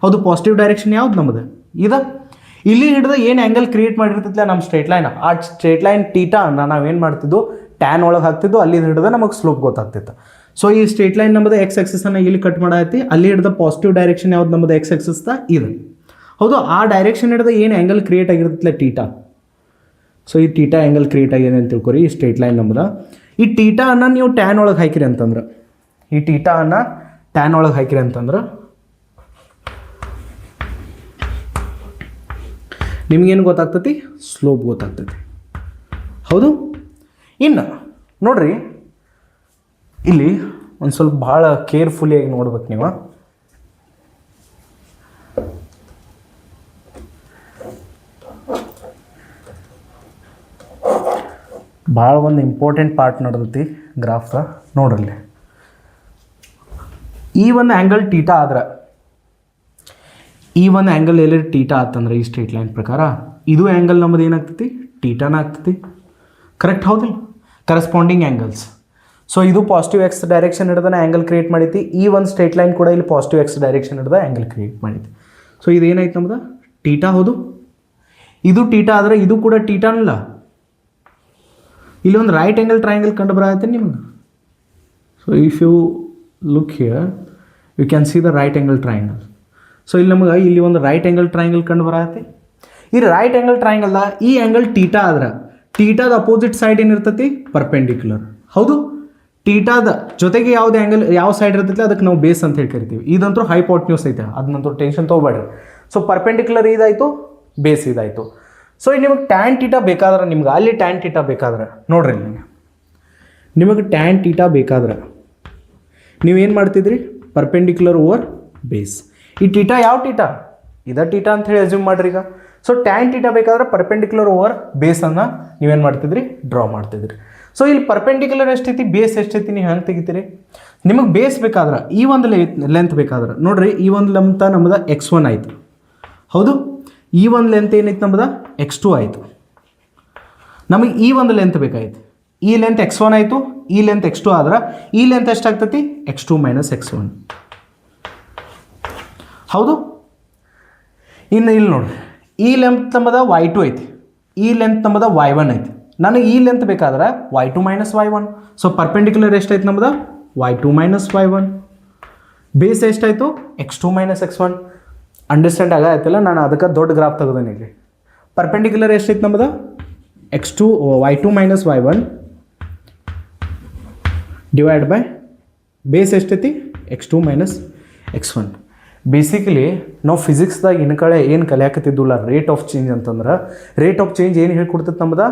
ಹೌದು, ಪಾಸಿಟಿವ್ ಡೈರೆಕ್ಷನ್ ಯಾವ್ದು ನಮ್ಮದು ಇದ. ಇಲ್ಲಿ ಹಿಡ್ದ ಏನು ಆ್ಯಂಗಲ್ ಕ್ರಿಯೇಟ್ ಮಾಡಿರ್ತಿದ್ಲ ನಮ್ಮ ಸ್ಟ್ರೇಟ್ ಲೈನ್, ಆ ಸ್ಟ್ರೇಟ್ ಲೈನ್ ಟೀಟಾನ ನಾವೇನು ಮಾಡ್ತಿದ್ದು, ಟ್ಯಾನ್ ಒಳಗೆ ಹಾಕ್ತಿದ್ದು. ಅಲ್ಲಿ ಹಿಡ್ದ ನಮಗೆ ಸ್ಲೋಪ್ ಗೊತ್ತಾಗ್ತಿತ್ತು. ಸೊ ಈ ಸ್ಟ್ರೇಟ್ ಲೈನ್ ನಮ್ಮದು ಎಕ್ಸ್ ಆಕ್ಸಿಸನ್ನು ಇಲ್ಲಿ ಕಟ್ ಮಾಡಾಯ್ತಿ. ಅಲ್ಲಿ ಹಿಡ್ದ ಪಾಸಿಟಿವ್ ಡೈರೆಕ್ಷನ್ ಯಾವ್ದು ನಮ್ಮದು ಎಕ್ಸ್ ಆಕ್ಸಿಸ್ ಇದು. ಹೌದು, ಆ ಡೈರೆಕ್ಷನ್ ಹಿಡ್ದ ಏನು ಆ್ಯಂಗಲ್ ಕ್ರಿಯೇಟ್ ಆಗಿರ್ತೈತಿಲ್ಲ ಟೀಟಾ. ಸೊ ಈ ಟೀಟಾ ಆ್ಯಂಗಲ್ ಕ್ರಿಯೇಟ್ ಆಗಿದೆ ಅಂತ ತಿಳ್ಕೊರಿ. ಈ ಸ್ಟ್ರೇಟ್ ಲೈನ್ ನಮ್ಮದು. ಈ ಟೀಟಾನ ನೀವು ಟ್ಯಾನ್ ಒಳಗೆ ಹಾಕಿರಿ ಅಂತಂದ್ರೆ, ಈ ಟೀಟಾನ ಟ್ಯಾನ್ ಒಳಗೆ ಹಾಕಿರಿ ಅಂತಂದ್ರೆ ನಿಮಗೇನು ಗೊತ್ತಾಗ್ತೈತಿ, ಸ್ಲೋಪ್ ಗೊತ್ತಾಗ್ತೈತಿ. ಹೌದು, ಇನ್ನು ನೋಡ್ರಿ ಇಲ್ಲಿ ಒಂದು ಸ್ವಲ್ಪ ಭಾಳ ಕೇರ್ಫುಲಿಯಾಗಿ ನೋಡ್ಬೇಕು ನೀವು. ಭಾಳ ಒಂದು ಇಂಪಾರ್ಟೆಂಟ್ ಪಾರ್ಟ್ ನಡೆದೈತಿ ಗ್ರಾಫ್ದ. ನೋಡ್ರಲ್ಲಿ ಈ ಒಂದು ಆ್ಯಂಗಲ್ ಟೀಟಾ ಆದ್ರೆ ಈ ಒಂದು ಆ್ಯಂಗಲ್ ಎಲ್ಲಿ ಟೀಟಾ ಆತಂದ್ರೆ ಈ ಸ್ಟ್ರೇಟ್ ಲೈನ್ ಪ್ರಕಾರ ಇದು ಆ್ಯಂಗಲ್ ನಮ್ಮದು ಏನಾಗ್ತೈತಿ ಟೀಟಾನ ಆಗ್ತೈತಿ. ಕರೆಕ್ಟ್ ಹೌದಿಲ್ಲ? Corresponding angles. ಸೊ ಇದು ಪಾಸಿಟಿವ್ ಎಕ್ಸ್ ಡೈರೆಕ್ಷನ್ ಹಿಡ್ದನ ಆ್ಯಂಗಲ್ ಕ್ರಿಯೇಟ್ ಮಾಡೈತಿ. ಈ ಒಂದು ಸ್ಟ್ರೇಟ್ ಲೈನ್ ಕೂಡ ಇಲ್ಲಿ ಪಾಸಿಟಿವ್ ಎಕ್ಸ್ ಡೈರೆಕ್ಷನ್ ಹಿಡ್ದ ಆ್ಯಂಗಲ್ ಕ್ರಿಯೇಟ್ ಮಾಡೈತಿ. ಸೊ ಇದೇನಾಯ್ತು ನಮ್ದು ಟೀಟಾ. ಹೌದು, ಇದು ಟೀಟಾ ಆದರೆ ಇದು ಕೂಡ ಟೀಟಾನಲ್ಲ. ಇಲ್ಲಿ ಒಂದು ರೈಟ್ ಆ್ಯಂಗಲ್ ಟ್ರಯಾಂಗಲ್ ಕಂಡು ಬರತ್ತೆ ನಿಮ್ಗೆ. So if you look here you can see the right angle triangle. So ಇಲ್ಲಿ ನಮಗೆ ಇಲ್ಲಿ ಒಂದು ರೈಟ್ ಆ್ಯಂಗಲ್ ಟ್ರಯಾಂಗಲ್ ಕಂಡು ಬರತ್ತೆ. ಈ ರೈಟ್ ಆ್ಯಂಗಲ್ ಟ್ರಯಾಂಗಲ್ದ ಈ ಆ್ಯಂಗಲ್ ಟೀಟಾ ಆದ್ರೆ ಟೀಟಾದ ಅಪೋಸಿಟ್ ಸೈಡ್ ಏನಿರ್ತೈತಿ ಪರ್ಪೆಂಡಿಕ್ಯುಲರ್. ಹೌದು, ಟೀಟಾದ ಜೊತೆಗೆ ಯಾವುದೇ ಆ್ಯಂಗಲ್ ಯಾವ ಸೈಡ್ ಇರ್ತೈತಿ ಅದಕ್ಕೆ ನಾವು ಬೇಸ್ ಅಂತ ಹೇಳಿ ಕರಿತೀವಿ. ಇದಂತೂ ಹೈಪೋಟ್ನ್ಯೂಸ್ ಐತೆ, ಅದನ್ನಂತೂ ಟೆನ್ಷನ್ ತೊಗೊಬೇಡ್ರಿ. ಸೊ ಪರ್ಪೆಂಡಿಕ್ಯುಲರ್ ಇದಾಯಿತು, ಬೇಸ್ ಇದಾಯಿತು. ಸೊ ನಿಮಗೆ ಟ್ಯಾನ್ ಟೀಟಾ ಬೇಕಾದ್ರೆ ನಿಮ್ಗೆ ಅಲ್ಲಿ ಟ್ಯಾನ್ ಟೀಟಾ ಬೇಕಾದ್ರೆ ನೋಡ್ರಿ, ನಿಮಗೆ ಟ್ಯಾನ್ ಟೀಟಾ ಬೇಕಾದ್ರೆ ನೀವೇನು ಮಾಡ್ತಿದ್ರಿ ಪರ್ಪೆಂಡಿಕ್ಯುಲರ್ ಓವರ್ ಬೇಸ್. ಈ ಟೀಟಾ ಯಾವ ಟೀಟಾ ಇದ ಟೀಟಾ ಅಂತ ಹೇಳಿ ಅಸ್ಯೂಮ್ ಮಾಡ್ರಿ ಈಗ. ಸೊ ಟ್ಯಾನ್ ಟೀಟಾ ಬೇಕಾದ್ರೆ ಪರ್ಪೆಂಡಿಕ್ಯುಲರ್ ಓವರ್ ಬೇಸನ್ನು ನೀವೇನು ಮಾಡ್ತಿದ್ರಿ ಡ್ರಾ ಮಾಡ್ತಿದ್ರಿ. ಸೊ ಇಲ್ಲಿ ಪರ್ಪೆಂಡಿಕ್ಯುಲರ್ ಎಷ್ಟೈತಿ ಬೇಸ್ ಎಷ್ಟೈತಿ ನೀವು ಹೆಂಗೆ ತೆಗಿತೀರಿ? ನಿಮಗೆ ಬೇಸ್ ಬೇಕಾದ್ರೆ ಈ ಒಂದು ಲೆಂತ್ ಬೇಕಾದ್ರೆ ನೋಡ್ರಿ, ಈ ಒಂದು ಲೆಂತ್ ನಮ್ದು x1 ಆಯಿತು. ಹೌದು, ಈ ಒಂದು ಲೆಂತ್ ಏನೈತೆ ನಮ್ದು x2 ಆಯಿತು. ನಮಗೆ ಈ ಒಂದು ಲೆಂತ್ ಬೇಕಾಯ್ತು. ಈ ಲೆಂತ್ x1 ಆಯಿತು, ಈ ಲೆಂತ್ x2 ಆದ್ರೆ ಈ ಲೆಂತ್ ಎಷ್ಟಾಗ್ತೈತಿ x2 - x1. ಹೌದು, ಇನ್ನು ಇಲ್ಲಿ ನೋಡ್ರಿ, ಈ ಲೆಂತ್ ನಮ್ಮದ y2 ಐತಿ, ಈ ಲೆಂತ್ ನಮ್ಮದ y1 ಐತಿ. ನನಗೆ ಈ ಲೆಂತ್ ಬೇಕಾದ್ರೆ y2 - y1. ಸೊ ಪರ್ಪೆಂಡಿಕ್ಯುಲರ್ ಎಷ್ಟೈತೆ ನಮ್ದು y2 - y1. ಬೇಸ್ ಎಷ್ಟಾಯಿತು x2 - x1. ಅಂಡರ್ಸ್ಟ್ಯಾಂಡ್ ಆಗತ್ತಲ್ಲ, ನಾನು ಅದಕ್ಕೆ ದೊಡ್ಡ ಗ್ರಾಫ್ ತೆಗೆದೇನೆ ಇಲ್ಲಿ. ಪರ್ಪೆಂಡಿಕ್ಯುಲರ್ ಎಷ್ಟೈತೆ ನಮ್ದು y2 - y1 divide by base ಎಷ್ಟೈತಿ x2 - x1. ಬೇಸಿಕಲಿ ನಾವು ಫಿಸಿಕ್ಸ್ದಾಗ ಇನ್ನು ಕಡೆ ಏನು ಕಲಿಯಾಕತ್ತಿದ್ದಿಲ್ಲ ರೇಟ್ ಆಫ್ ಚೇಂಜ್ ಅಂತಂದ್ರೆ, ರೇಟ್ ಆಫ್ ಚೇಂಜ್ ಏನು ಹೇಳ್ಕೊಡ್ತೈತೆ ನಮ್ದು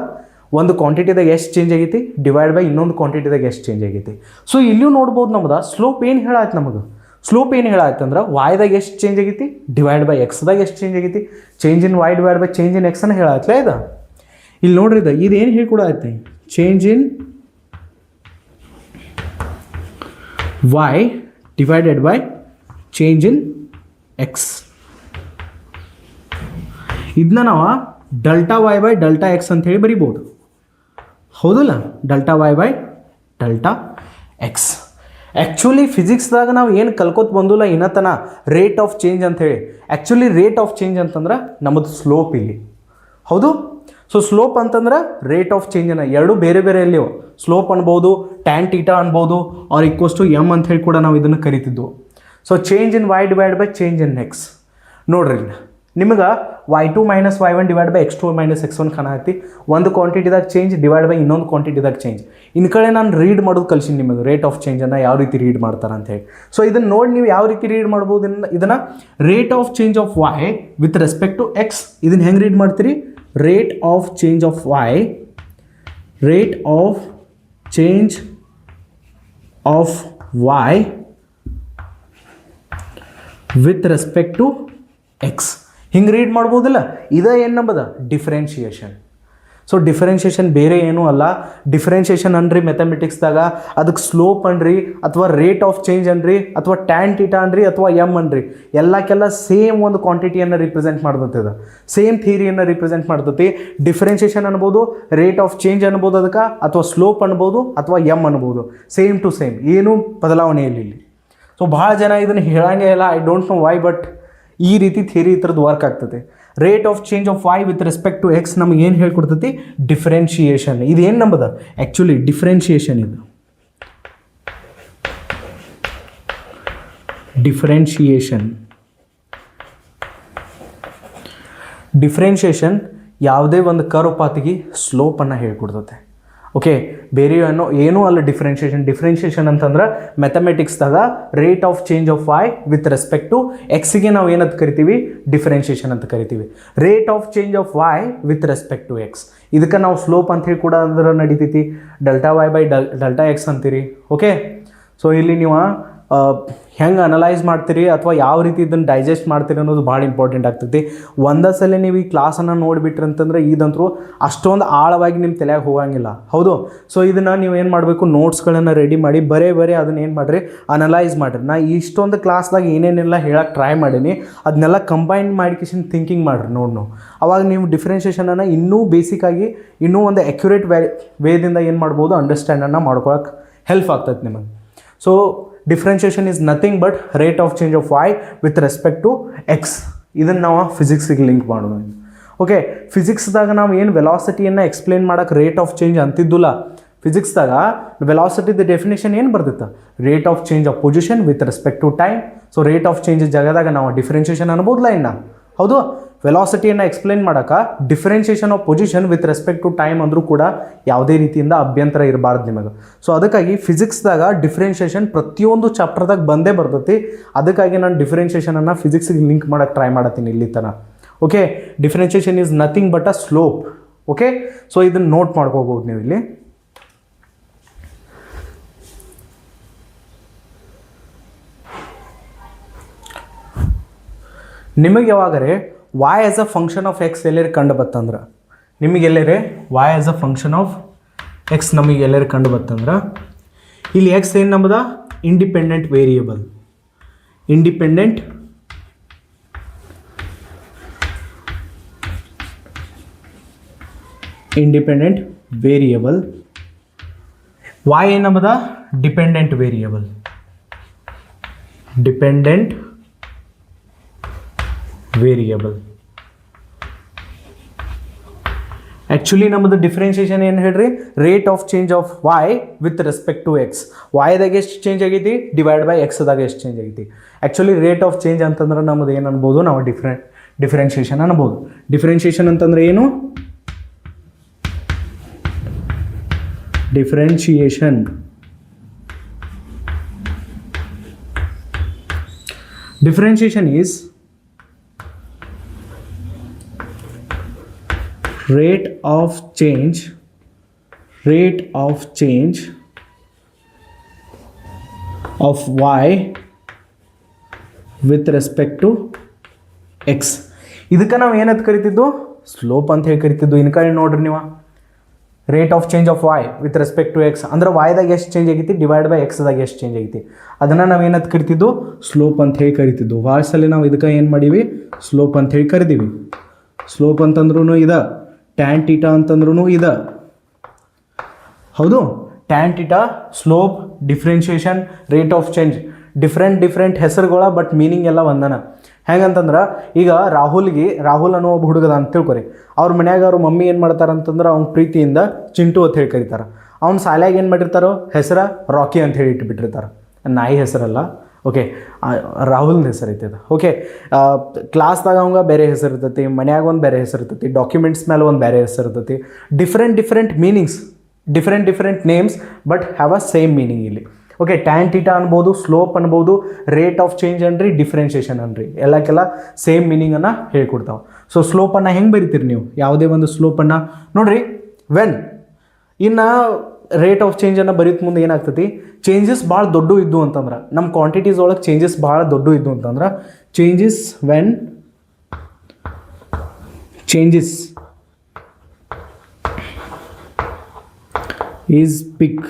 ಒಂದು ಕ್ವಾಂಟಿಟಿದಾಗ ಎಷ್ಟು ಚೇಂಜ್ ಆಗೈತಿ ಡಿವೈಡ್ ಬೈ ಇನ್ನೊಂದು ಕ್ವಾಂಟಿಟಿದಾಗ ಎಷ್ಟು ಚೇಂಜ್ ಆಗೈತಿ. ಸೊ ಇಲ್ಲಿಯೂ ನೋಡ್ಬೋದು ನಮ್ದು ಸ್ಲೋಪ್ ಏನು ಹೇಳಾಯ್ತು ನಮಗೆ. ಸ್ಲೋಪ್ ಏನು ಹೇಳಾಯ್ತು ಅಂದ್ರೆ ವಾಯ್ದಾಗ ಎಷ್ಟು ಚೇಂಜ್ ಆಗೈತಿ ಡಿವೈಡ್ ಬೈ ಎಕ್ಸ್ದಾಗ ಎಷ್ಟು ಚೇಂಜ್ ಆಗೈತಿ. Change in y divide by change in x ಅನ್ನು ಹೇಳಾಯ್ತಲ್ಲ ಇದು. ಇಲ್ಲಿ ನೋಡ್ರಿ ಇದು ಏನು ಹೇಳ್ಕೊಡಾಯ್ತು change in y divided by change in x. ಇದನ್ನ ನಾವು delta y by delta x ಅಂತೇಳಿ ಬರಿಬೋದು. ಹೌದಲ್ಲ, delta y by delta x. Actually ಫಿಸಿಕ್ಸ್ದಾಗ ನಾವು ಏನು ಕಲ್ಕೋತ ಬಂದಿಲ್ಲ ಇನ್ನತನ ರೇಟ್ ಆಫ್ ಚೇಂಜ್ ಅಂಥೇಳಿ. ಆ್ಯಕ್ಚುಲಿ ರೇಟ್ ಆಫ್ ಚೇಂಜ್ ಅಂತಂದ್ರೆ ನಮ್ಮದು ಸ್ಲೋಪ್ ಇಲ್ಲಿ. ಹೌದು, ಸೊ ಸ್ಲೋಪ್ ಅಂತಂದ್ರೆ ರೇಟ್ ಆಫ್ ಚೇಂಜನ್ನು ಎರಡು ಬೇರೆ ಬೇರೆ ಎಲ್ಲಿಯೋ ಸ್ಲೋಪ್ ಅನ್ಬೋದು, ಟ್ಯಾನ್ ಟೀಟಾ ಅನ್ಬೋದು, ಆರ್ ಈಕ್ವಲ್ಸ್ ಟು ಎಮ್ ಅಂತ ಹೇಳಿ ಕೂಡ ನಾವು ಇದನ್ನು ಕರಿತಿದ್ವು. So change in y divide by change in x. ನೋಡ್ರಿ ನಿಮಗೆ y2 - y1 divide by x2 - x1 ಕಾಣತಿ. ಒಂದು ಕ್ವಾಂಟಿಟಿದಾಗ ಚೇಂಜ್ ಡಿವೈಡ್ ಬೈ ಇನ್ನೊಂದು ಕ್ವಾಂಟಿಟಿದಾಗ ಚೇಂಜ್. ಇನ್ನು ಕಡೆ ನಾನು ರೀಡ್ ಮಾಡೋದು ಕಲಿಸಿ ನಿಮಗೆ ರೇಟ್ ಆಫ್ ಚೇಂಜನ್ನು ಯಾವ ರೀತಿ ರೀಡ್ ಮಾಡ್ತಾರೆ ಅಂತೇಳಿ. ಸೊ ಇದನ್ನು ನೋಡಿ ನೀವು ಯಾವ ರೀತಿ ರೀಡ್ ಮಾಡ್ಬೋದು ಇದನ್ನು rate of change of y with respect to X. ಇದನ್ನು ಹೆಂಗೆ ರೀಡ್ ಮಾಡ್ತೀರಿ rate of change of y, rate of change of y with respect to X. ಹಿಂಗೆ ರೀಡ್ ಮಾಡ್ಬೋದಿಲ್ಲ. ಇದೇ ಏನು ನಂಬದ ಡಿಫ್ರೆನ್ಷಿಯೇಷನ್. ಸೊ ಡಿಫ್ರೆನ್ಷಿಯೇಷನ್ ಬೇರೆ ಏನೂ ಅಲ್ಲ. ಡಿಫ್ರೆನ್ಷಿಯೇಷನ್ ಅನ್ರಿ ಮೆಥಮೆಟಿಕ್ಸ್ದಾಗ ಅದಕ್ಕೆ ಸ್ಲೋಪ್ ಅನ್ರಿ ಅಥವಾ ರೇಟ್ ಆಫ್ ಚೇಂಜ್ ಅನ್ರಿ ಅಥವಾ ಟ್ಯಾನ್ ಟೀಟಾ ಅನ್ರಿ ಅಥವಾ ಎಮ್ ಅನ್ರಿ, ಎಲ್ಲಕ್ಕೆಲ್ಲ ಸೇಮ್ ಒಂದು ಕ್ವಾಂಟಿಟಿಯನ್ನು ರಿಪ್ರೆಸೆಂಟ್ ಮಾಡ್ತೈತೆ. ಸೇಮ್ ಥಿಯರಿಯನ್ನು ರಿಪ್ರೆಸೆಂಟ್ ಮಾಡ್ತೈತಿ. ಡಿಫ್ರೆನ್ಷಿಯೇಷನ್ ಅನ್ಬೋದು, ರೇಟ್ ಆಫ್ ಚೇಂಜ್ ಅನ್ಬೋದು ಅದಕ್ಕೆ, ಅಥವಾ ಸ್ಲೋಪ್ ಅನ್ಬೋದು ಅಥವಾ ಎಮ್ ಅನ್ಬೋದು. ಸೇಮ್ ಟು ಸೇಮ್, ಏನೂ ಬದಲಾವಣೆ ಇಲ್ಲ ಇಲ್ಲಿ. ಸೊ ಭಾಳ ಜನ ಇದನ್ನು ಹೇಳಂಗೇ ಇಲ್ಲ, I don't know why, but ಈ ರೀತಿ ಥಿಯರಿ ಈ ಥರದ್ದು ವರ್ಕ್ ಆಗ್ತದೆ. Rate of change of Y with respect to X ನಮಗೆ ಏನು ಹೇಳ್ಕೊಡ್ತೈತಿ ಡಿಫ್ರೆನ್ಷಿಯೇಷನ್. ಇದು ಏನು ನಂಬದ ಆ್ಯಕ್ಚುಲಿ ಡಿಫ್ರೆನ್ಷಿಯೇಷನ್. ಇದು ಡಿಫ್ರೆನ್ಷಿಯೇಷನ್ ಯಾವುದೇ ಒಂದು ಕರ್ವ್ ಪಾತಿಗೆ ಸ್ಲೋಪನ್ನು ಹೇಳ್ಕೊಡ್ತೈತೆ. ಓಕೆ, ಬೇರೆ ಏನೂ ಅಲ್ಲ ಡಿಫ್ರೆನ್ಷಿಯೇಷನ್ ಅಂತಂದ್ರೆ ಮ್ಯಾಥಮೆಟಿಕ್ಸ್ದಾಗ rate of change of Y with respect to ಎಕ್ಸ್ಗೆ ನಾವು ಏನಂತ ಕರಿತೀವಿ ಡಿಫ್ರೆನ್ಷಿಯೇಷನ್ ಅಂತ ಕರಿತೀವಿ. Rate of change of Y with respect to x ಇದಕ್ಕೆ ನಾವು ಸ್ಲೋಪ್ ಅಂತ ಹೇಳಿ ಕೂಡ ಅಂದ್ರೆ ನಡೀತೈತಿ. Delta y by delta x ಅಂತೀರಿ. ಓಕೆ, ಸೊ ಇಲ್ಲಿ ನೀವು ಹೆಂಗೆ ಅನಲೈಸ್ ಮಾಡ್ತೀರಿ ಅಥವಾ ಯಾವ ರೀತಿ ಇದನ್ನು ಡೈಜೆಸ್ಟ್ ಮಾಡ್ತೀರಿ ಅನ್ನೋದು ಭಾಳ ಇಂಪಾರ್ಟೆಂಟ್ ಆಗ್ತೈತಿ. ಒಂದೇ ಸಲ ನೀವು ಈ ಕ್ಲಾಸನ್ನು ನೋಡಿಬಿಟ್ರಿ ಅಂತಂದ್ರೆ ಇದಂತರೂ ಅಷ್ಟೊಂದು ಆಳವಾಗಿ ನಿಮ್ಮ ತಲೆಯಾಗ ಹೋಗಂಗಿಲ್ಲ, ಹೌದು. ಸೊ ಇದನ್ನು ನೀವು ಏನು ಮಾಡಬೇಕು, ನೋಟ್ಸ್ಗಳನ್ನು ರೆಡಿ ಮಾಡಿ ಬರೀ ಅದನ್ನು ಏನು ಮಾಡಿರಿ, ಅನಲೈಸ್ ಮಾಡಿರಿ. ನಾ ಇಷ್ಟೊಂದು ಕ್ಲಾಸ್ದಾಗ ಏನೇನೆಲ್ಲ ಹೇಳಕ್ಕೆ ಟ್ರೈ ಮಾಡೀನಿ ಅದನ್ನೆಲ್ಲ ಕಂಬೈನ್ ಮಾಡಿಕೇಶನ್ ಥಿಂಕಿಂಗ್ ಮಾಡಿರಿ ನೋಡು. ಅವಾಗ ನೀವು ಡಿಫ್ರೆನ್ಷಿಯೇಷನನ್ನು ಇನ್ನೂ ಬೇಸಿಕ್ಕಾಗಿ ಇನ್ನೂ ಒಂದು ಅಕ್ಯುರೇಟ್ ವೇದಿಂದ ಏನು ಮಾಡ್ಬೋದು, ಅಂಡರ್ಸ್ಟ್ಯಾಂಡನ್ನು ಮಾಡ್ಕೊಳಕ್ಕೆ ಹೆಲ್ಪ್ ಆಗ್ತೈತೆ ನಿಮಗೆ. So differentiation is nothing but rate of change of y with respect to X. ಇದನ್ನು ನಾವು ಫಿಸಿಕ್ಸಿಗೆ ಲಿಂಕ್ ಮಾಡೋಣ. ಓಕೆ, ಫಿಸಿಕ್ಸ್ದಾಗ ನಾವು ಏನು ವೆಲಾಸಿಟಿಯನ್ನು ಎಕ್ಸ್ಪ್ಲೇನ್ ಮಾಡೋಕ್ಕೆ ರೇಟ್ ಆಫ್ ಚೇಂಜ್ ಅಂತಿದ್ದಿಲ್ಲ. ಫಿಸಿಕ್ಸ್ದಾಗ ವೆಲಾಸಿಟಿದ ಡೆಫಿನೇಷನ್ ಏನು ಬರ್ತಿತ್ತು, rate of change of position with respect to time. So rate of change ಜಾಗದಾಗ ನಾವು ಡಿಫ್ರೆನ್ಷಿಯೇಷನ್ ಅನ್ಬೋದಲ್ಲ ಇನ್ನು, ಹೌದು. ವೆಲಾಸಿಟಿಯನ್ನು ಎಕ್ಸ್ಪ್ಲೇನ್ ಮಾಡೋಕೆ differentiation of position with respect to time ಅಂದರೂ ಕೂಡ ಯಾವುದೇ ರೀತಿಯಿಂದ ಅಭ್ಯಂತರ ಇರಬಾರ್ದು ನಿಮಗೆ. ಸೊ ಅದಕ್ಕಾಗಿ ಫಿಸಿಕ್ಸ್ದಾಗ ಡಿಫ್ರೆನ್ಷಿಯೇಷನ್ ಪ್ರತಿಯೊಂದು ಚಾಪ್ಟರ್ದಾಗ ಬಂದೇ ಬರ್ತೈತಿ. ಅದಕ್ಕಾಗಿ ನಾನು ಡಿಫ್ರೆನ್ಷಿಯೇಷನನ್ನು ಫಿಸಿಕ್ಸಿಗೆ ಲಿಂಕ್ ಮಾಡೋಕ್ಕೆ ಟ್ರೈ ಮಾಡತ್ತೀನಿ ಇಲ್ಲಿ ತನಕ. Okay, differentiation is nothing but a slope. Okay, so ಇದನ್ನು ನೋಟ್ ಮಾಡ್ಕೋಬೋದು ನೀವು ಇಲ್ಲಿ. ನಿಮಗೆ ಯಾವಾಗರೆ y as a function of x ಎಲ್ಲರೂ ಕಂಡು ಬತ್ತಂದ್ರೆ, ನಿಮಗೆ ಎಲ್ಲರೇ y as a function of x ನಮಗೆ ಎಲ್ಲರೂ ಕಂಡು ಬತ್ತಂದ್ರೆ, ಇಲ್ಲಿ ಎಕ್ಸ್ ಏನು ನಮ್ಮದ independent variable. Independent variable, y ಏನು ನಮ್ಮದ ಡಿಪೆಂಡೆಂಟ್ ವೇರಿಯೇಬಲ್. ಆ್ಯಕ್ಚುಲಿ ನಮ್ಮದು ಡಿಫ್ರೆನ್ಷಿಯೇಷನ್ ಏನು ಹೇಳ್ರಿ, rate of change of y with respect to x. ವೈದಾಗ ಎಷ್ಟು ಚೇಂಜ್ ಆಗೈತಿ ಡಿವೈಡ್ ಬೈ ಎಕ್ಸ್ದಾಗ ಎಷ್ಟು ಚೇಂಜ್ ಆಗೈತಿ. ಆ್ಯಕ್ಚುಲಿ ರೇಟ್ ಆಫ್ ಚೇಂಜ್ ಅಂತಂದ್ರೆ ನಮ್ಮದು ಏನು ಅನ್ಬೋದು, ನಾವು ಡಿಫ್ರೆನ್ಷಿಯೇಷನ್ ಅನ್ಬೋದು. ಡಿಫ್ರೆನ್ಷಿಯೇಷನ್ ಅಂತಂದ್ರೆ ಏನು, differentiation is rate of change of y with respect to x. ಇದಕ್ಕೆ ನಾವು ಏನಂತ ಕರಿತಿದ್ದು, ಸ್ಲೋಪ್ ಅಂತ ಹೇಳಿ ಕರಿತಿದ್ದು. ಇನ್ನು ಕಡೆ ನೋಡ್ರಿ ನೀವು, rate of change of y with respect to X ಅಂದ್ರೆ ವೈದಾಗ ಎಷ್ಟು ಚೇಂಜ್ ಆಗೈತಿ ಡಿವೈಡ್ ಬೈ ಎಕ್ಸ್ದಾಗ ಎಷ್ಟು ಚೇಂಜ್ ಆಗೈತಿ, ಅದನ್ನು ನಾವು ಏನಂತ ಕರಿತಿದ್ದು, ಸ್ಲೋಪ್ ಅಂತ ಹೇಳಿ ಕರಿತಿದ್ದು. ವಾಯ್ಸಲ್ಲಿ ನಾವು ಇದಕ್ಕೆ ಏನು ಮಾಡೀವಿ, ಸ್ಲೋಪ್ ಅಂತ ಹೇಳಿ ಕರಿತೀವಿ. ಸ್ಲೋಪ್ ಅಂತಂದ್ರೂ ಇದೆ, ಟ್ಯಾನ್ ಟೀಟಾ ಅಂತಂದ್ರೂ ಇದೆ, ಹೌದು. Tan theta, slope, differentiation, rate of change different ಹೆಸರುಗಳ, ಬಟ್ ಮೀನಿಂಗ್ ಎಲ್ಲ ಒಂದನ. ಹೆಂಗಂತಂದ್ರೆ ಈಗ ರಾಹುಲ್ ಅನ್ನೋ ಒಬ್ಬ ಹುಡುಗದ ಅಂತ ತಿಳ್ಕೊರಿ. ಅವ್ರ ಮನ್ಯಾಗ ಅವ್ರ ಮಮ್ಮಿ ಏನು ಮಾಡ್ತಾರೆ ಅಂತಂದ್ರೆ ಅವ್ನ ಪ್ರೀತಿಯಿಂದ ಚಿಂಟು ಅಂತ ಹೇಳಿ ಕರೀತಾರೆ. ಅವ್ನ ಶಾಲ್ಯಾಗ ಏನು ಮಾಡಿರ್ತಾರೋ ಹೆಸರು ರಾಕಿ ಅಂತ ಹೇಳಿ ಇಟ್ಬಿಟ್ಟಿರ್ತಾರೆ, ನಾಯಿ ಹೆಸರಲ್ಲ. ಓಕೆ, ರಾಹುಲ್ನ ಹೆಸರು ಐತೆ ಅದು. ಓಕೆ, ಕ್ಲಾಸ್ದಾಗ ಅವಂಗೆ ಬೇರೆ ಹೆಸರು ಇರ್ತೈತಿ, ಮನ್ಯಾಗ ಒಂದು ಬೇರೆ ಹೆಸರು ಇರ್ತೈತಿ, ಡಾಕ್ಯುಮೆಂಟ್ಸ್ ಮೇಲೆ ಒಂದು ಬೇರೆ ಹೆಸರು ಇರ್ತೈತಿ. Different meanings, different names but have a same meaning ಇಲ್ಲಿ. ಓಕೆ, ಟ್ಯಾನ್ ಟೀಟಾ ಅನ್ಬೋದು, ಸ್ಲೋಪ್ ಅನ್ಬೋದು, ರೇಟ್ ಆಫ್ ಚೇಂಜ್ ಅನ್ರಿ, ಡಿಫ್ರೆನ್ಷಿಯೇಷನ್ ಅನ್ರಿ, ಎಲ್ಲಕ್ಕೆಲ್ಲ ಸೇಮ್ ಮೀನಿಂಗನ್ನು ಹೇಳ್ಕೊಡ್ತಾವೆ. ಸೊ ಸ್ಲೋಪನ್ನು ಹೆಂಗೆ ಬರಿತೀರಿ ನೀವು, ಯಾವುದೇ ಒಂದು ಸ್ಲೋಪನ್ನು ನೋಡಿರಿ. ವೆನ್ ಇನ್ನು ರೇಟ್ ಆಫ್ ಚೇಂಜನ್ನು ಬರೀತ ಮುಂದೆ ಏನಾಗ್ತೈತಿ, ಚೇಂಜಸ್ ಭಾಳ ದೊಡ್ಡ ಇದ್ದು ಅಂತಂದ್ರೆ, ನಮ್ಮ ಕ್ವಾಂಟಿಟೀಸ್ ಒಳಗೆ ಚೇಂಜಸ್ ಭಾಳ ದೊಡ್ಡ ಇದ್ದು ಅಂತಂದ್ರೆ, changes when changes is big.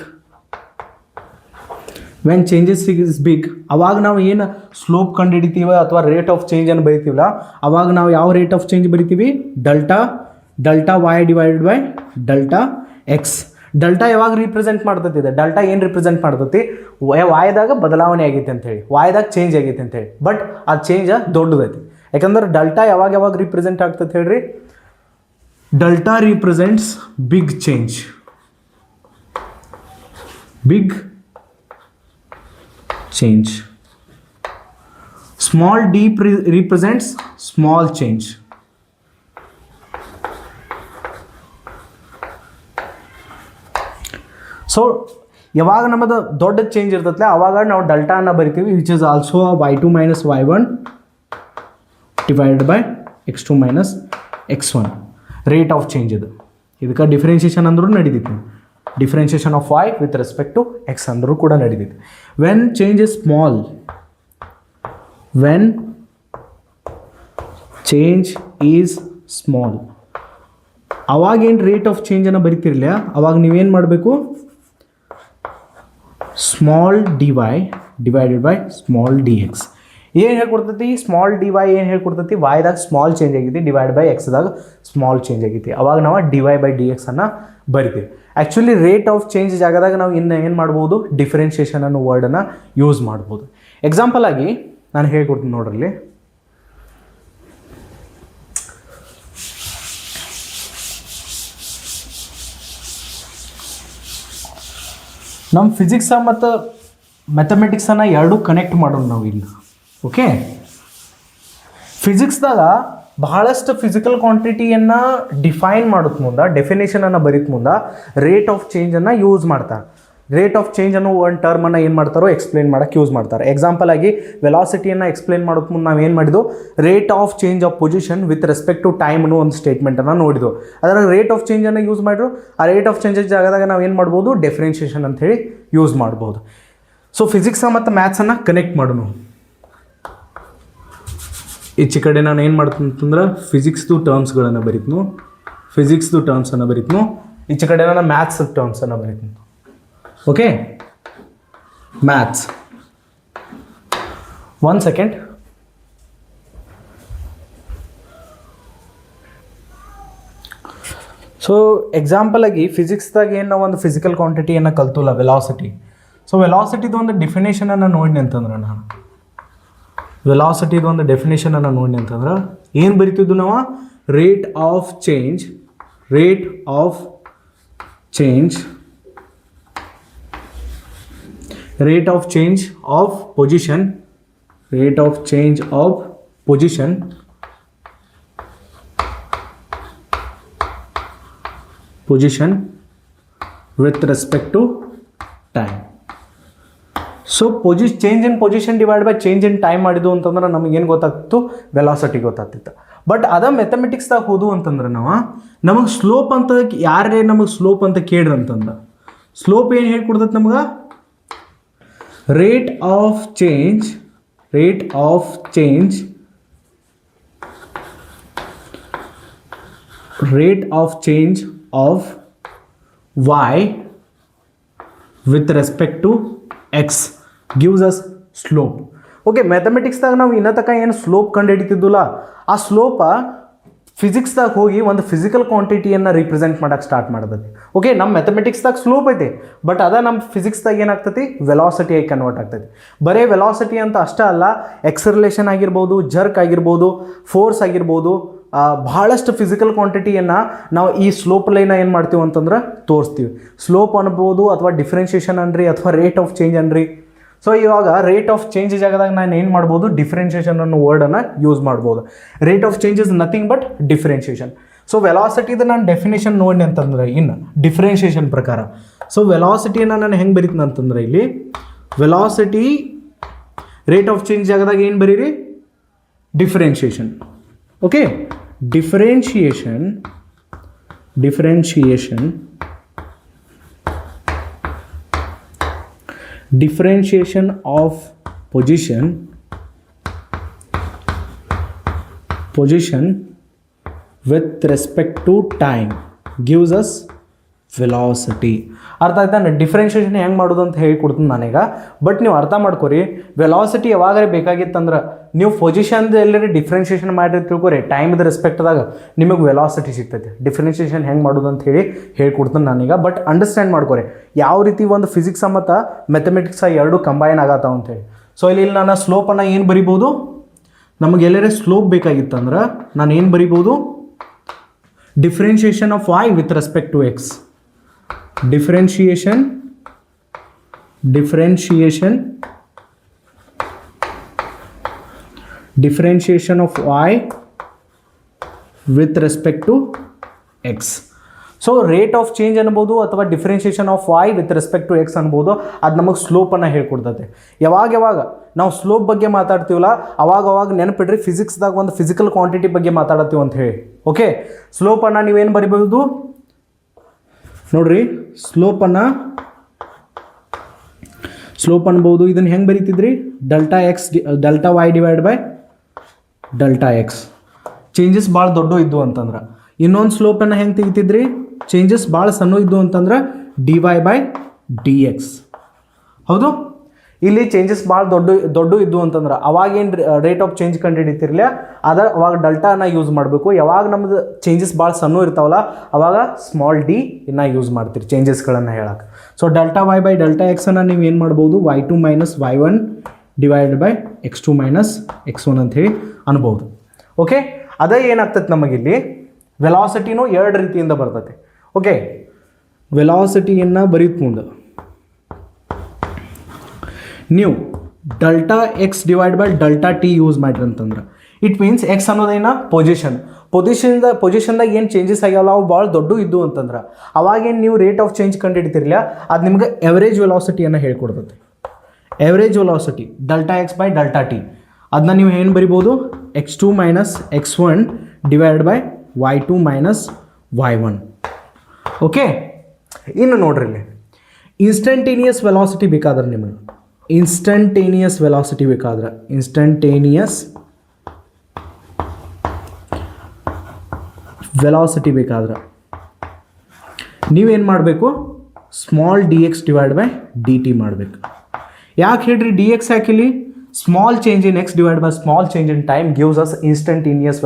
When changes is big, ಅವಾಗ ನಾವು ಏನು ಸ್ಲೋಪ್ ಕಂಡು ಹಿಡಿತೀವ ಅಥವಾ ರೇಟ್ ಆಫ್ ಚೇಂಜನ್ನು ಬರಿತೀವಲ್ಲ, ಅವಾಗ ನಾವು ಯಾವ ರೇಟ್ ಆಫ್ ಚೇಂಜ್ ಬರಿತೀವಿ, delta y divided by delta x. Delta ಯಾವಾಗ ರಿಪ್ರೆಸೆಂಟ್ ಮಾಡ್ತೈತಿ, ಡೆಲ್ಟಾ ಏನು ರಿಪ್ರೆಸೆಂಟ್ ಮಾಡ್ತೈತಿ, ವಾಯ್ದಾಗ ಬದಲಾವಣೆ ಆಗೈತೆ ಅಂತೇಳಿ, ವಾಯ್ದಾಗ ಚೇಂಜ್ ಆಗೈತೆ ಅಂತೇಳಿ. ಬಟ್ ಆ ಚೇಂಜ್ ದೊಡ್ಡದೈತಿ, ಯಾಕಂದ್ರೆ ಡೆಲ್ಟಾ ಯಾವಾಗ ರಿಪ್ರೆಸೆಂಟ್ ಆಗ್ತೈತೆ ಹೇಳ್ರಿ, delta represents big change. Small d represents small change. So ಯಾವಾಗ ನಮ್ಮದು ದೊಡ್ಡ ಚೇಂಜ್ ಇರ್ತೈತೆ ಅವಾಗ ನಾವು ಡೆಲ್ಟಾನ ಬರಿತೀವಿ, which is also y2 minus y1 divided by x2 minus x1 rate of change. ಇದಕ್ಕೆ ಡಿಫ್ರೆನ್ಷಿಯೇಷನ್ ಅಂದ್ರೂ ನಡೀತೈತಿ. Differentiation of y with respect to x ಅಂದರೂ ಕೂಡ ನಡೀತೈತಿ. When change is small, when change is small, ಅವಾಗೇನು ರೇಟ್ ಆಫ್ ಚೇಂಜನ್ನು ಬರಿತಿರಲಿಲ್ಲ, ಅವಾಗ ನೀವೇನು ಮಾಡಬೇಕು, small dy divided by small dx. ಏನು ಹೇಳ್ಕೊಡ್ತೈತಿ ಸ್ಮಾಲ್ dy, ಏನು ಹೇಳ್ಕೊಡ್ತೈತಿ yದಾಗ ಸ್ಮಾಲ್ ಚೇಂಜ್ ಆಗೈತಿ ಡಿವೈಡ್ ಬೈ ಎಕ್ಸ್ದಾಗ ಸ್ಮಾಲ್ ಚೇಂಜ್ ಆಗೈತಿ. ಅವಾಗ ನಾವು dy ಬೈ dx ಅನ್ನು ಬರಿತೀವಿ. ಆ್ಯಕ್ಚುಲಿ ರೇಟ್ ಆಫ್ ಚೇಂಜ್ ಜಾಗದಾಗ ನಾವು ಇನ್ನು ಏನು ಮಾಡ್ಬೋದು, ಡಿಫ್ರೆನ್ಷಿಯೇಷನ್ ಅನ್ನೋ ವರ್ಡನ್ನು ಯೂಸ್ ಮಾಡ್ಬೋದು. ಎಕ್ಸಾಂಪಲ್ ಆಗಿ ನಾನು ಹೇಳ್ಕೊಡ್ತೀನಿ ನೋಡ್ರಲ್ಲಿ. ನಮ್ಮ ಫಿಸಿಕ್ಸ ಮತ್ತು ಮ್ಯಾಥಮೆಟಿಕ್ಸನ್ನು ಎರಡೂ ಕನೆಕ್ಟ್ ಮಾಡೋಣ ನಾವು ಇಲ್ಲಿ. ಓಕೆ, ಫಿಸಿಕ್ಸ್ದಾಗ ಬಹಳಷ್ಟು ಫಿಸಿಕಲ್ ಕ್ವಾಂಟಿಟಿಯನ್ನು ಡಿಫೈನ್ ಮಾಡೋದು ಮುಂದೆ, ಡೆಫಿನೇಷನನ್ನು ಬರೀತ ಮುಂದೆ ರೇಟ್ ಆಫ್ ಚೇಂಜನ್ನು ಯೂಸ್ ಮಾಡ್ತಾರೆ. ರೇಟ್ ಆಫ್ ಚೇಂಜ್ ಅನ್ನೋ ಒಂದು ಟರ್ಮನ್ನು ಏನು ಮಾಡ್ತಾರೋ ಎಕ್ಸ್ಪ್ಲೇನ್ ಮಾಡೋಕ್ಕೆ ಯೂಸ್ ಮಾಡ್ತಾರೆ. ಎಕ್ಸಾಂಪಲ್ ಆಗಿ ವೆಲಾಸಿಟಿಯನ್ನು ಎಕ್ಸ್ಪ್ಲೇನ್ ಮಾಡೋದು ಮುಂದೆ ನಾವು ಏನು ಮಾಡಿದ್ದು, rate of change of position with respect to time ಅನ್ನೋ ಒಂದು ಸ್ಟೇಟ್ಮೆಂಟನ್ನು ನೋಡಿದ್ವು. ಅದರ ರೇಟ್ ಆಫ್ ಚೇಂಜನ್ನು ಯೂಸ್ ಮಾಡಿದ್ರು. ಆ ರೇಟ್ ಆಫ್ ಚೇಂಜಸ್ ಜಾಗದಾಗ ನಾವು ಏನು ಮಾಡ್ಬೋದು, ಡಿಫ್ರೆನ್ಷಿಯೇಷನ್ ಅಂತ ಹೇಳಿ ಯೂಸ್ ಮಾಡ್ಬೋದು. ಸೊ ಫಿಸಿಕ್ಸ ಮತ್ತು ಮ್ಯಾಥ್ಸನ್ನು ಕನೆಕ್ಟ್ ಮಾಡೋಣ. ಈಚೆ ಕಡೆ ನಾನು ಏನು ಮಾಡ್ತೀನಿ ಅಂತಂದ್ರೆ ಫಿಸಿಕ್ಸ್ದು ಟರ್ಮ್ಸ್ಗಳನ್ನು ಬರೀತೀನಿ, ಫಿಸಿಕ್ಸ್ದು ಟರ್ಮ್ಸನ್ನು ಬರೀತೀನಿ. ಈಚೆ ಕಡೆ ನಾನು ಮ್ಯಾಥ್ಸ್ ಟರ್ಮ್ಸನ್ನು ಬರೀತೀನಿ. Okay, maths. 1 second. So example ಆಗಿ ಫಿಸಿಕ್ಸ್ದಾಗ ಏನು ನಾವು ಒಂದು ಫಿಸಿಕಲ್ ಕ್ವಾಂಟಿಟಿಯನ್ನು ಕಲ್ತಲ್ಲ, ವೆಲಾಸಿಟಿ. ಸೊ ವೆಲಾಸಿಟಿದು ಒಂದು ಡೆಫಿನೇಷನನ್ನು ನೋಡಿ ಅಂತಂದ್ರೆ, ನಾನು ವೆಲಾಸಿಟಿದು ಒಂದು ಡೆಫಿನೇಷನನ್ನು ನೋಡಿ ಅಂತಂದ್ರೆ ಏನು ಬರಿತಿದ್ದು ನಾವು, rate of change, rate of change, rate of change of position, rate of change of position position with respect to time. So change in position divide by change in time ಮಾಡಿದ್ದು ಅಂತಂದ್ರೆ ನಮಗೇನು ಗೊತ್ತಾಗ್ತಿತ್ತು, ವೆಲಾಸಿಟಿ ಗೊತ್ತಾಗ್ತಿತ್ತು. ಬಟ್ ಅದ ಮೆಥಮೆಟಿಕ್ಸ್ದಾಗ ಹೋದು ಅಂತಂದ್ರೆ ನಮಗೆ ಸ್ಲೋಪ್ ಅಂತ ಯಾರೇ ನಮಗೆ ಸ್ಲೋಪ್ ಅಂತ ಕೇಳ್ರಿ ಅಂತಂದ್ರೆ, ಸ್ಲೋಪ್ ಏನು ಹೇಳ್ಕೊಡ್ತೈತೆ ನಮ್ಗೆ, rate of change, rate of change, rate of change of y with respect to x gives us slope. Okay, ಮ್ಯಾಥಮೆಟಿಕ್ಸ್ದಾಗ ನಾವು ಇನ್ನೂ ತನಕ ಏನು ಸ್ಲೋಪ್ ಕಂಡು ಹಿಡಿತಿದ್ದಿಲ್ಲ, ಆ ಸ್ಲೋಪ ಫಿಸಿಕ್ಸ್ದಾಗ ಹೋಗಿ ಒಂದು ಫಿಸಿಕಲ್ ಕ್ವಾಂಟಿಟಿಯನ್ನು ರಿಪ್ರೆಸೆಂಟ್ ಮಾಡೋಕ್ಕೆ ಸ್ಟಾರ್ಟ್ ಮಾಡ್ತೈತಿ. ಓಕೆ, ನಮ್ಮ ಮ್ಯಾಥಮೆಟಿಕ್ಸ್ದಾಗ ಸ್ಲೋಪ್ ಐತಿ, ಬಟ್ ಅದ ನಮ್ಮ ಫಿಸಿಕ್ಸ್ದಾಗ ಏನಾಗ್ತೈತಿ, ವೆಲಾಸಿಟಿ ಆಗಿ ಕನ್ವರ್ಟ್ ಆಗ್ತೈತಿ. ಬರೀ ವೆಲಾಸಿಟಿ ಅಂತ ಅಷ್ಟೇ ಅಲ್ಲ, ಎಕ್ಸರ್ಲೇಷನ್ ಆಗಿರ್ಬೋದು, ಜರ್ಕ್ ಆಗಿರ್ಬೋದು, ಫೋರ್ಸ್ ಆಗಿರ್ಬೋದು, ಬಹಳಷ್ಟು ಫಿಸಿಕಲ್ ಕ್ವಾಂಟಿಟಿಯನ್ನು ನಾವು ಈ ಸ್ಲೋಪ್ ಲೈನ ಏನು ಮಾಡ್ತೀವಿ ಅಂತಂದ್ರೆ ತೋರಿಸ್ತೀವಿ. ಸ್ಲೋಪ್ ಅನ್ಬೋದು, ಅಥವಾ ಡಿಫ್ರೆನ್ಷಿಯೇಷನ್ ಅನ್ರಿ, ಅಥವಾ ರೇಟ್ ಆಫ್ ಚೇಂಜ್ ಅನ್ರಿ. ಸೊ ಇವಾಗ ರೇಟ್ ಆಫ್ ಚೇಂಜ್ ಜಾಗದಾಗ ನಾನು ಏನು ಮಾಡ್ಬೋದು, ಡಿಫ್ರೆನ್ಷಿಯೇಷನ್ ಅನ್ನೋ ವರ್ಡನ್ನು ಯೂಸ್ ಮಾಡ್ಬೋದು. Rate of change is nothing but differentiation. So ವೆಲಾಸಿಟಿದು ನಾನು ಡೆಫಿನೇಷನ್ ನೋಡಿ ಅಂತಂದ್ರೆ ಇನ್ನು ಡಿಫ್ರೆನ್ಷಿಯೇಷನ್ ಪ್ರಕಾರ, ಸೊ ವೆಲಾಸಿಟಿಯನ್ನು ನಾನು ಹೆಂಗೆ ಬರೀತೀನಿ ಅಂತಂದ್ರೆ, ಇಲ್ಲಿ ವೆಲಾಸಿಟಿ ರೇಟ್ ಆಫ್ ಚೇಂಜ್ ಜಾಗದಾಗ ಏನು ಬರೀರಿ, differentiation. Okay, differentiation, differentiation, differentiation of position, position with respect to time gives us velocity. ಅರ್ಥ ಆಯ್ತಾ? ಡಿಫ್ರೆನ್ಷಿಯೇಷನ್ ಹೆಂಗೆ ಮಾಡೋದು ಅಂತ ಹೇಳ್ಕೊಡ್ತೀನಿ ನಾನೀಗ. ಬಟ್ ನೀವು ಅರ್ಥ ಮಾಡ್ಕೊರಿ, ವೆಲಾಸಿಟಿ ಯಾವಾಗಲೇ ಬೇಕಾಗಿತ್ತಂದ್ರೆ ನೀವು ಪೊಸಿಷನ್ದು ಎಲ್ಲರೂ ಡಿಫ್ರೆನ್ಷಿಯೇಷನ್ ಮಾಡಿ ತಿಳ್ಕೊರಿ, ಟೈಮ್ದು ರೆಸ್ಪೆಕ್ಟ್ದಾಗ ನಿಮಗೆ ವೆಲಾಸಿಟಿ ಸಿಗ್ತೈತೆ. ಡಿಫ್ರೆನ್ಷಿಯೇಷನ್ ಹೆಂಗೆ ಮಾಡೋದು ಅಂತ ಹೇಳಿ ಹೇಳ್ಕೊಡ್ತೀನಿ ನಾನೀಗ. ಬಟ್ ಅಂಡರ್ಸ್ಟ್ಯಾಂಡ್ ಮಾಡ್ಕೊರಿ ಯಾವ ರೀತಿ ಒಂದು ಫಿಸಿಕ್ಸ್ ಮತ್ತು ಮ್ಯಾಥಮೆಟಿಕ್ಸ್ ಎರಡೂ ಕಂಬೈನ್ ಆಗತ್ತಾವ ಅಂತೇಳಿ. ಸೊ ಇಲ್ಲಿ ನಾನು ಸ್ಲೋಪನ್ನು ಏನು ಬರಿಬೋದು, ನಮಗೆ ಎಲ್ಲರೇ ಸ್ಲೋಪ್ ಬೇಕಾಗಿತ್ತಂದ್ರೆ ನಾನು ಏನು ಬರಿಬೋದು, differentiation of y with respect to x, differentiation, differentiation, differentiation of y with respect to x. So rate of change ಅನ್ಬೋದು, ಅಥವಾ differentiation of y with respect to x ಅನ್ಬೋದು. ಅದು ನಮಗೆ ಸ್ಲೋಪನ್ನು ಹೇಳ್ಕೊಡ್ತೈತೆ. ಯಾವಾಗ ನಾವು ಸ್ಲೋಪ್ ಬಗ್ಗೆ ಮಾತಾಡ್ತೀವಲ್ಲ, ಅವಾಗ ನೆನಪಿಡ್ರಿ, ಫಿಸಿಕ್ಸ್ದಾಗ ಒಂದು ಫಿಸಿಕಲ್ ಕ್ವಾಂಟಿಟಿ ಬಗ್ಗೆ ಮಾತಾಡತ್ತೀವಿ ಅಂತ ಹೇಳಿ. ಓಕೆ, ಸ್ಲೋಪನ್ನು ನೀವೇನು ಬರಿಬೋದು, ನೋಡ್ರಿ ಸ್ಲೋಪ್ ಅನ್ಬೋದು. ಇದನ್ನು ಹೆಂಗೆ ಬರೀತಿದ್ರಿ, delta y divide by delta x. Changes ಭಾಳ ದೊಡ್ಡ ಇದ್ದು ಅಂತಂದ್ರೆ ಇನ್ನೊಂದು ಸ್ಲೋಪನ್ನು ಹೆಂಗೆ ತೆಗಿತಿದ್ರಿ, ಚೇಂಜಸ್ ಭಾಳ ಸಣ್ಣ ಇದ್ದು ಅಂತಂದ್ರೆ d y by d x. ಹೌದು, ಇಲ್ಲಿ ಚೇಂಜಸ್ ಭಾಳ ದೊಡ್ಡ ಇದ್ದು ಅಂತಂದ್ರೆ ಅವಾಗೇನು ರೇಟ್ ಆಫ್ ಚೇಂಜ್ ಕಂಡು ಹಿಡಿತಿರ್ಲಿಲ್ಲ, ಅವಾಗ ಡೆಲ್ಟಾನ ಯೂಸ್ ಮಾಡಬೇಕು. ಯಾವಾಗ ನಮ್ದು ಚೇಂಜಸ್ ಭಾಳ ಸಣ್ಣ ಇರ್ತಾವಲ್ಲ ಅವಾಗ ಸ್ಮಾಲ್ ಡಿ ಇನ್ನು ಯೂಸ್ ಮಾಡ್ತೀರಿ ಚೇಂಜಸ್ಗಳನ್ನು ಹೇಳಕ್ಕೆ. So delta y by delta ಎಕ್ಸನ್ನು ನೀವು ಏನು ಮಾಡ್ಬೋದು, y2 minus y1 divide by x2 minus x1 ಅಂಥೇಳಿ ಅನ್ಬೋದು. ಓಕೆ, ಅದೇ ಏನಾಗ್ತೈತೆ ನಮಗಿಲ್ಲಿ ವೆಲಾಸಿಟಿನೂ ಎರಡು ರೀತಿಯಿಂದ ಬರ್ತೈತೆ. ಓಕೆ, ವೆಲಾಸಿಟಿಯನ್ನು ಬರೀತು ಮುಂದೆ ನೀವು delta X divide by delta T use ಮಾಡಿರಿ ಅಂತಂದ್ರೆ ಇಟ್ ಮೀನ್ಸ್ ಎಕ್ಸ್ ಅನ್ನೋದೇನ ಪೊಸಿಷನ್ದಾಗ ಏನು ಚೇಂಜಸ್ ಆಗ್ಯಾವಲ್ಲ ಅವು ಭಾಳ ದೊಡ್ಡ ಇದ್ದು ಅಂತಂದ್ರೆ ಅವಾಗೇನು ನೀವು ರೇಟ್ ಆಫ್ ಚೇಂಜ್ ಕಂಡು ಹಿಡಿತಿರಲಿಲ್ಲ, ಅದು ನಿಮ್ಗೆ ಎವರೇಜ್ ವೆಲಾಸಿಟಿಯನ್ನು ಹೇಳ್ಕೊಡ್ತೈತೆ. Average velocity delta x by delta t, ಅದನ್ನ ನೀವು ಏನು ಬರಿಬೋದು, x2 minus x1 divide by y2 minus y1. Okay, ಇನ್ನು ನೋಡ್ರಿ ಇಲ್ಲಿ ಇನ್ಸ್ಟಂಟೇನಿಯಸ್ ವೆಲಾಸಿಟಿ ಬೇಕಾದ್ರೆ ನಿಮಗೆ ಇನ್ಸ್ಟಂಟೇನಿಯಸ್ ವೆಲಾಸಿಟಿ ಬೇಕಾದ್ರೆ ನೀವೇನು ಮಾಡಬೇಕು, small d x divide by d t ಮಾಡಬೇಕು. ಯಾಕೆ ಹೇಳ್ರಿ ಡಿ ಎಕ್ಸ್ ಯಾಕಿಲ್ಲಿ, small change in x divide by small change in time gives us instantaneous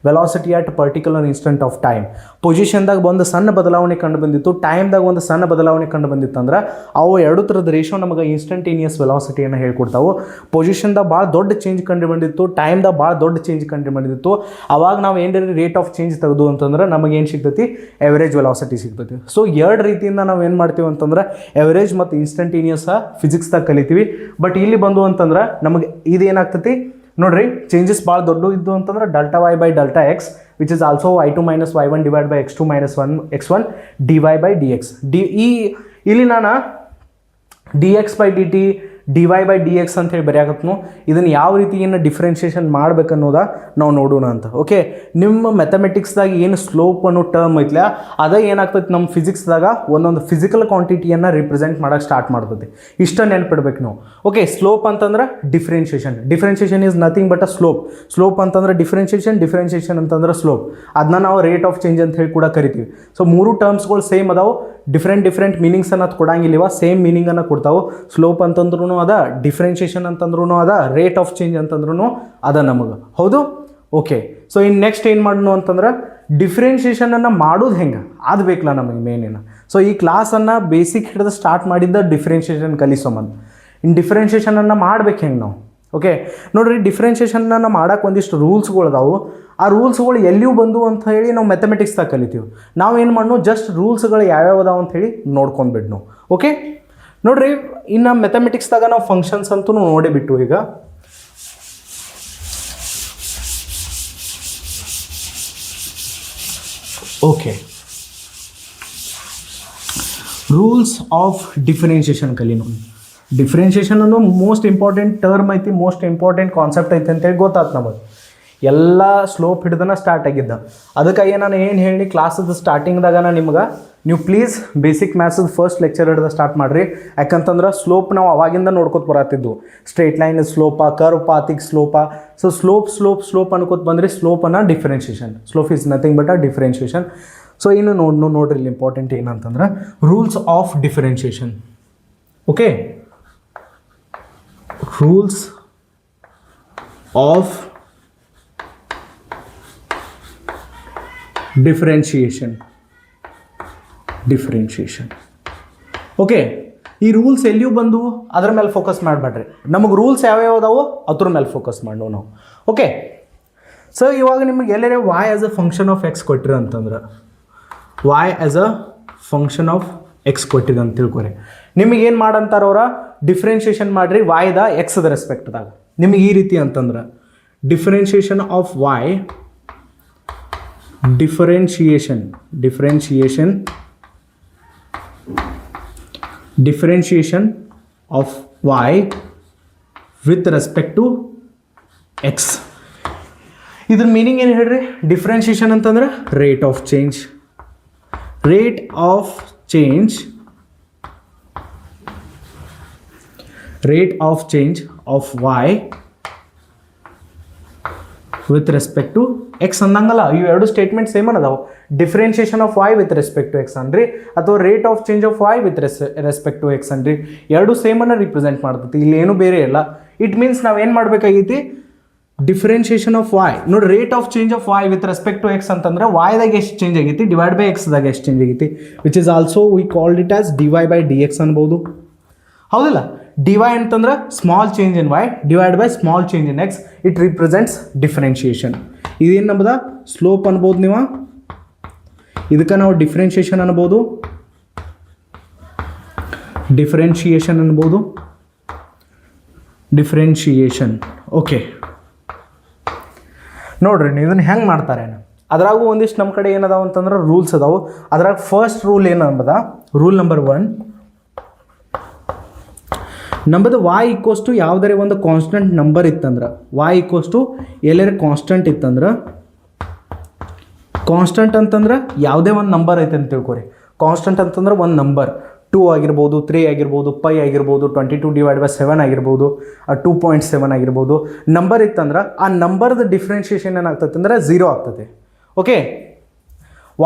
velocity at particular instant of time. ಪೊಸಿಷನ್ದಾಗ ಒಂದು ಸಣ್ಣ ಬದಲಾವಣೆ ಕಂಡು ಬಂದಿತ್ತು, ಟೈಮ್ದಾಗ ಒಂದು ಸಣ್ಣ ಬದಲಾವಣೆ ಕಂಡು ಬಂದಿತ್ತು ಅಂದ್ರೆ ಅವು ಎರಡು ಥರದ ರೇಷೋ ನಮಗೆ ಇನ್ಸ್ಟಂಟೇನಿಯಸ್ ವೆಲಾಸಿಟಿಯನ್ನು ಹೇಳ್ಕೊಡ್ತಾವೆ. ಪೊಸಿಷನ್ದಾಗ ಭಾಳ ದೊಡ್ಡ ಚೇಂಜ್ ಕಂಡು ಬಂದಿತ್ತು, ಟೈಮ್ದಾಗ ಭಾಳ ದೊಡ್ಡ ಚೇಂಜ್ ಕಂಡು ಬಂದಿತ್ತು, ಅವಾಗ ನಾವು ಏನಾರ ರೇಟ್ ಆಫ್ ಚೇಂಜ್ ತೆಗೆದು ಅಂತಂದ್ರೆ ನಮಗೇನು ಸಿಗ್ತೈತಿ, ಎವರೇಜ್ ವೆಲಾಸಿಟಿ ಸಿಗ್ತೈತಿ. ಸೊ ಎರಡು ರೀತಿಯಿಂದ ನಾವು ಏನು ಮಾಡ್ತೀವಿ ಅಂತಂದ್ರೆ ಎವರೇಜ್ ಮತ್ತು ಇನ್ಸ್ಟಂಟೇನಿಯಸ್ ಫಿಸಿಕ್ಸ್ದಾಗ ಕಲಿತೀವಿ. ಬಟ್ ಇಲ್ಲಿ ಬಂದು ಅಂತಂದ್ರೆ ನಮಗೆ ಇದು ಏನಾಗ್ತೈತಿ ನೋಡ್ರಿ, ಚೇಂಜಸ್ ಭಾಳ ದೊಡ್ಡ ಇದ್ದು ಅಂತಂದ್ರೆ delta y by delta x which is also y2 minus y1 divide by x2 minus x1 dy by d x. ಇಲ್ಲಿ ನಾನು d x by d t d y by d x ಅಂತೇಳಿ ಬರೆಯಾಕತ್ನು. ಇದನ್ನು ಯಾವ ರೀತಿ ಏನು ಡಿಫ್ರೆನ್ಷಿಯೇಷನ್ ಮಾಡ್ಬೇಕನ್ನೋದ ನಾವು ನೋಡೋಣ ಅಂತ. ಓಕೆ, ನಿಮ್ಮ ಮ್ಯಾಥಮೆಟಿಕ್ಸ್ದಾಗ ಏನು ಸ್ಲೋಪ್ ಅನ್ನೋ ಟರ್ಮ್ ಐತ್ಲ ಅದೇ ಏನಾಗ್ತೈತಿ ನಮ್ಮ ಫಿಸಿಕ್ಸ್ದಾಗ ಒಂದೊಂದು ಫಿಸಿಕಲ್ ಕ್ವಾಂಟಿಟಿಯನ್ನು ರಿಪ್ರೆಸೆಂಟ್ ಮಾಡೋಕ್ಕೆ ಸ್ಟಾರ್ಟ್ ಮಾಡ್ತೈತಿ. ಇಷ್ಟ ನೆನ್ಪಿಡ್ಬೇಕು ನಾವು. ಓಕೆ, ಸ್ಲೋಪ್ ಅಂತಂದ್ರೆ differentiation is nothing but a slope ಅಂತಂದ್ರೆ ಡಿಫ್ರೆನ್ಷಿಯೇಷನ್ ಅಂತಂದ್ರೆ ಸ್ಲೋಪ್. ಅದನ್ನ ನಾವು ರೇಟ್ ಆಫ್ ಚೇಂಜ್ ಅಂತ ಹೇಳಿ ಕೂಡ ಕರಿತೀವಿ. ಸೊ ಮೂರು ಟರ್ಮ್ಸ್ಗಳು ಸೇಮ್ ಅದಾವೆ, ಡಿಫ್ರೆಂಟ್ ಮೀನಿಂಗ್ಸನ್ನು ಅದು ಕೊಡಂಗಿಲ್ಲವ, ಸೇಮ್ ಮೀನಿಂಗನ್ನು ಕೊಡ್ತಾವೆ. ಸ್ಲೋಪ್ ಅಂತಂದ್ರೂ ಅದ, ಡಿಫ್ರೆನ್ಷಿಯೇಷನ್ ಅಂತಂದ್ರೂ ಅದ, ರೇಟ್ ಆಫ್ ಚೇಂಜ್ ಅಂತಂದ್ರೂ ಅದ ನಮಗೆ. ಹೌದು, ಓಕೆ. ಸೊ ಇನ್ನು ನೆಕ್ಸ್ಟ್ ಏನು ಮಾಡೋಣ ಅಂತಂದ್ರೆ ಡಿಫ್ರೆನ್ಷಿಯೇಷನನ್ನು ಮಾಡೋದು ಹೆಂಗೆ ಅದು ಬೇಕಲ್ಲ ನಮಗೆ ಮೇನ್. ಸೊ ಈ ಕ್ಲಾಸನ್ನು ಬೇಸಿಕ್ ಹಿಡಿದು ಸ್ಟಾರ್ಟ್ ಮಾಡಿದ್ದ ಡಿಫ್ರೆನ್ಷಿಯೇಷನ್ ಕಲಿಸೋಮಂದು. ಇನ್ನು ಡಿಫ್ರೆನ್ಷಿಯೇಷನನ್ನು ಮಾಡ್ಬೇಕು ಹೆಂಗೆ ನಾವು. ಓಕೆ, ನೋಡಿರಿ ಡಿಫ್ರೆನ್ಷಿಯೇಷನನ್ನು ಮಾಡೋಕೆ ಒಂದಿಷ್ಟು ರೂಲ್ಸ್ಗಳು ಅದಾವೆ. ಆ ರೂಲ್ಸ್ಗಳು ಎಲ್ಲಿಯೂ ಬಂದು ಅಂತ ಹೇಳಿ ನಾವು ಮ್ಯಾಥಮೆಟಿಕ್ಸ್ದಾಗ ಕಲಿತೀವಿ. ನಾವು ಏನು ಮಾಡೋಣ, ಜಸ್ಟ್ ರೂಲ್ಸ್ಗಳು ಯಾವ್ಯಾವ ಅದಾವೆ ಅಂತ ಹೇಳಿ ನೋಡ್ಕೊಂಡ್ಬಿಡ್ನು. ಓಕೆ, ನೋಡಿರಿ ಇನ್ನು ಮ್ಯಾಥಮೆಟಿಕ್ಸ್ದಾಗ ನಾವು ಫಂಕ್ಷನ್ಸ್ ಅಂತೂ ನೋಡೇ ಬಿಟ್ಟು ಈಗ. ಓಕೆ, ರೂಲ್ಸ್ ಆಫ್ ಡಿಫರೆನ್ಷಿಯೇಷನ್ ಕಲಿನೋ. ಡಿಫ್ರೆನ್ಷಿಯೇಷನ್ ಅನ್ನೋ ಮೋಸ್ಟ್ ಇಂಪಾರ್ಟೆಂಟ್ ಟರ್ಮ್ ಐತಿ, ಮೋಸ್ಟ್ ಇಂಪಾರ್ಟೆಂಟ್ ಕಾನ್ಸೆಪ್ಟ್ ಐತಿ ಅಂತೇಳಿ ಗೊತ್ತಾಯ್ತು ನಮಗೆ. ಎಲ್ಲ ಸ್ಲೋಪ್ ಹಿಡ್ದನ ಸ್ಟಾರ್ಟ್ ಆಗಿದ್ದ. ಅದಕ್ಕಾಗಿ ನಾನು ಏನು ಹೇಳಿ ಕ್ಲಾಸದ ಸ್ಟಾರ್ಟಿಂಗ್ದಾಗ ನೀವು ಪ್ಲೀಸ್ ಬೇಸಿಕ್ ಮ್ಯಾಥ್ಸದ ಫಸ್ಟ್ ಲೆಕ್ಚರ್ ಹಿಡ್ದು ಸ್ಟಾರ್ಟ್ ಮಾಡಿರಿ. ಯಾಕಂತಂದ್ರೆ ಸ್ಲೋಪ್ ನಾವು ಅವಾಗಿಂದ ನೋಡ್ಕೊತ ಬರತ್ತಿದ್ದು. ಸ್ಟ್ರೇಟ್ ಲೈನ್ ಸ್ಲೋಪ, ಕರ್ವ್ ಪಾತಿಗೆ ಸ್ಲೋಪ. ಸೊ ಸ್ಲೋಪ್ ಅನ್ಕೋತ ಬಂದ್ರಿ, ಸ್ಲೋಪನ್ನು differentiation. Slope is nothing but a differentiation. So ಇನ್ನು ನೋಡ್ರಿ ಇಲ್ಲಿ ಇಂಪಾರ್ಟೆಂಟ್ ಏನಂತಂದ್ರೆ rules of differentiation. Okay, rules of differentiation. Okay, ಈ ರೂಲ್ಸ್ ಎಲ್ಲಿಯೂ ಬಂದು ಅದ್ರ ಮೇಲೆ ಫೋಕಸ್ ಮಾಡಬೇಡ್ರಿ. ನಮಗೆ ರೂಲ್ಸ್ ಯಾವ್ಯಾವ ಅದಾವೋ ಅದ್ರ ಮೇಲೆ ಫೋಕಸ್ ಮಾಡೋ ನಾವು. ಓಕೆ, ಸೊ ಇವಾಗ ನಿಮಗೆ ಎಲ್ಲರೇ y as a function of x ಕೊಟ್ಟಿರ ಅಂತಂದ್ರೆ y as a function of x ಕೊಟ್ಟಿದೆ ಅಂತ ತಿಳ್ಕೊರಿ. ನಿಮಗೇನು ಮಾಡಂತಾರ ಅವರ ಡಿಫ್ರೆನ್ಷಿಯೇಷನ್ ಮಾಡಿರಿ yದ ಎಕ್ಸ್ದ ರೆಸ್ಪೆಕ್ಟ್ದಾಗ. ನಿಮಗೆ ಈ ರೀತಿ ಅಂತಂದ್ರೆ differentiation of y, differentiation of y with respect to x. ಇದ್ರ ಮೀನಿಂಗ್ ಏನು ಹೇಳ್ರಿ, ಡಿಫ್ರೆನ್ಷಿಯೇಷನ್ ಅಂತಂದ್ರೆ rate of change, rate of change of y with respect to x ಅಂದಂಗಲ್ಲ. ಇವು ಎರಡು ಸ್ಟೇಟ್ಮೆಂಟ್ ಸೇಮ್ ಅದಾವೆ. Differentiation of y with respect to x ಅನ್ರಿ, ಅಥವಾ rate of change of y with respect to x ಅನ್ರಿ, ಎರಡು ಸೇಮನ್ನು ರಿಪ್ರೆಸೆಂಟ್ ಮಾಡ್ತೈತಿ. ಇಲ್ಲಿ ಏನು ಬೇರೆ ಇಲ್ಲ. ಇಟ್ ಮೀನ್ಸ್ ನಾವೇನು ಮಾಡಬೇಕಾಗೈತಿ, ಡಿಫ್ರೆನ್ಷಿಯೇಷನ್ ಆಫ್ y ನೋಡಿ, rate of change of y with respect to x ಅಂತಂದ್ರೆ y-ದಾಗ ಎಷ್ಟು ಚೇಂಜ್ ಆಗೈತಿ ಡಿವೈಡ್ ಬೈ ಎಕ್ಸ್ದಾಗ ಎಷ್ಟು ಚೇಂಜ್ ಆಗೈತಿ, which is also we called it as dy by d X ಅನ್ಬೋದು. ಹೌದಿಲ್ಲ? dy ಅಂತಂದ್ರೆ small change in y divide by small change in x, it represents differentiation. ಇದೇನು ನಮ್ಮದ ಸ್ಲೋಪ್ ಅನ್ಬೋದು ನೀವು, ಇದಕ್ಕೆ ನಾವು ಡಿಫ್ರೆನ್ಷಿಯೇಷನ್ ಅನ್ಬೋದು, ಡಿಫ್ರೆನ್ಷಿಯೇಷನ್. ಓಕೆ, ನೋಡ್ರಿ ನೀವು ಇದನ್ನು ಹೆಂಗೆ ಮಾಡ್ತಾರೆ. ಅದ್ರಾಗೂ ಒಂದಿಷ್ಟು ನಮ್ಮ ಕಡೆ ಏನದಾವ ಅಂತಂದ್ರೆ ರೂಲ್ಸ್ ಅದಾವೆ. ಅದ್ರಾಗ ಫಸ್ಟ್ ರೂಲ್ ಏನು ಅಂಬದ, ರೂಲ್ ನಂಬರ್ 1 ನಮ್ಮದು y ಈಕ್ವಸ್ ಟು ಯಾವುದೇ ಒಂದು ಕಾನ್ಸ್ಟೆಂಟ್ ನಂಬರ್ ಇತ್ತಂದ್ರೆ, y ಈಕ್ವಸ್ ಟು ಎಲ್ಲರ ಕಾನ್ಸ್ಟೆಂಟ್ ಇತ್ತಂದ್ರೆ, ಕಾನ್ಸ್ಟೆಂಟ್ ಅಂತಂದ್ರೆ ಯಾವುದೇ ಒಂದು ನಂಬರ್ ಐತೆ ಅಂತ ತಿಳ್ಕೊರಿ. ಕಾನ್ಸ್ಟೆಂಟ್ ಅಂತಂದ್ರೆ ಒಂದು ನಂಬರ್ 2 ಆಗಿರ್ಬೋದು, 3 ಆಗಿರ್ಬೋದು, 5 ಆಗಿರ್ಬೋದು, 22 ಡಿವೈಡ್ ಬೈ 7 ಆಗಿರ್ಬೋದು, 2.7 ಆಗಿರ್ಬೋದು. ನಂಬರ್ ಇತ್ತಂದ್ರೆ ಆ ನಂಬರ್ದು ಡಿಫ್ರೆನ್ಷಿಯೇಷನ್ ಏನಾಗ್ತದೆ ಅಂದ್ರೆ 0 ಆಗ್ತದೆ. Okay,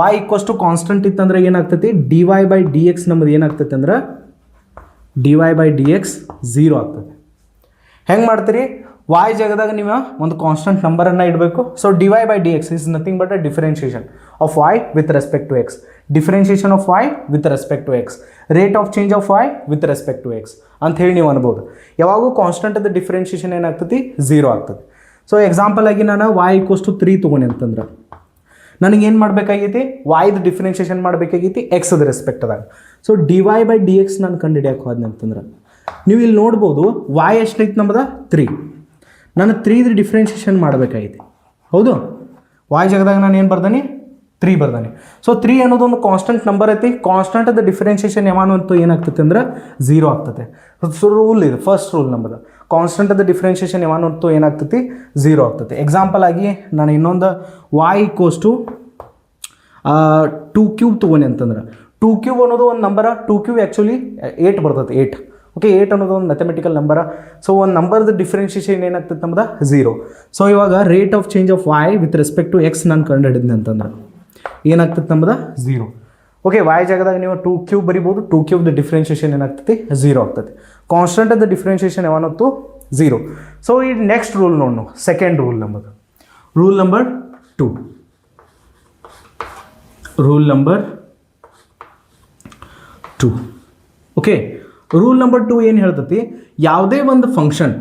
y equals to constant ಇತ್ತಂದ್ರೆ ಏನಾಗ್ತೈತಿ, dy ಬೈ ಡಿ ಎಕ್ಸ್ ನಮ್ಮದು ಏನಾಗ್ತೈತೆ ಅಂದ್ರೆ dy ಬೈ ಡಿ ಎಕ್ಸ್ 0 ಆಗ್ತದೆ. ಹೆಂಗೆ ಮಾಡ್ತೀರಿ, y ಜಾಗದಾಗ ನೀವು ಒಂದು ಕಾನ್ಸ್ಟೆಂಟ್ ನಂಬರನ್ನು ಇಡಬೇಕು. So dy by d x is nothing but a differentiation of y with respect to x, differentiation of y with respect to x, rate of change of y with respect to x ಅಂತ ಹೇಳಿ ನೀವು ಅನ್ಬೋದು. ಯಾವಾಗೂ ಕಾನ್ಸ್ಟೆಂಟದ ಡಿಫ್ರೆನ್ಷಿಯೇಷನ್ ಏನಾಗ್ತೈತಿ 0 ಆಗ್ತದೆ. ಸೊ ಎಕ್ಸಾಂಪಲ್ ಆಗಿ ನಾನು y ಈಕ್ವಸ್ ಟು 3 ತೊಗೊಂಡೆ ಅಂತಂದ್ರೆ ನನಗೇನು ಮಾಡಬೇಕಾಗೈತಿ, yದು ಡಿಫ್ರೆನ್ಷಿಯೇಷನ್ ಮಾಡಬೇಕಾಗೈತಿ ಎಕ್ಸ್ದ ರೆಸ್ಪೆಕ್ಟದಾಗ. So dy by d x ನಾನು ಕಂಡು ಹಿಡಿಯೋಕೆ ಹೋದ್ನೆ ಅಂತಂದ್ರೆ ನೀವು ಇಲ್ಲಿ ನೋಡ್ಬೋದು y ಎಷ್ಟೈತಿ ನಮ್ಮದ 3, ನಾನು 3ದು ಡಿಫ್ರೆನ್ಷಿಯೇಷನ್ ಮಾಡಬೇಕಾಗೈತಿ. ಹೌದು, y ಜಾಗದಾಗ ನಾನು ಏನು ಬರ್ದಾನೆ 3 ಬರ್ದಾನೆ. ಸೊ 3 ಅನ್ನೋದು ಒಂದು ಕಾನ್ಸ್ಟೆಂಟ್ ನಂಬರ್ ಐತಿ. ಕಾನ್ಸ್ಟೆಂಟದ ಡಿಫ್ರೆನ್ಷಿಯೇಷನ್ ಯಾವಾನು ಅಂತೂ ಏನಾಗ್ತೈತೆ ಅಂದ್ರೆ 0 ಆಗ್ತದೆ. ಸೊ ರೂಲ್ ಇದೆ, ಫಸ್ಟ್ ರೂಲ್ ನಮ್ಮದು, ಕಾನ್ಸ್ಟೆಂಟದ ಡಿಫ್ರೆನ್ಷಿಯೇಷನ್ ಯಾವಾನು ಅಂತೂ ಏನಾಗ್ತೈತಿ 0 ಆಗ್ತೈತಿ. ಎಕ್ಸಾಂಪಲ್ ಆಗಿ ನಾನು ಇನ್ನೊಂದು y ಈಕ್ವಸ್ ಟು 2 ಕ್ಯೂಬ್ ತೊಗೊಂಡೆ ಅಂತಂದ್ರೆ, 2 ಕ್ಯೂಬ್ ಅನ್ನೋದು ಒಂದು ನಂಬರ. 2 ಕ್ಯೂಬ್ ಆ್ಯಕ್ಚುಲಿ 8 ಬರ್ತೈತೆ, 8. ಓಕೆ, 8 ಅನ್ನೋದು ಒಂದು ಮ್ಯಾಥಮೆಟಿಕಲ್ ನಂಬರ. ಸೊ ಒಂದು ನಂಬರ್ದು ಡಿಫ್ರೆನ್ಷಿಯೇಷನ್ ಏನಾಗ್ತೈತೆ ನಮ್ದು 0. ಸೊ ಇವಾಗ rate of change of y with respect to x ನಾನು ಕಂಡು ಹಿಡಿದ್ನೆ ಅಂತಂದ್ರೆ ಏನಾಗ್ತದೆ ನಮ್ದು 0. ಓಕೆ, y ಜಾಗದಾಗ ನೀವು 2 ಕ್ಯೂಬ್ ಬರಿಬೋದು. 2 ಕ್ಯೂಬ್ದು ಡಿಫ್ರೆನ್ಷಿಯೇಷನ್ ಏನಾಗ್ತೈತಿ 0 ಆಗ್ತದೆ. ಕಾನ್ಸ್ಟೆಂಟದ ಡಿಫ್ರೆನ್ಷಿಯೇಷನ್ ಯಾವತ್ತು 0. ಸೊ ಈ ನೆಕ್ಸ್ಟ್ ರೂಲ್ ನೋಡು, ಸೆಕೆಂಡ್ ರೂಲ್ ನಮ್ಮದು, rule number 2. Rule number 2. Okay, rule number 2 ಏನು ಹೇಳ್ತೈತಿ, ಯಾವುದೇ ಒಂದು function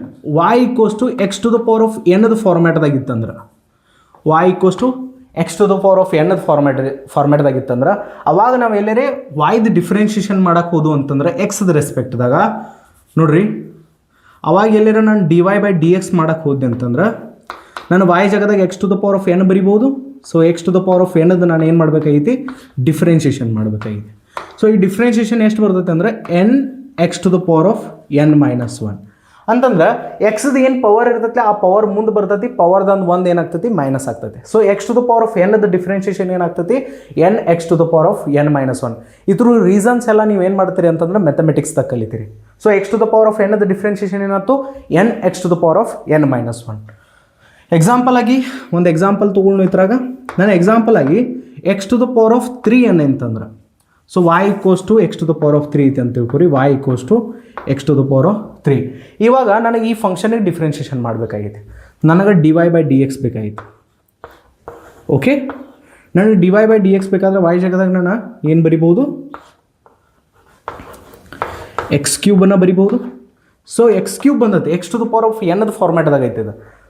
y equals to x to the power of ಎನ್ನದು ಫಾರ್ಮ್ಯಾಟ್ದಾಗಿತ್ತಂದ್ರೆ, y equals to x to the power of ಎನ್ನದು ಫಾರ್ಮ್ಯಾಟ್ದಾಗಿತ್ತಂದ್ರೆ ಅವಾಗ ನಾವು ಎಲ್ಲರೇ yದು ಡಿಫ್ರೆನ್ಷಿಯೇಷನ್ ಮಾಡೋಕೆ ಹೋದು ಅಂತಂದ್ರೆ ಎಕ್ಸ್ದ ರೆಸ್ಪೆಕ್ಟ್ದಾಗ ನೋಡ್ರಿ, ಅವಾಗ ಎಲ್ಲರ ನಾನು dy ಬೈ ಡಿ ಎಕ್ಸ್ ಮಾಡೋಕೆ ಹೋದೆ ಅಂತಂದ್ರೆ ನಾನು y ಜಾಗದಾಗ X to the power of n ಬರಿಬೋದು. So x to the power of ಎನ್ನದು ನಾನು ಏನು ಮಾಡಬೇಕಾಗೈತಿ, ಡಿಫ್ರೆನ್ಷಿಯೇಷನ್ ಮಾಡಬೇಕಾಗಿದೆ. ಸೊ ಈ ಡಿಫ್ರೆನ್ಷಿಯೇಷನ್ ಎಷ್ಟು ಬರ್ತೈತೆ ಅಂದರೆ n x to the power of n minus 1 ಅಂತಂದ್ರೆ ಎಕ್ಸ್ದು ಏನು ಪವರ್ ಇರ್ತೈತಿ ಆ ಪವರ್ ಮುಂದೆ ಬರ್ತೈತಿ, ಪವರ್ದಂದು ಒಂದು ಏನಾಗ್ತೈತಿ ಮೈನಸ್ ಆಗ್ತೈತಿ. So x to the power of ಎನ್ನದ ಡಿಫ್ರೆನ್ಷಿಯೇಷನ್ ಏನಾಗ್ತೈತಿ n x to the power of n minus 1. ಇದ್ರ ರೀಸನ್ಸ್ ಎಲ್ಲ ನೀವು ಏನು ಮಾಡ್ತೀರಿ ಅಂತಂದ್ರೆ ಮ್ಯಾಥಮೆಟಿಕ್ಸ್ದಾಗ ಕಲಿತೀರಿ. So x to the power of ಎನ್ನದ ಡಿಫ್ರೆನ್ಷಿಯೇಷನ್ ಏನಾಯ್ತು n x to the power of n minus 1. Example ಆಗಿ ಒಂದು ಎಕ್ಸಾಂಪಲ್ ತೊಗೊಂಡು ಇದ್ರಾಗ ನಾನು ಎಕ್ಸಾಂಪಲ್ ಆಗಿ x to the power of 3 n ಅಂತಂದ್ರೆ, so y equals to x to the power of 3 ಐತೆ ಅಂತ ತಿಳ್ಕೊರಿ. y equals to x to the power of 3. ಇವಾಗ ನನಗೆ ಈ ಫಂಕ್ಷನಿಗೆ ಡಿಫ್ರೆನ್ಷಿಯೇಷನ್ ಮಾಡಬೇಕಾಗಿದೆ. ನನಗೆ dy ಬೈ ಡಿ ಎಕ್ಸ್ ಬೇಕಾಗಿತ್ತು. ಓಕೆ, ನನಗೆ dy ಬೈ ಡಿ ಎಕ್ಸ್ ಬೇಕಾದ್ರೆ y ಜಾಗದಾಗ ನಾನು ಏನು ಬರಿಬೋದು, ಎಕ್ಸ್ ಕ್ಯೂಬನ್ನು ಬರಿಬೋದು. ಸೊ ಎಕ್ಸ್ ಕ್ಯೂಬ್ ಬಂದೈತೆ x to the power of ಎನ್ನದು ಫಾರ್ಮ್ಯಾಟ್ದಾಗ ಐತೆ.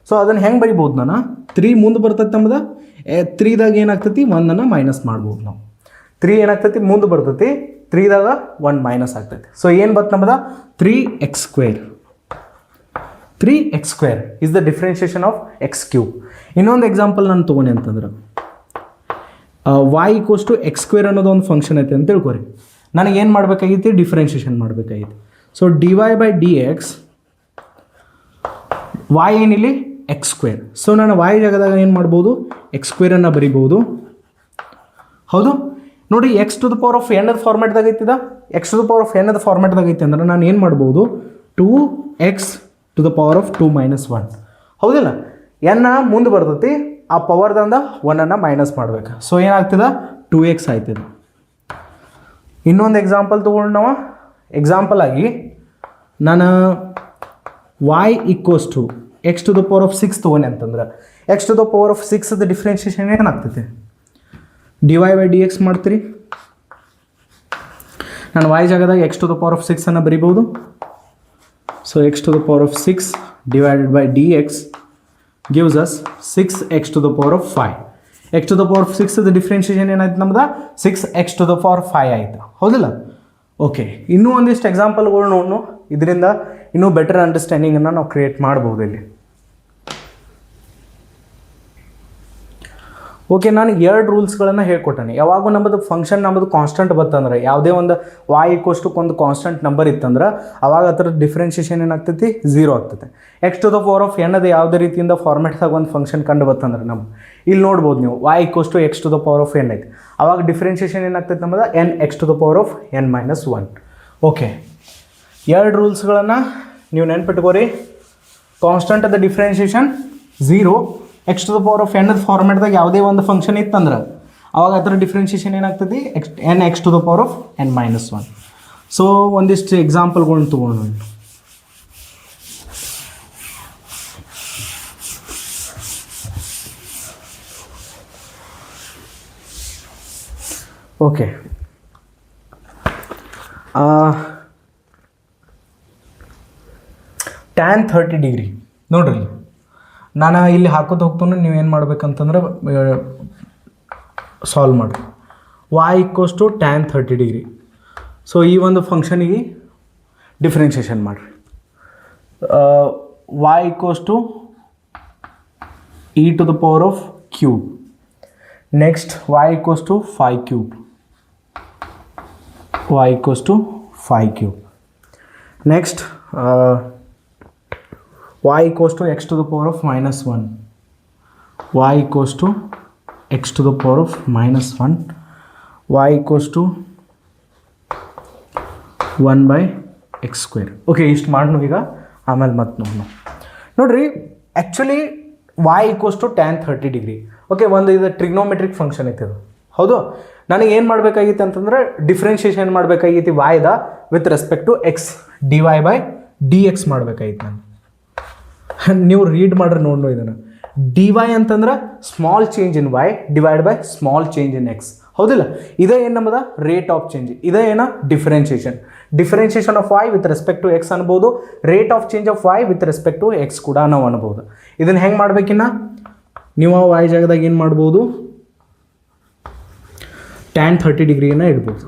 ಸೊ ಅದನ್ನು ಹೆಂಗೆ ಬರಿಬೋದು, ನಾನು 3 ಮುಂದೆ ಬರ್ತೈತೆ ನಮ್ದು 3ದಾಗ ಏನಾಗ್ತೈತಿ 1ಅನ್ನು ಮೈನಸ್ ಮಾಡ್ಬೋದು. ನಾವು 3 ಏನಾಗ್ತೈತಿ ಮುಂದೆ ಬರ್ತೈತಿ, 3ದಾಗ 1 ಮೈನಸ್ ಆಗ್ತೈತಿ. ಸೊ ಏನು ಬರ್ತದೆ ನಮ್ಮದ 3x square. 3x square is the differentiation of x cube. ಇನ್ನೊಂದು ಎಕ್ಸಾಂಪಲ್ ನಾನು ತೊಗೊಂಡೆ ಅಂತಂದ್ರೆ y equals to x square ಅನ್ನೋದು ಒಂದು ಫಂಕ್ಷನ್ ಐತೆ ಅಂತ ತಿಳ್ಕೊರಿ. ನನಗೆ ಏನು ಮಾಡಬೇಕಾಗಿತ್ತು, ಡಿಫ್ರೆನ್ಷಿಯೇಷನ್ ಮಾಡಬೇಕಾಗಿತ್ತು. So dy by d x, y ಏನಿಲ್ಲಿ ಎಕ್ಸ್ ಸ್ಕ್ವೇರ್. ಸೊ ನಾನು y ಜಾಗದಾಗ ಏನು ಮಾಡ್ಬೋದು, ಎಕ್ಸ್ ಸ್ಕ್ವೇರನ್ನು ಬರಿಬೋದು. ಹೌದು, ನೋಡಿ x to the power of n ಫಾರ್ಮ್ಯಾಟ್ದಾಗ ಐತಿದ x to the power of n ಫಾರ್ಮ್ಯಾಟ್ದಾಗ ಐತಿ ಅಂದ್ರೆ ನಾನು ಏನು ಮಾಡ್ಬೋದು 2x to the power of 2 - 1 ಹೌದಿಲ್ಲ. ಎನ್ನ ಮುಂದೆ ಬರ್ತೈತಿ ಆ ಪವರ್ದಿಂದ 1 ಮೈನಸ್ ಮಾಡ್ಬೇಕು. ಸೊ ಏನಾಗ್ತದೆ 2x ಆಯ್ತದ. ಇನ್ನೊಂದು ಎಕ್ಸಾಂಪಲ್ ತೊಗೊಂಡು ನಾವು ಎಕ್ಸಾಂಪಲ್ ಆಗಿ ನಾನು y equals to x to the power of 6 ತೊಗೊಂಡೆ ಅಂತಂದ್ರೆ x to the power of 6 differentiation ಏನಾಗ್ತೈತಿ dy/dx ಮಾಡ್ತೀರಿ. ನಾನು y ಜಾಗದಾಗ X to the power of 6 ಅನ್ನು ಬರಿಬೋದು. So x to the power of 6 divided by dx gives us 6x to the power of 5. x to the power of 6 differentiation ಏನಾಯ್ತು ನಮ್ದು 6x to the power 5 ಆಯಿತು ಹೌದಿಲ್ಲ. ಓಕೆ, ಇನ್ನೂ ಒಂದಿಷ್ಟು ಎಕ್ಸಾಂಪಲ್ಗಳು ನೋಡೋಣ. ಇದರಿಂದ ಇನ್ನೂ ಬೆಟರ್ ಅಂಡರ್ಸ್ಟ್ಯಾಂಡಿಂಗನ್ನು ನಾವು ಕ್ರಿಯೇಟ್ ಮಾಡ್ಬೋದು ಇಲ್ಲಿ. ಓಕೆ, ನಾನು 2 ರೂಲ್ಸ್ಗಳನ್ನು ಹೇಳ್ಕೊಟ್ಟೆ. ಯಾವಾಗೂ ನಮ್ಮದು ಫಂಕ್ಷನ್ ನಮ್ಮದು ಕಾನ್ಸ್ಟೆಂಟ್ ಬರ್ತಂದ್ರೆ ಯಾವುದೇ ಒಂದು y = ಒಂದು ಕಾನ್ಸ್ಟೆಂಟ್ ನಂಬರ್ ಇತ್ತಂದ್ರೆ ಅವಾಗ ಅದರ ಡಿಫ್ರೆನ್ಷಿಯೇಷನ್ ಏನಾಗ್ತೈತಿ 0 ಆಗ್ತೈತೆ. X to the power of n ಅದು ಯಾವುದೇ ರೀತಿಯಿಂದ ಫಾರ್ಮೆಟ್ದಾಗ ಒಂದು ಫಂಕ್ಷನ್ ಕಂಡು ಬರ್ತಂದ್ರೆ ನಮ್ಮ ಇಲ್ಲಿ ನೋಡ್ಬೋದು ನೀವು y = x to the power of n ಐತಿ. ಅವಾಗ ಡಿಫ್ರೆನ್ಷಿಯೇಷನ್ ಏನಾಗ್ತೈತೆ ನಮ್ಮದು n(x to the power of n - 1). Okay, 2 ರೂಲ್ಸ್ಗಳನ್ನು ನೀವು ನೆನ್ಪಿಟ್ಕೋರಿ. ಕಾನ್ಸ್ಟೆಂಟ್ ಅದ differentiation 0, x to the power of n ಫಾರ್ಮೆಟ್ದಾಗ ಯಾವುದೇ ಒಂದು ಫಂಕ್ಷನ್ ಇತ್ತಂದ್ರೆ ಅವಾಗ ಅದರ ಡಿಫ್ರೆನ್ಷಿಯೇಷನ್ ಏನಾಗ್ತದೆ n(x to the power of n - 1). So ಒಂದಿಷ್ಟು ಎಕ್ಸಾಂಪಲ್ಗಳನ್ನ ತೊಗೊಂಡು ಓಕೆ, tan 30 ಡಿಗ್ರಿ ನೋಡ್ರಿ. ನಾನು ಇಲ್ಲಿ ಹಾಕೋದು ಹೋಗ್ತಾನೆ, ನೀವು ಏನು ಮಾಡ್ಬೇಕಂತಂದ್ರೆ ಸಾಲ್ವ್ ಮಾಡಿರಿ. y = tan 30 degree. ಸೊ ಈ ಒಂದು ಫಂಕ್ಷನಿಗೆ ಡಿಫ್ರೆನ್ಷಿಯೇಷನ್ ಮಾಡಿರಿ. y = e to the power of cube. Next y = 5 cube. y = 5 cube. Next y = x to the power of -1. y = x to the power of -1. y = 1/x². Okay, ಇಷ್ಟು ಮಾಡೋಣ ಈಗ. ಆಮೇಲೆ ಮತ್ತೆ ನೋಡ್ರಿ, actually y = tan 30 degree. Okay, ಒಂದು ಇದು ಟ್ರಿಗ್ನೋಮೆಟ್ರಿಕ್ ಫಂಕ್ಷನ್ ಐತೆ ಅದು ಹೌದು. ನನಗೆ ಏನು ಮಾಡಬೇಕಾಗಿತ್ತು ಅಂತಂದ್ರೆ ಡಿಫ್ರೆನ್ಷಿಯೇಷನ್ ಮಾಡಬೇಕಾಗಿತ್ತು yದ with respect to x dy/dx ಮಾಡಬೇಕಾಗಿತ್ತು. ನಾನು ನೀವು ರೀಡ್ ಮಾಡ್ರಿ ನೋಡು ಇದನ್ನು. dy ಅಂತಂದ್ರೆ small change in y divide by small change in x ಹೌದಿಲ್ಲ. ಇದೇ ಏನು ನಮ್ಮದ ರೇಟ್ ಆಫ್ ಚೇಂಜ್. ಇದೇ ಏನ differentiation of y with respect to x ಅನ್ಬೋದು. Rate of change of y with respect to x ಕೂಡ ನಾವು ಅನ್ಬೋದು. ಇದನ್ನು ಹೆಂಗೆ ಮಾಡ್ಬೇಕಿನ್ನ ನೀವು y ಜಾಗದಾಗ ಏನು ಮಾಡ್ಬೋದು tan 30 ಡಿಗ್ರಿಯನ್ನು ಇಡ್ಬೋದು.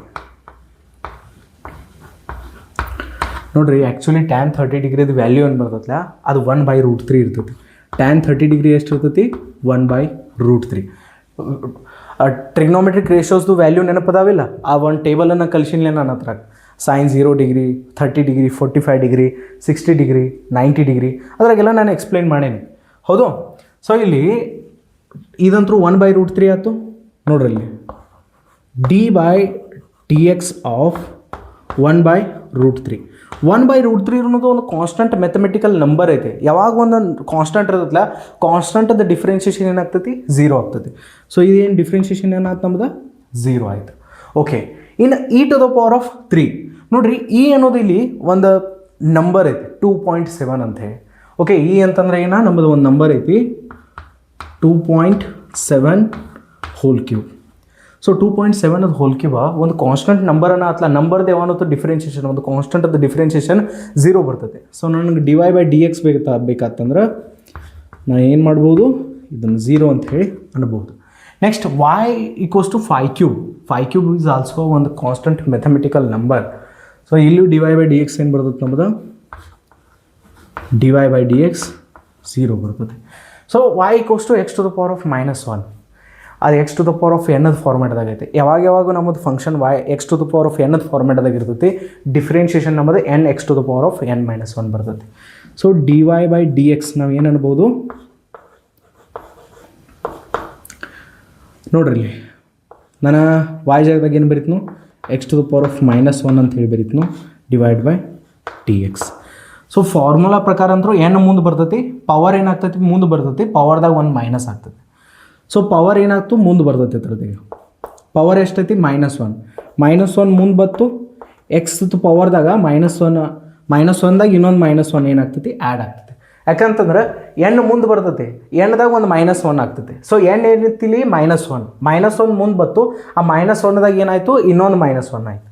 ನೋಡ್ರಿ, ಆ್ಯಕ್ಚುಲಿ tan 30 ಡಿಗ್ರಿದು ವ್ಯಾಲ್ಯೂ ಏನು ಬರ್ತೈತಲ್ಲ ಅದು 1/√3 ಇರ್ತೈತಿ. tan 30 ಡಿಗ್ರಿ ಎಷ್ಟು ಇರ್ತೈತಿ 1/√3. ಟ್ರಿಗ್ನೋಮೆಟ್ರಿಕ್ ರೇಷಿಯೋಸ್ದು ವ್ಯಾಲ್ಯೂ ನೆನಪದಾವಿಲ್ಲ, ಆ ಒಂದು ಟೇಬಲನ್ನು ಕಲಿಸಿಲ್ಲ ನನ್ನ ಹತ್ರ. sin 0 degree, 30 degree, 45 degree, 60 degree, 90 degree ಅದ್ರಾಗೆಲ್ಲ ನಾನು ಎಕ್ಸ್ಪ್ಲೈನ್ ಮಾಡೇನಿ ಹೌದು. ಸೊ ಇಲ್ಲಿ ಇದಂತರೂ 1/√3 ಆಯಿತು. ನೋಡ್ರಿ ಇಲ್ಲಿ d/dx ಆಫ್ 1/√3. 1/√3 ಅನ್ನೋದು ಒಂದು ಕಾನ್ಸ್ಟೆಂಟ್ ಮ್ಯಾಥಮೆಟಿಕಲ್ ನಂಬರ್ ಐತೆ. ಯಾವಾಗ ಒಂದು ಕಾನ್ಸ್ಟೆಂಟ್ ಇರ್ತೈತಲ್ಲ, ಕಾನ್ಸ್ಟೆಂಟದ ಡಿಫ್ರೆನ್ಷಿಯೇಷನ್ ಏನಾಗ್ತೈತಿ 0 ಆಗ್ತೈತಿ. ಸೊ ಇದೇನು ಡಿಫ್ರೆನ್ಷಿಯೇಷನ್ ಏನಾಯ್ತು ನಮ್ದು 0 ಆಯಿತು. ಓಕೆ, ಇನ್ನು e to the power of 3 ನೋಡ್ರಿ, e ಅನ್ನೋದು ಇಲ್ಲಿ ಒಂದು ನಂಬರ್ ಐತಿ 2.7 ಅಂತ ಹೇಳಿ. ಓಕೆ, e ಅಂತಂದ್ರೆ ಏನ ನಮ್ಮದು ಒಂದು ನಂಬರ್ ಐತಿ 2.7 ಹೋಲ್ ಕ್ಯೂಬ್. ಸೊ 2.7 ಅದು ಹೋಲ್ ಕ್ಯೂಬ್ ಒಂದು ಕಾನ್ಸ್ಟೆಂಟ್ ನಂಬರನ್ನು ಅಥವಾ ನಂಬರ್ದು ಯಾವತ್ತು ಡಿಫ್ರೆನ್ಷಿಯೇಷನ್ ಒಂದು ಕಾನ್ಸ್ಟೆಂಟ್ ಅದು ಡಿಫ್ರೆನ್ಷಿಯೇಷನ್ 0 ಬರ್ತೈತೆ. ಸೊ ನನಗೆ dy/dx ಬೇಕಾತಂದ್ರೆ ನಾನು ಏನು ಮಾಡ್ಬೋದು ಇದನ್ನು 0 ಅಂತ ಹೇಳಿ ಅನ್ಬೋದು. Next y = 5 cube. 5 cube is also ಒಂದು ಕಾನ್ಸ್ಟೆಂಟ್ ಮ್ಯಾಥಮೆಟಿಕಲ್ ನಂಬರ್. ಸೊ ಇಲ್ಲೂ dy/dx ಏನು ಬರ್ತೈತೆ ನಮ್ಮದು dy/dx 0 ಬರ್ತದೆ. So y = x to the power of -1. ಅದು x to the power of n ಫಾರ್ಮೆಟ್ದಾಗ ಐತೆ. ಯಾವಾಗ ನಮ್ಮದು function x to the power of n ಫಾರ್ಮೆಟ್ದಾಗ ಇರ್ತೈತಿ, ಡಿಫ್ರೆನ್ಷಿಯೇಷನ್ ನಮ್ಮದು n(x to the power of n - 1) ಬರ್ತೈತಿ. ಸೊ dy/dx ನಾವು ಏನು ಅನ್ಬೋದು ನೋಡ್ರಿ ಇಲ್ಲಿ ನಾನು y ಜಾಗದಾಗ ಏನು ಬರೀತ್ನು x to the power of -1 ಅಂತ ಹೇಳಿ ಬರೀತ್ನು divide by d x. So formula ಪ್ರಕಾರ ಅಂತೂ ಏನು ಮುಂದೆ ಬರ್ತೈತಿ, ಪವರ್ ಏನಾಗ್ತೈತಿ ಮುಂದೆ ಬರ್ತೈತಿ, ಪವರ್ದಾಗ ಒಂದು ಮೈನಸ್ ಆಗ್ತೈತಿ. ಸೊ ಪವರ್ ಏನಾಗ್ತು ಮುಂದೆ ಬರ್ತೈತಿ ಅದ್ರದ್ದು. ಪವರ್ ಎಷ್ಟೈತಿ -1 ಮುಂದೆ ಬತ್ತು ಎಕ್ಸ್ ಪವರ್ದಾಗ -1ದಾಗ ಇನ್ನೊಂದು -1 ಏನಾಗ್ತೈತಿ ಆ್ಯಡ್ ಆಗ್ತೈತಿ. ಯಾಕಂತಂದ್ರೆ ಎಣ್ಣು ಮುಂದೆ ಬರ್ತೈತಿ, ಎಣ್ಣದಾಗ ಒಂದು -1 ಆಗ್ತೈತಿ. ಸೊ ಎಣ್ಣು ಏನಿತ್ತಿಲಿ -1 ಮುಂದೆ ಬತ್ತು, ಆ -1ದಾಗ ಏನಾಯಿತು ಇನ್ನೊಂದು -1 ಆಯಿತು.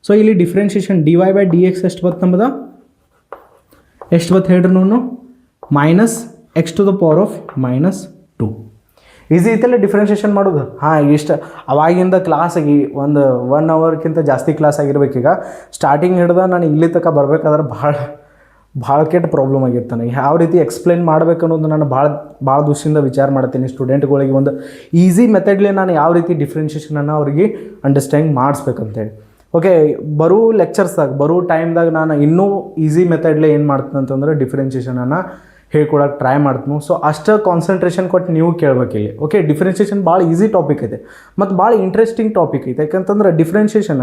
ಸೊ ಇಲ್ಲಿ differentiation d y by d x ಎಷ್ಟು ಬತ್ತು ನಮ್ಮದ, ಎಷ್ಟು ಬತ್ತು ಹೇಳ್ರಿ ನಾನು -x to the power of -2. Easy ಐತಲ್ಲ ಡಿಫ್ರೆನ್ಷಿಯೇಷನ್ ಮಾಡೋದು. ಹಾಂ, ಇಷ್ಟು ಅವಾಗಿಂದ ಕ್ಲಾಸಾಗಿ ಒಂದು 1 ಅವರ್ಕ್ಕಿಂತ ಜಾಸ್ತಿ ಕ್ಲಾಸ್ ಆಗಿರ್ಬೇಕೀಗ. ಸ್ಟಾರ್ಟಿಂಗ್ ಹಿಡ್ದು ನಾನು ಇಲ್ಲಿ ತನಕ ಬರಬೇಕಾದ್ರೆ ಭಾಳ ಕೆಟ್ಟ ಪ್ರಾಬ್ಲಮ್ ಆಗಿತ್ತು ನನಗೆ. ಯಾವ ರೀತಿ ಎಕ್ಸ್ಪ್ಲೇನ್ ಮಾಡ್ಬೇಕು ಅನ್ನೋದು ನಾನು ಭಾಳ ದಿವಸದಿಂದ ವಿಚಾರ ಮಾಡ್ತೀನಿ. ಸ್ಟೂಡೆಂಟ್ಗಳಿಗೆ ಒಂದು ಈಸಿ ಮೆಥಡ್ಲಿ ನಾನು ಯಾವ ರೀತಿ ಡಿಫ್ರೆನ್ಷಿಯೇಷನನ್ನು ಅವ್ರಿಗೆ ಅಂಡರ್ಸ್ಟ್ಯಾಂಡ್ ಮಾಡಿಸ್ಬೇಕಂತೇಳಿ. ಓಕೆ, ಬರೋ ಲೆಕ್ಚರ್ಸ್ದಾಗ ಬರೋ ಟೈಮ್ದಾಗ ನಾನು ಇನ್ನೂ ಈಸಿ ಮೆಥಡ್ಲೆ ಏನು ಮಾಡ್ತೀನಿ ಅಂತಂದ್ರೆ ಡಿಫ್ರೆನ್ಷಿಯೇಷನನ್ನು ಹೇಳ್ಕೊಡೋಕೆ ಟ್ರೈ ಮಾಡ್ತೀನಿ. ಸೊ ಅಷ್ಟು ಕಾನ್ಸಂಟ್ರೇಷನ್ ಕೊಟ್ಟು ನೀವು ಕೇಳಬೇಕಿಲ್ಲಿ. ಓಕೆ, ಡಿಫ್ರೆನ್ಷಿಯೇಷನ್ ಭಾಳ ಈಸಿ ಟಾಪಿಕ್ ಐತೆ ಮತ್ತು ಭಾಳ ಇಂಟ್ರೆಸ್ಟಿಂಗ್ ಟಾಪಿಕ್ ಐತೆ. ಯಾಕಂತಂದ್ರೆ ಡಿಫ್ರೆನ್ಷಿಯೇಷನ್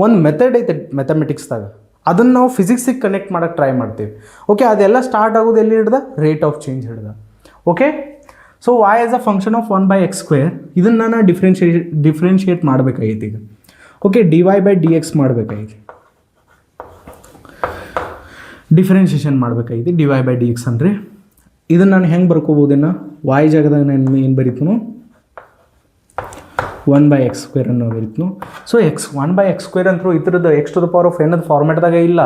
ಒಂದು ಮೆಥಡ್ ಐತೆ ಮ್ಯಾಥಮೆಟಿಕ್ಸ್ದಾಗ, ಅದನ್ನು ನಾವು ಫಿಸಿಕ್ಸಿಗೆ ಕನೆಕ್ಟ್ ಮಾಡೋಕ್ಕೆ ಟ್ರೈ ಮಾಡ್ತೀವಿ. ಓಕೆ, ಅದೆಲ್ಲ ಸ್ಟಾರ್ಟ್ ಆಗೋದು ಎಲ್ಲಿ ಹಿಡ್ದ, ರೇಟ್ ಆಫ್ ಚೇಂಜ್ ಹಿಡ್ದ. Okay, so y as a function of 1/x², ಇದನ್ನು ನಾನು ಡಿಫ್ರೆನ್ಷಿಯೇಟ್ ಮಾಡಬೇಕಾಗೈತಿ ಈಗ. Okay, d y by d x ಮಾಡಬೇಕಾಗೈತಿ, ಡಿಫ್ರೆನ್ಷಿಯೇಷನ್ ಮಾಡಬೇಕಾಗೈತಿ d y by d x ಅಂದರೆ. ಇದನ್ನು ನಾನು ಹೆಂಗೆ ಬರ್ಕೋಬೋದು, ಇನ್ನು y ಜಾಗದಾಗ ನಾನು ಏನು ಬರೀತನು 1/x² ಅನ್ನೋ ಬರೀತನು. ಸೊ 1/x² ಅಂತೂ ಇದ್ರದ್ದು x to the power of ಏನದು ಫಾರ್ಮೆಟ್ದಾಗ ಇಲ್ಲ.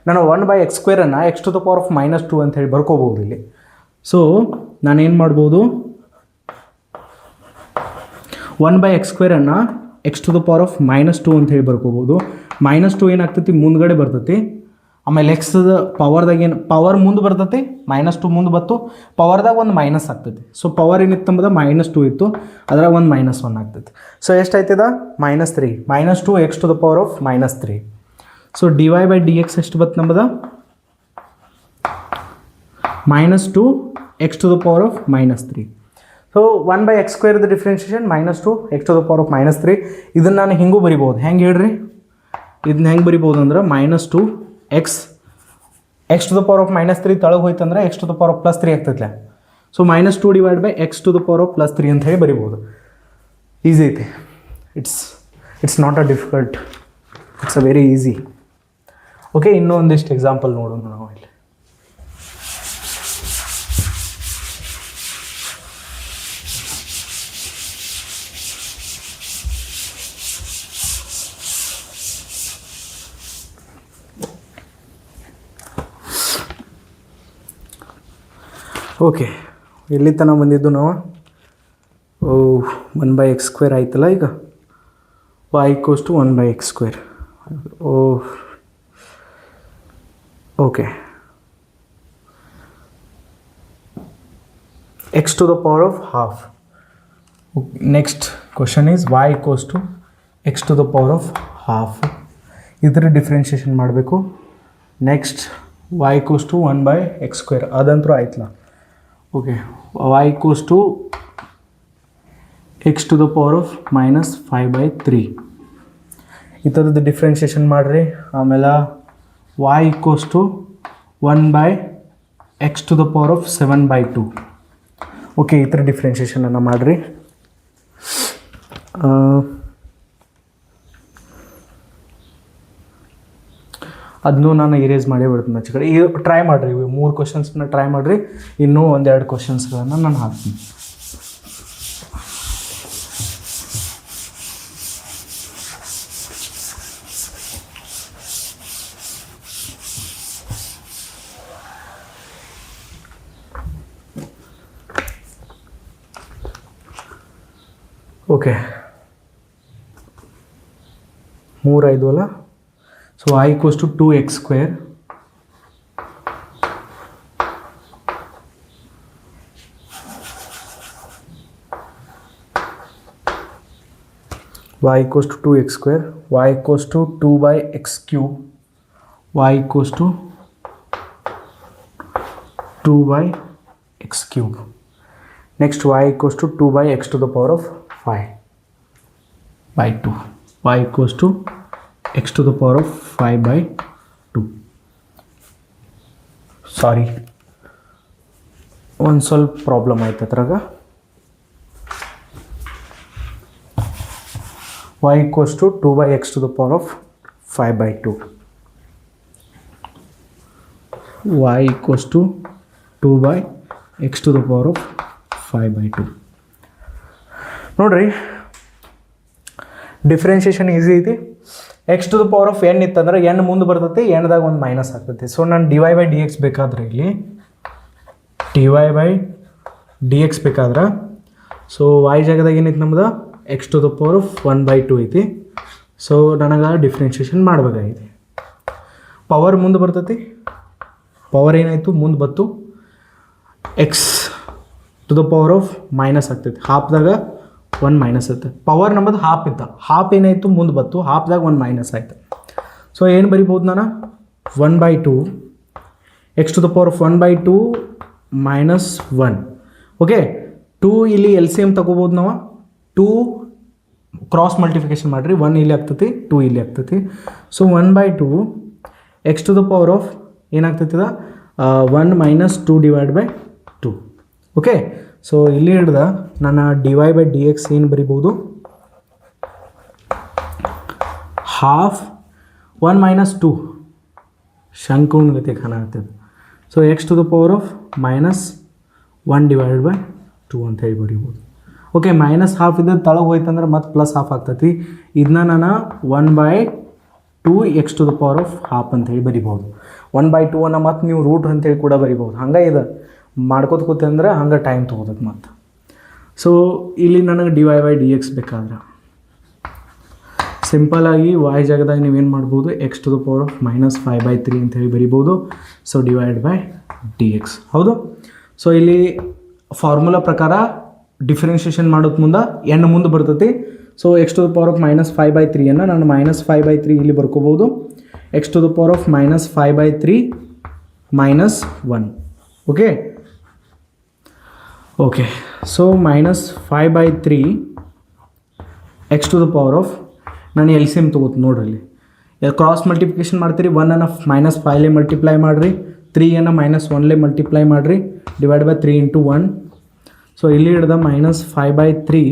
ನಾನು 1/x² x to the power of -2 ಅಂತ ಹೇಳಿ ಬರ್ಕೋಬೋದು ಇಲ್ಲಿ. ಸೊ ನಾನೇನು ಮಾಡ್ಬೋದು, 1/x² x to the power of -2 ಅಂತ ಹೇಳಿ ಬರ್ಕೋಬೋದು. -2 ಏನಾಗ್ತೈತಿ ಮುಂದ್ಗಡೆ ಬರ್ತೈತಿ, ಆಮೇಲೆ ಎಕ್ಸ್ದ ಪವರ್ದಾಗ ಏನು ಪವರ್ ಮುಂದೆ ಬರ್ತೈತಿ, -2 ಮುಂದೆ ಬತ್ತು, ಪವರ್ದಾಗ ಒಂದು ಮೈನಸ್ ಆಗ್ತೈತಿ. ಸೊ ಪವರ್ ಏನಿತ್ತು ಅಂಬುದ -2 ಇತ್ತು, ಅದ್ರಾಗ ಒಂದು -1 ಆಗ್ತೈತಿ. ಸೊ ಎಷ್ಟಾಯ್ತದ -3, -2 x to the power of -3. So d y by d x ಎಷ್ಟು ಬತ್ತು ನಮ್ಮದ -2 x to the power of -3. So 1/x² differentiation -2 x to the power of -3. ಇದನ್ನು ನಾನು ಹಿಂಗೂ ಬರಿಬೋದು. ಹೆಂಗೆ ಹೇಳ್ರಿ, ಇದನ್ನ ಹೆಂಗೆ ಬರಿಬೋದು ಅಂದ್ರೆ -2 x to the power of -3 ತಳಗೆ ಹೋಯ್ತಂದ್ರೆ x to the power of +3 ಆಗ್ತೈತ್ಲ. So -2 divide by x to the power of +3 ಅಂತ ಹೇಳಿ ಬರಿಬೋದು. ಈಸಿ ಐತಿ, it's not a difficult, it's a very easy. Okay, ಇನ್ನೂ ಒಂದಿಷ್ಟು ಎಕ್ಸಾಂಪಲ್ ನೋಡೋಣ ನಾವು ಇಲ್ಲಿ. ಓಕೆ, ಎಲ್ಲಿ ತನಕ ಬಂದಿದ್ದು ನಾವು, 1/x² ಆಯ್ತಲ್ಲ ಈಗ, y = 1/x². Okay, x to the power of half. Next question is y = x to the power of half. ಇದರ ಡಿಫ್ರೆನ್ಷಿಯೇಷನ್ ಮಾಡಬೇಕು. ನೆಕ್ಸ್ಟ್ y = 1/x², ಅದಂತರೂ ಆಯ್ತಲ್ಲ. Okay, y = x to the power of -5/3. ಈ ಥರದ್ದು ಡಿಫ್ರೆನ್ಷಿಯೇಷನ್ ಮಾಡಿರಿ. ಆಮೇಲೆ y = 1/x to the power of 7/2. Okay, ಈ ಥರ ಡಿಫ್ರೆನ್ಷಿಯೇಷನನ್ನು ಮಾಡಿರಿ. ಅದನ್ನೂ ನಾನು ಇರೇಸ್ ಮಾಡೇ ಬಿಡ್ತೀನಿ ಆಚೆ ಕಡೆ. ಈಗ ಟ್ರೈ ಮಾಡಿರಿ, ಇವು 3 ಕ್ವಶನ್ಸ್ನ ಟ್ರೈ ಮಾಡಿರಿ. ಇನ್ನೂ 1-2 ಕ್ವಶನ್ಸ್ಗಳನ್ನು ನಾನು ಹಾಕ್ತೀನಿ. ಓಕೆ, 3 5 ಅಲ್ಲ. So y = 2x², y = 2x², y = 2/x³, y = 2/x³. Next y = 2/x to the power of 5. by 2. Y equals to x to the power of 5 by 2. ಸಾರಿ, ಒಂದು ಸ್ವಲ್ಪ ಪ್ರಾಬ್ಲಮ್ ಆಯ್ತು ಅದ್ರಾಗ. y equals to 2 by x to the power of 5 by 2. y equals to 2 by x to the power of 5 by 2. ನೋಡ್ರಿ, ಡಿಫ್ರೆನ್ಷಿಯೇಷನ್ ಈಸಿ ಐತಿ. X to the power of n ಇತ್ತಂದ್ರೆ ಎನ್ ಮುಂದೆ ಬರ್ತೈತಿ, ಎನ್ದಾಗ ಒಂದು ಮೈನಸ್ ಆಗ್ತೈತಿ. ಸೊ ನಾನು dy by dx ಬೇಕಾದ್ರೆ ಇಲ್ಲಿ dy by dx ಬೇಕಾದ್ರೆ, ಸೊ y ಜಾಗದಾಗ ಏನೈತಿ ನಮ್ದು x to the power of 1 by 2 ಐತಿ. ಸೊ ನನಗೆ ಡಿಫ್ರೆನ್ಷಿಯೇಷನ್ ಮಾಡಬೇಕಾಗೈತಿ. ಪವರ್ ಮುಂದೆ ಬರ್ತೈತಿ, ಪವರ್ ಏನಾಯಿತು ಮುಂದೆ ಬತ್ತು, x to the power of minus ಆಗ್ತೈತಿ. ಹಾಫ್ದಾಗ 1 ಮೈನಸ್ ಐತೆ. ಪವರ್ ನಮ್ಮದು ಹಾಫ್ ಇತ್ತು, ಹಾಫ್ ಏನಾಯಿತು ಮುಂದೆ ಬತ್ತು, ಹಾಫ್ದಾಗ 1 ಮೈನಸ್ ಆಯ್ತು. ಸೊ ಏನು ಬರಿಬೋದು ನಾನು, 1 by 2 x to the power of 1 by 2 minus 1. Okay, 2 ಇಲ್ಲಿ ಎಲ್ ಸಿ ಎಮ್ ತಗೋಬೋದು ನಾವು. 2 ಕ್ರಾಸ್ ಮಲ್ಟಿಫಿಕೇಶನ್ ಮಾಡಿರಿ, 1 ಇಲ್ಲಿ ಆಗ್ತೈತಿ, 2 ಇಲ್ಲಿ ಆಗ್ತೈತಿ. So 1 by 2 x to the power of ಏನಾಗ್ತೈತಿದ 1 minus 2 divide by 2. Okay, so ಇಲ್ಲಿ ಹಿಡ್ದ ನಾನು dy by dx ಏನು ಬರಿಬೋದು, ಹಾಫ್ 1 ಮೈನಸ್ 2 ಶಂಕುಣಗತಿ ಕಾಣಾಗ್ತದೆ. So x to the power of minus 1 divide by 2 ಅಂತ ಹೇಳಿ ಬರಿಬೋದು. ಓಕೆ, ಮೈನಸ್ ಹಾಫ್ ಇದ್ದು ತಳಗೆ ಹೋಯ್ತಂದ್ರೆ ಮತ್ತೆ ಪ್ಲಸ್ ಹಾಫ್ ಆಗ್ತೈತಿ. ಇದನ್ನ ನಾನು 1 by 2 x to the power of half ಅಂತ ಹೇಳಿ ಬರಿಬೋದು. 1 by 2 ಅನ್ನು ಮತ್ತು ನೀವು ರೂಟ್ ಅಂತೇಳಿ ಕೂಡ ಬರಿಬೋದು. ಹಂಗೆ ಇದು ಮಾಡ್ಕೋತ ಕೂತಂದ್ರೆ ಹಂಗೆ ಟೈಮ್ ತೊಗೋತೈತೆ ಮತ್ತು. ಸೊ ಇಲ್ಲಿ ನನಗೆ dy by dx ಬೇಕಾದ್ರೆ ಸಿಂಪಲಾಗಿ y ಜಾಗದಾಗ ನೀವೇನು ಮಾಡ್ಬೋದು, x to the power of minus 5 by 3 ಅಂತೇಳಿ ಬರಿಬೋದು. So divide by dx. ಹೌದು. ಸೊ ಇಲ್ಲಿ ಫಾರ್ಮುಲಾ ಪ್ರಕಾರ ಡಿಫ್ರೆನ್ಷಿಯೇಷನ್ ಮಾಡೋದು ಮುಂದೆ ಎನ್ ಮುಂದೆ ಬರ್ತೈತಿ. So x to the power of minus 5 by 3 ನಾನು ಮೈನಸ್ 5 by 3 ಇಲ್ಲಿ ಬರ್ಕೋಬೋದು. X to the power of minus 5 by 3 minus 1. Okay okay, so minus 5 by 3 x to the power of, ನಾನು ಎಲ್ ಸಿ ಎಮ್ ತೊಗೋತೀನಿ ನೋಡ್ರಿ. ಇಲ್ಲಿ ಕ್ರಾಸ್ ಮಲ್ಟಿಪ್ಲಿಕೇಶನ್ ಮಾಡ್ತೀರಿ, 1 ಮೈನಸ್ 5ಲೇ ಮಲ್ಟಿಪ್ಲೈ ಮಾಡಿರಿ, 3 ಮೈನಸ್ 1ಲೇ ಮಲ್ಟಿಪ್ಲೈ ಮಾಡಿರಿ, ಡಿವೈಡ್ ಬೈ 3 into 1. ಸೊ ಇಲ್ಲಿ ಹಿಡ್ದ minus 5 by 3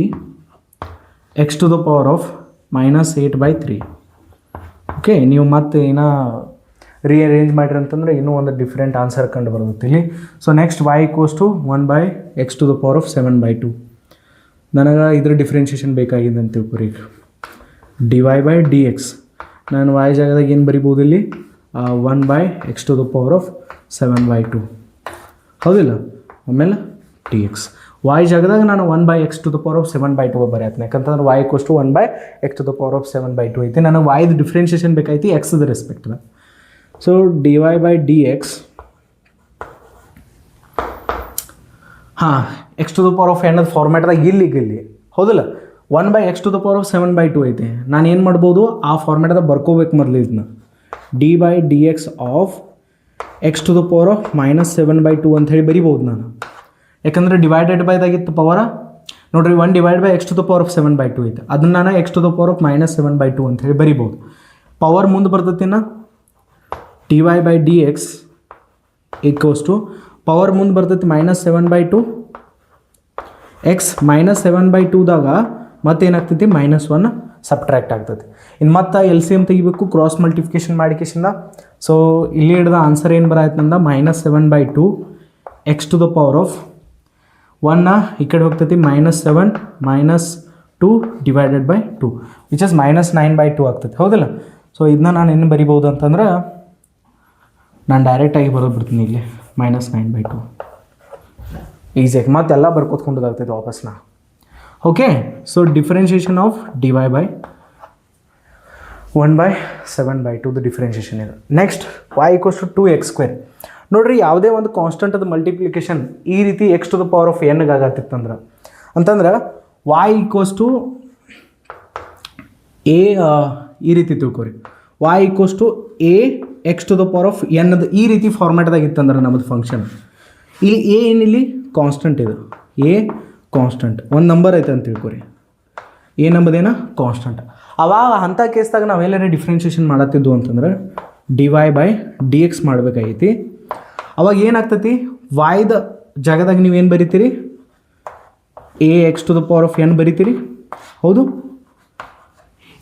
x to the power of minus 8 by 3. Okay, ನೀವು ಮತ್ತೆ ಏನೋ ರೀಅರೇಂಜ್ ಮಾಡಿರಿ ಅಂತಂದ್ರೆ ಇನ್ನೂ ಒಂದು ಡಿಫ್ರೆಂಟ್ ಆನ್ಸರ್ ಕಂಡು ಬರುತ್ತೆ ಇಲ್ಲಿ. So next y equals to 1 by x to the power of 7 by 2. ನನಗೆ ಇದ್ರ ಡಿಫ್ರೆನ್ಷಿಯೇಷನ್ ಬೇಕಾಗಿದೆ ಅಂತ ತಿಳ್ಕೊರಿ. dy by dx ನಾನು y ಜಾಗದಾಗ ಏನು ಬರಿಬೋದು ಇಲ್ಲಿ, 1 by x to the power of 7 by 2. ಹೌದಿಲ್ಲ. ಆಮೇಲೆ dx y ಜಾಗದಾಗ ನಾನು 1 by x to the power of 7 by 2 ಬರೆಯತ್ತೀನಿ. ಯಾಕಂತಂದ್ರೆ y equals to 1 by x to the power of 7 by 2 ಐತಿ. ನನಗೆ yದು ಡಿಫ್ರೆನ್ಷಿಯೇಷನ್ ಬೇಕಾಯ್ತಿ ಎಕ್ಸ್ದ ರೆಸ್ಪೆಕ್ಟ್ನ. ಸೊ dy by dx, ಹಾಂ, x to the power of ಏನದು ಫಾರ್ಮ್ಯಾಟ್ದಾಗ ಇಲ್ಲಿ ಹೌದಲ್ಲ, 1 by x to the power of 7 by 2 ಐತೆ. ನಾನು ಏನು ಮಾಡ್ಬೋದು, ಆ ಫಾರ್ಮ್ಯಾಟ್ದಾಗ ಬರ್ಕೋಬೇಕು ಮೊದಲು ಇದನ್ನ. dy by dx of x to the power of minus 7 by 2 ಅಂತ ಹೇಳಿ ಬರಿಬೋದು ನಾನು. ಯಾಕಂದರೆ ಡಿವೈಡೆಡ್ ಬೈದಾಗಿತ್ತು ಪವರ ನೋಡ್ರಿ, 1 divide by x to the power of 7 by 2 ಐತೆ. ಅದನ್ನು ನಾನು x to the power of minus 7 by 2 ಅಂತ ಹೇಳಿ ಬರಿಬೋದು. ಪವರ್ ಮುಂದೆ ಬರ್ತೈತಿನ dy by dx equals to power ಮುಂದೆ ಬರ್ತೈತಿ minus 7 by 2 x minus 7 by 2ದಾಗ ಮತ್ತೇನಾಗ್ತೈತಿ ಮೈನಸ್ 1 ಸಬ್ಟ್ರ್ಯಾಕ್ಟ್ ಆಗ್ತೈತಿ. ಇನ್ನು ಮತ್ತೆ ಎಲ್ ಸಿ ಎಮ್ ತೆಗಿಬೇಕು ಕ್ರಾಸ್ ಮಲ್ಟಿಫಿಕೇಶನ್ ಮಾಡಿಕೇಶಿಂದ. ಸೊ ಇಲ್ಲಿ ಹಿಡ್ದ ಆನ್ಸರ್ ಏನು ಬರಾಯ್ತು ನಂದ, minus 7 by 2 x to the power of 1 ಈ ಕಡೆ ಹೋಗ್ತೈತಿ minus 7 minus 2 divided by 2 which is minus 9 by 2 ಆಗ್ತೈತಿ. ಹೌದಿಲ್ಲ. ಸೊ ಇದನ್ನ ನಾನು ಏನು ಬರಿಬೋದು ಅಂತಂದ್ರೆ, ನಾನು ಡೈರೆಕ್ಟಾಗಿ ಬರೋದ್ಬಿಡ್ತೀನಿ ಇಲ್ಲಿ ಮೈನಸ್ 9 by 2 ಈಸಿಯಾಗಿ ಮತ್ತೆಲ್ಲ ಬರ್ಕೋತ್ಕೊಂಡೋದಾಗ್ತೈತೆ ವಾಪಸ್ನ. Okay, so differentiation of dy by 1 by 7 by 2 differentiation ಇದೆ. Next y equals to 2x². ನೋಡಿರಿ, ಯಾವುದೇ ಒಂದು ಕಾನ್ಸ್ಟೆಂಟ್ ಅದು ಮಲ್ಟಿಪ್ಲಿಕೇಶನ್ ಈ ರೀತಿ x to the power of ಎನ್ಗೆ ಆಗತ್ತಿತ್ತಂದ್ರೆ ಅಂತಂದ್ರೆ y ಈಕ್ವಲ್ಸ್ ಟು a ಈ ರೀತಿ ತಿಳ್ಕೊರಿ. y equals to a x to the power of n ಅದು ಈ ರೀತಿ ಫಾರ್ಮ್ಯಾಟ್ದಾಗ ಇತ್ತಂದ್ರೆ ನಮ್ಮದು ಫಂಕ್ಷನ್. ಇಲ್ಲಿ ಏನಿಲ್ಲಿ ಕಾನ್ಸ್ಟೆಂಟ್ ಇದು, ಎ ಕಾನ್ಸ್ಟೆಂಟ್ ಒಂದು ನಂಬರ್ ಐತೆ ಅಂತ ತಿಳ್ಕೊರಿ. ಏನಂಬುದೇನ ಕಾನ್ಸ್ಟಂಟ್. ಅವಾಗ ಅಂಥ ಕೇಸ್ದಾಗ ನಾವೆಲ್ಲರೂ ಡಿಫ್ರೆನ್ಷಿಯೇಷನ್ ಮಾಡತ್ತಿದ್ದು ಅಂತಂದ್ರೆ dy/dx ಮಾಡಬೇಕಾಗೈತಿ. ಅವಾಗ ಏನಾಗ್ತೈತಿ, yದ ಜಾಗದಾಗ ನೀವೇನು ಬರಿತೀರಿ, ax⁴n ಬರಿತೀರಿ. ಹೌದು,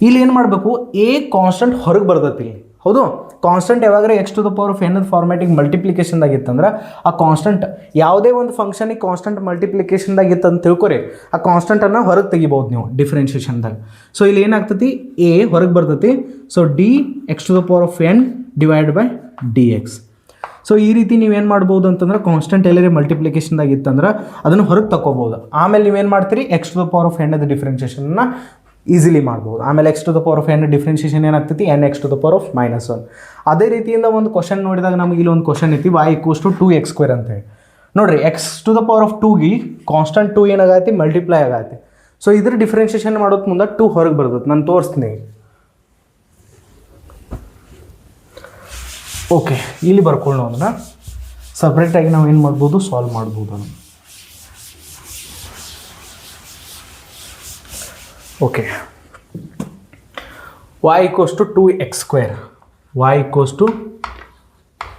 ಇಲ್ಲಿ ಏನು ಮಾಡಬೇಕು, ಎ ಕಾನ್ಸ್ಟಂಟ್ ಹೊರಗೆ ಬರ್ತೈತಿ. ಹೌದು, ಕಾನ್ಸ್ಟಂಟ್ ಯಾವಾಗರೆ x⁴n ಫಾರ್ಮ್ಯಾಟಿಗೆ ಮಲ್ಟಿಪ್ಲಿಕೇಶನ್ದಾಗ ಇತ್ತಂದ್ರೆ ಆ ಕಾನ್ಸ್ಟಂಟ್ ಯಾವುದೇ ಒಂದು ಫಂಕ್ಷನಿಗೆ ಕಾನ್ಸ್ಟಂಟ್ ಮಲ್ಟಿಪ್ಲಿಕೇಶನ್ದಾಗ ಇತ್ತು ಅಂತ ತಿಳ್ಕೊರಿ, ಆ ಕಾನ್ಸ್ಟಂಟನ್ನು ಹೊರಗೆ ತೆಗಿಬೋದು ನೀವು ಡಿಫ್ರೆನ್ಷಿಯೇಷನ್ದಾಗ. ಸೊ ಇಲ್ಲಿ ಏನಾಗ್ತೈತಿ, ಎ ಹೊರಗೆ ಬರ್ತೈತಿ. So dx⁴n / dx. ಸೊ ಈ ರೀತಿ ನೀವೇನು ಮಾಡ್ಬೋದು ಅಂತಂದ್ರೆ, ಕಾನ್ಸ್ಟೆಂಟ್ ಎಲ್ಲರೇ ಮಲ್ಟಿಪ್ಲಿಕೇಶನ್ದಾಗ ಇತ್ತಂದ್ರೆ ಅದನ್ನು ಹೊರಗೆ ತಗೋಬೋದು. ಆಮೇಲೆ ನೀವೇನು ಮಾಡ್ತೀರಿ, x⁴n ಡಿಫ್ರೆನ್ಷಿಯೇಷನ್ನ ಈಸಿಲಿ ಮಾಡ್ಬೋದು. ಆಮೇಲೆ x⁴n ಡಿಫ್ರೆನ್ಷಿಯೇಷನ್ ಏನಾಗ್ತೈತಿ, n(x⁻⁻1). ಅದೇ ರೀತಿಯಿಂದ ಒಂದು ಕ್ವಶನ್ ನೋಡಿದಾಗ ನಮಗೆ ಇಲ್ಲಿ ಒಂದು ಕ್ವಶನ್ ಐತಿ, y = 2x² ಅಂತ ಹೇಳಿ. ನೋಡಿರಿ, x⁴2ಗೆ ಕಾನ್ಸ್ಟಂಟ್ 2 ಏನಾಗೈತಿ, ಮಲ್ಟಿಪ್ಲೈ ಆಗೈತಿ. ಸೊ ಇದ್ರ ಡಿಫ್ರೆನ್ಷಿಯೇಷನ್ ಮಾಡೋದು ಮುಂದೆ 2 ಹೊರಗೆ ಬರ್ತದೆ. ನಾನು ತೋರಿಸ್ತೀನಿ. ಓಕೆ, ಇಲ್ಲಿ ಬರ್ಕೊಳ್ಳೋಣ. ಅದನ್ನು ಸಪ್ರೇಟಾಗಿ ನಾವು ಏನು ಮಾಡ್ಬೋದು, ಸಾಲ್ವ್ ಮಾಡ್ಬೋದು ಅದನ್ನು. Okay, y = 2x². y =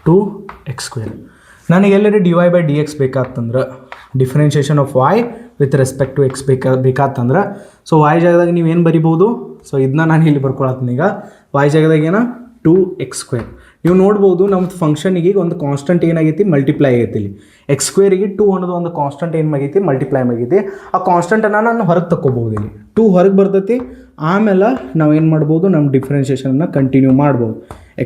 2x². ನನಗೆ ಎಲ್ಲರೂ dy/dx ಬೇಕಾತಂದ್ರೆ, differentiation of y with respect to x ಬೇಕಾತಂದ್ರೆ, ಸೊ y ಜಾಗದಾಗ ನೀವೇನು ಬರಿಬೋದು. ಸೊ ಇದನ್ನ ನಾನು ಇಲ್ಲಿ ಬರ್ಕೊಳತ್ತೀನಿ. ಈಗ y ಜಾಗದಾಗ ಏನ 2x². ನೀವು ನೋಡ್ಬೋದು, ನಮ್ಮ ಫಂಕ್ಷನಿಗೆ ಒಂದು ಕಾನ್ಸ್ಟಂಟ್ ಏನಾಗೈತಿ, ಮಲ್ಟಿಪ್ಲೈ ಆಗೈತಿ. ಇಲ್ಲಿ x²ಗೆ 2 ಅನ್ನೋದು ಒಂದು ಕಾನ್ಸ್ಟಂಟ್ ಏನು ಆಗೈತಿ, ಮಲ್ಟಿಪ್ಲೈ ಆಗೈತಿ. ಆ ಕಾನ್ಸ್ಟಂಟನ್ನು ನಾನು ಹೊರಗೆ ತಗೋಬೋದು. ಇಲ್ಲಿ 2 ಹೊರಗೆ ಬರ್ತೈತಿ. ಆಮೇಲೆ ನಾವು ಏನು ಮಾಡ್ಬೋದು, ನಮ್ಮ ಡಿಫ್ರೆನ್ಷಿಯೇಷನ್ನ ಕಂಟಿನ್ಯೂ ಮಾಡ್ಬೋದು.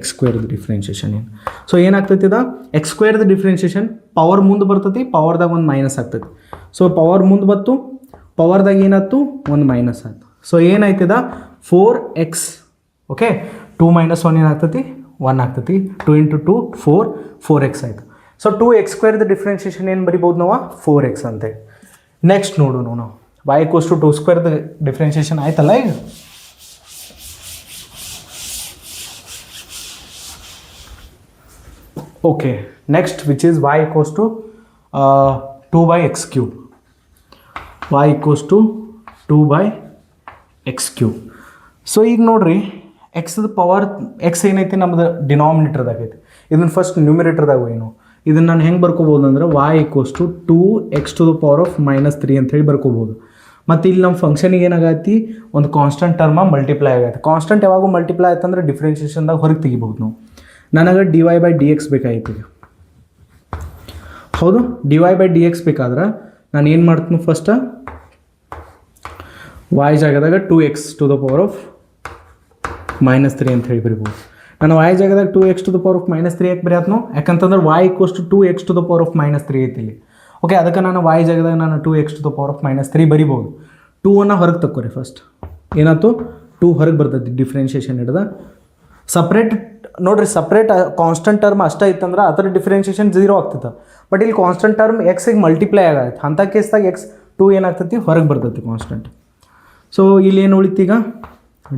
x² ಡಿಫ್ರೆನ್ಷಿಯೇಷನ್ ಏನು. ಸೊ ಏನಾಗ್ತೈತಿ, ಇದು x² ಡಿಫ್ರೆನ್ಷಿಯೇಷನ್ ಪವರ್ ಮುಂದೆ ಬರ್ತೈತಿ, ಪವರ್ದಾಗ ಒಂದು ಮೈನಸ್ ಆಗ್ತೈತಿ. ಸೊ ಪವರ್ ಮುಂದೆ ಬಂತು, ಪವರ್ದಾಗ ಏನಾಯ್ತು, ಒಂದು ಮೈನಸ್ ಆಯ್ತು. So ಏನಾಯ್ತದ 4x. ಓಕೆ, 2 - 1 ಏನಾಗ್ತೈತಿ, 1 ಆಗ್ತೈತಿ. 2 × 2 4, 4x ಆಯಿತು. ಸೊ 2x² ಡಿಫ್ರೆನ್ಷಿಯೇಷನ್ ಏನು ಬರಿಬೋದು ನಾವು, 4x ಅಂತೇಳಿ. ನೆಕ್ಸ್ಟ್ ನೋಡು ನಾವು y = 2² ಡಿಫ್ರೆನ್ಷಿಯೇಷನ್ ಆಯ್ತಲ್ಲ ಈಗ. Okay, next which is y = 2/x³. y = 2/x³. So ಈಗ ನೋಡ್ರಿ, ಎಕ್ಸ್ದ ಪವರ್ ಎಕ್ಸ್ ಏನೈತಿ, ನಮ್ಮದು ಡಿನಾಮಿನೇಟರ್ದಾಗ ಐತಿ. ಇದನ್ನು ಫಸ್ಟ್ ನ್ಯೂಮಿನೇಟರ್ದಾಗ ಏನು, ಇದನ್ನು ನಾನು ಹೆಂಗೆ ಬರ್ಕೋಬೋದು ಅಂದ್ರೆ y = 2x⁻³ ಅಂತೇಳಿ ಬರ್ಕೋಬೋದು. ಮತ್ತು ಇಲ್ಲಿ ನಮ್ಮ ಫಂಕ್ಷನಿಗೆ ಏನಾಗೈತಿ, ಒಂದು ಕಾನ್ಸ್ಟಂಟ್ ಟರ್ಮ ಮಲ್ಟಿಪ್ಲೈ ಆಗೈತೆ. ಕಾನ್ಸ್ಟಂಟ್ ಯಾವಾಗೂ ಮಲ್ಟಿಪ್ಲೈ ಆಯ್ತಂದ್ರೆ ಡಿಫ್ರೆನ್ಷಿಯೇಷನ್ದಾಗ ಹೊರಗೆ ತೆಗಿಬೋದು ನಾವು. ನನಗೆ dy/dx ಬೇಕಾಗಿತ್ತು. ಹೌದು, dy/dx ಬೇಕಾದ್ರೆ ನಾನು ಏನು ಮಾಡ್ತೀನಿ, ಫಸ್ಟ್ y ಜಾಗದಾಗ 2x⁻³ ಅಂತ ಹೇಳಿ ಬರಿಬೋದು. ನಾನು y ಜಾಗದಾಗ 2x⁻³ ಯಾಕೆ ಬರೆಯತ್ನೋ, ಯಾಕಂತಂದ್ರೆ y = 2x⁻³ ಐತಿ ಇಲ್ಲಿ. ಓಕೆ, ಅದಕ್ಕೆ ನಾನು y ಜಾಗದಾಗ ನಾನು 2x⁻³ ಬರಿಬೋದು. 2 ಹೊರಗೆ ತಕ್ಕೋರಿ. ಫಸ್ಟ್ ಏನಾಯ್ತು, 2 ಹೊರಗೆ ಬರ್ತೈತಿ ಡಿಫ್ರೆನ್ಷಿಯೇಷನ್ ಹಿಡ್ದ. ಸಪ್ರೇಟ್ ನೋಡಿರಿ, ಸಪ್ರೇಟ್ ಕಾನ್ಸ್ಟಂಟ್ ಟರ್ಮ್ ಅಷ್ಟೇ ಇತ್ತಂದ್ರೆ ಅದರ ಡಿಫ್ರೆನ್ಷಿಯೇಷನ್ 0 ಆಗ್ತೈತೆ. ಬಟ್ ಇಲ್ಲಿ ಕಾನ್ಸ್ಟಂಟ್ ಟರ್ಮ್ ಎಕ್ಸಿಗೆ ಮಲ್ಟಿಪ್ಲೈ ಆಗೈತೆ. ಅಂಥ ಕೇಸ್ದಾಗ x2 ಏನಾಗ್ತೈತಿ, ಹೊರಗೆ ಬರ್ತೈತಿ ಕಾನ್ಸ್ಟಂಟ್. ಸೊ ಇಲ್ಲಿ ಏನು ಉಳಿತೀಗ,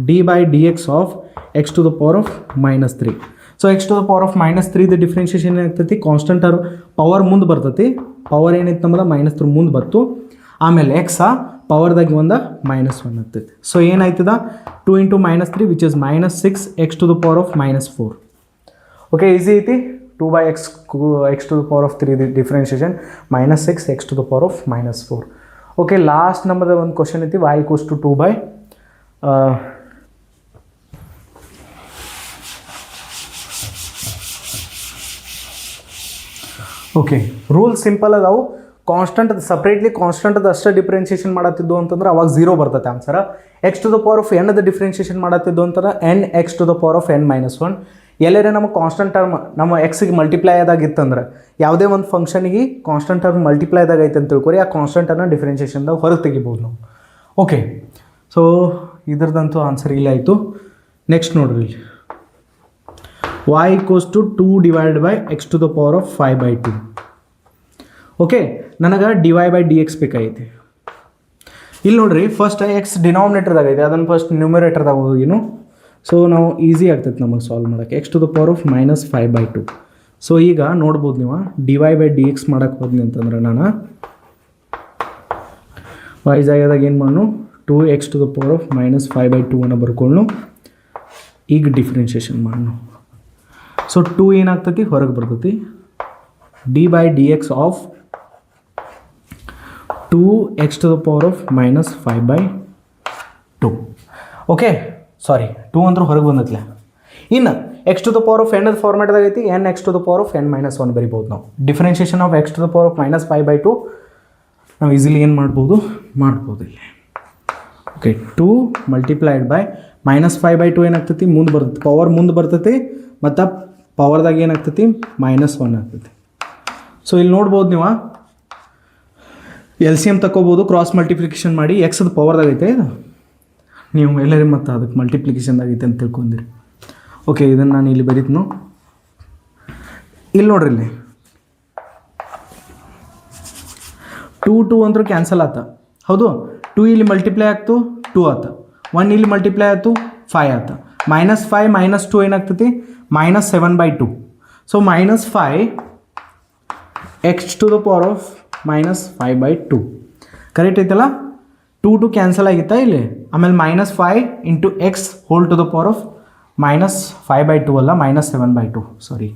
d/dx ಆಫ್ x⁻⁻3. ಸೊ x⁻⁻3 ಡಿಫ್ರೆನ್ಷಿಯೇಷನ್ ಏನಾಗ್ತೈತಿ, ಕಾನ್ಸ್ಟಂಟ್ ಟರ್ಮ್ ಪವರ್ ಮುಂದೆ ಬರ್ತೈತಿ. ಪವರ್ ಏನೈತೆ ನಮ್ಮದ -3 ಮುಂದೆ ಬತ್ತು. ಆಮೇಲೆ x ಪವರ್ದಾಗ ಒಂದು -1 ಆಗ್ತೈತಿ. ಸೊ ಏನಾಯ್ತದ 2 × -3 which is -6x⁻⁻4. Okay, easy ಐತಿ. 2/x⁻³ differentiation -6x⁻⁻4. Okay, last ನಮ್ಮದು ಒಂದು ಕ್ವಶನ್ ಐತಿ, y = 2/. ಓಕೆ, ರೂಲ್ ಸಿಂಪಲ್ ಅದಾವು. ಕಾನ್ಸ್ಟಂಟ್ ಸಪ್ರೇಟ್ಲಿ ಕಾನ್ಸ್ಟಂಟದ ಅಷ್ಟೇ ಡಿಫ್ರೆನ್ಷಿಯೇಷನ್ ಮಾಡತ್ತಿದ್ದು ಅಂತಂದ್ರೆ ಅವಾಗ 0 ಬರ್ತೈತೆ ಆನ್ಸರ್. x⁻n ಡಿಫ್ರೆನ್ಷಿಯೇಷನ್ ಮಾಡತ್ತಿದ್ದು ಅಂತಂದ್ರೆ n(x⁻n-1). ಎಲ್ಲರೇ ನಮ್ಮ ಕಾನ್ಸ್ಟಂಟ್ ಟರ್ಮ್ ನಮ್ಮ ಎಕ್ಸಿಗೆ ಮಲ್ಟಿಪ್ಲೈ ಆದಾಗಿತ್ತಂದ್ರೆ, ಯಾವುದೇ ಒಂದು ಫಂಕ್ಷನಿಗೆ ಕಾನ್ಸ್ಟಂಟ್ ಟರ್ಮ್ ಮಲ್ಟಿಪ್ಲೈ ಆದಾಗ ಐತೆ ಅಂತ ತಿಳ್ಕೊರಿ, ಆ ಕಾನ್ಸ್ಟಂಟನ್ನು ಡಿಫ್ರೆನ್ಷಿಯೇಷನ್ದಾಗ ಹೊರಗೆ ತೆಗಿಬೋದು ನಾವು. ಓಕೆ, ಸೊ ಇದ್ರದ್ದಂತೂ ಆನ್ಸರ್ ಇಲ್ಲ ಆಯಿತು. ನೆಕ್ಸ್ಟ್ ನೋಡ್ರಿ, y = 2/x⁵/2. ಓಕೆ, ನನಗೆ dy/dx ಬೇಕಾಗೈತಿ. ಇಲ್ಲಿ ನೋಡ್ರಿ, ಫಸ್ಟ್ ಎಕ್ಸ್ ಡಿನಾಮಿನೇಟರ್ದಾಗ ಐತೆ, ಅದನ್ನು ಫಸ್ಟ್ ನ್ಯೂಮಿನೇಟರ್ದಾಗ ಹೋಗಿನು. ಸೊ ನಾವು ಈಸಿ ಆಗ್ತೈತೆ ನಮಗೆ ಸಾಲ್ವ್ ಮಾಡೋಕ್ಕೆ. x⁻⁻². ಸೊ ಈಗ ನೋಡ್ಬೋದು ನೀವು, dy/dx ಮಾಡೋಕ್ಕೆ ಹೋದ್ನಿ ಅಂತಂದ್ರೆ ನಾನು y ಜಾಗದಾಗ ಏನು ಮಾಡು, 2x to the power of minus 5/2 ಅನ್ನು ಬರ್ಕೊಳ್ಳು. ಈಗ ಡಿಫ್ರೆನ್ಷಿಯೇಷನ್ ಮಾಡೋಣ. ಸೊ 2 ಏನಾಗ್ತೈತಿ ಹೊರಗೆ ಬರ್ತೈತಿ. D by d x of 2x to the power of minus 5/2. Okay, sorry 2 ಅಂದ್ರೆ ಹೊರಗೆ ಬಂದತ್ಲೆ. ಇನ್ನು x to the power of n ಅದು ಫಾರ್ಮ್ಯಾಟ್ದಾಗ ಐತಿ. N x to the power of n-1 ಬರಿಬೋದು ನಾವು. Differentiation of x to the power of minus 5/2 ನಾವು ಈಸಿಲಿ ಏನು ಮಾಡ್ಬೋದು ಇಲ್ಲಿ. ಓಕೆ, 2 ಮಲ್ಟಿಪ್ಲೈಡ್ ಬೈ minus 5/2 ಏನಾಗ್ತೈತಿ ಮುಂದೆ ಬರ್ತೈತಿ, ಪವರ್ ಮುಂದೆ ಬರ್ತೈತಿ ಮತ್ತು ಪವರ್ದಾಗ ಏನಾಗ್ತೈತಿ -1 ಆಗ್ತೈತಿ. ಸೊ ಇಲ್ಲಿ ನೋಡ್ಬೋದು ನೀವು ಎಲ್ ಸಿ ಎಮ್ ತಗೋಬೋದು, ಕ್ರಾಸ್ ಮಲ್ಟಿಪ್ಲಿಕೇಶನ್ ಮಾಡಿ. ಎಕ್ಸ್ ಅದು ಪವರ್ದಾಗ ಐತೆ, ನೀವು ಎಲ್ಲರೂ ಮತ್ತು ಅದಕ್ಕೆ ಮಲ್ಟಿಪ್ಲಿಕೇಶನ್ದಾಗ ಐತೆ ಅಂತ ತಿಳ್ಕೊಂಡಿರಿ. ಓಕೆ, ಇದನ್ನು ನಾನು ಇಲ್ಲಿ ಬರೀತೀನಿ. ಇಲ್ಲಿ ನೋಡ್ರಿ, ಇಲ್ಲಿ 2 ಅಂದ್ರೂ ಕ್ಯಾನ್ಸಲ್ ಆತ. ಹೌದು, 2 ಇಲ್ಲಿ ಮಲ್ಟಿಪ್ಲೈ ಆಗ್ತು 2 ಆತ, 1 ಇಲ್ಲಿ ಮಲ್ಟಿಪ್ಲೈ ಆಯ್ತು 5 ಆತ. -5 - 2 ಏನಾಗ್ತೈತಿ -7/2. So -5 x to the power of -5/2 correct ಐತಲ್ಲ. 2 ಕ್ಯಾನ್ಸಲ್ ಆಗಿತ್ತಾ ಇಲ್ಲಿ. ಆಮೇಲೆ -5 into x whole to the power of -5/2 ಅಲ್ಲ -7/2, ಸಾರಿ.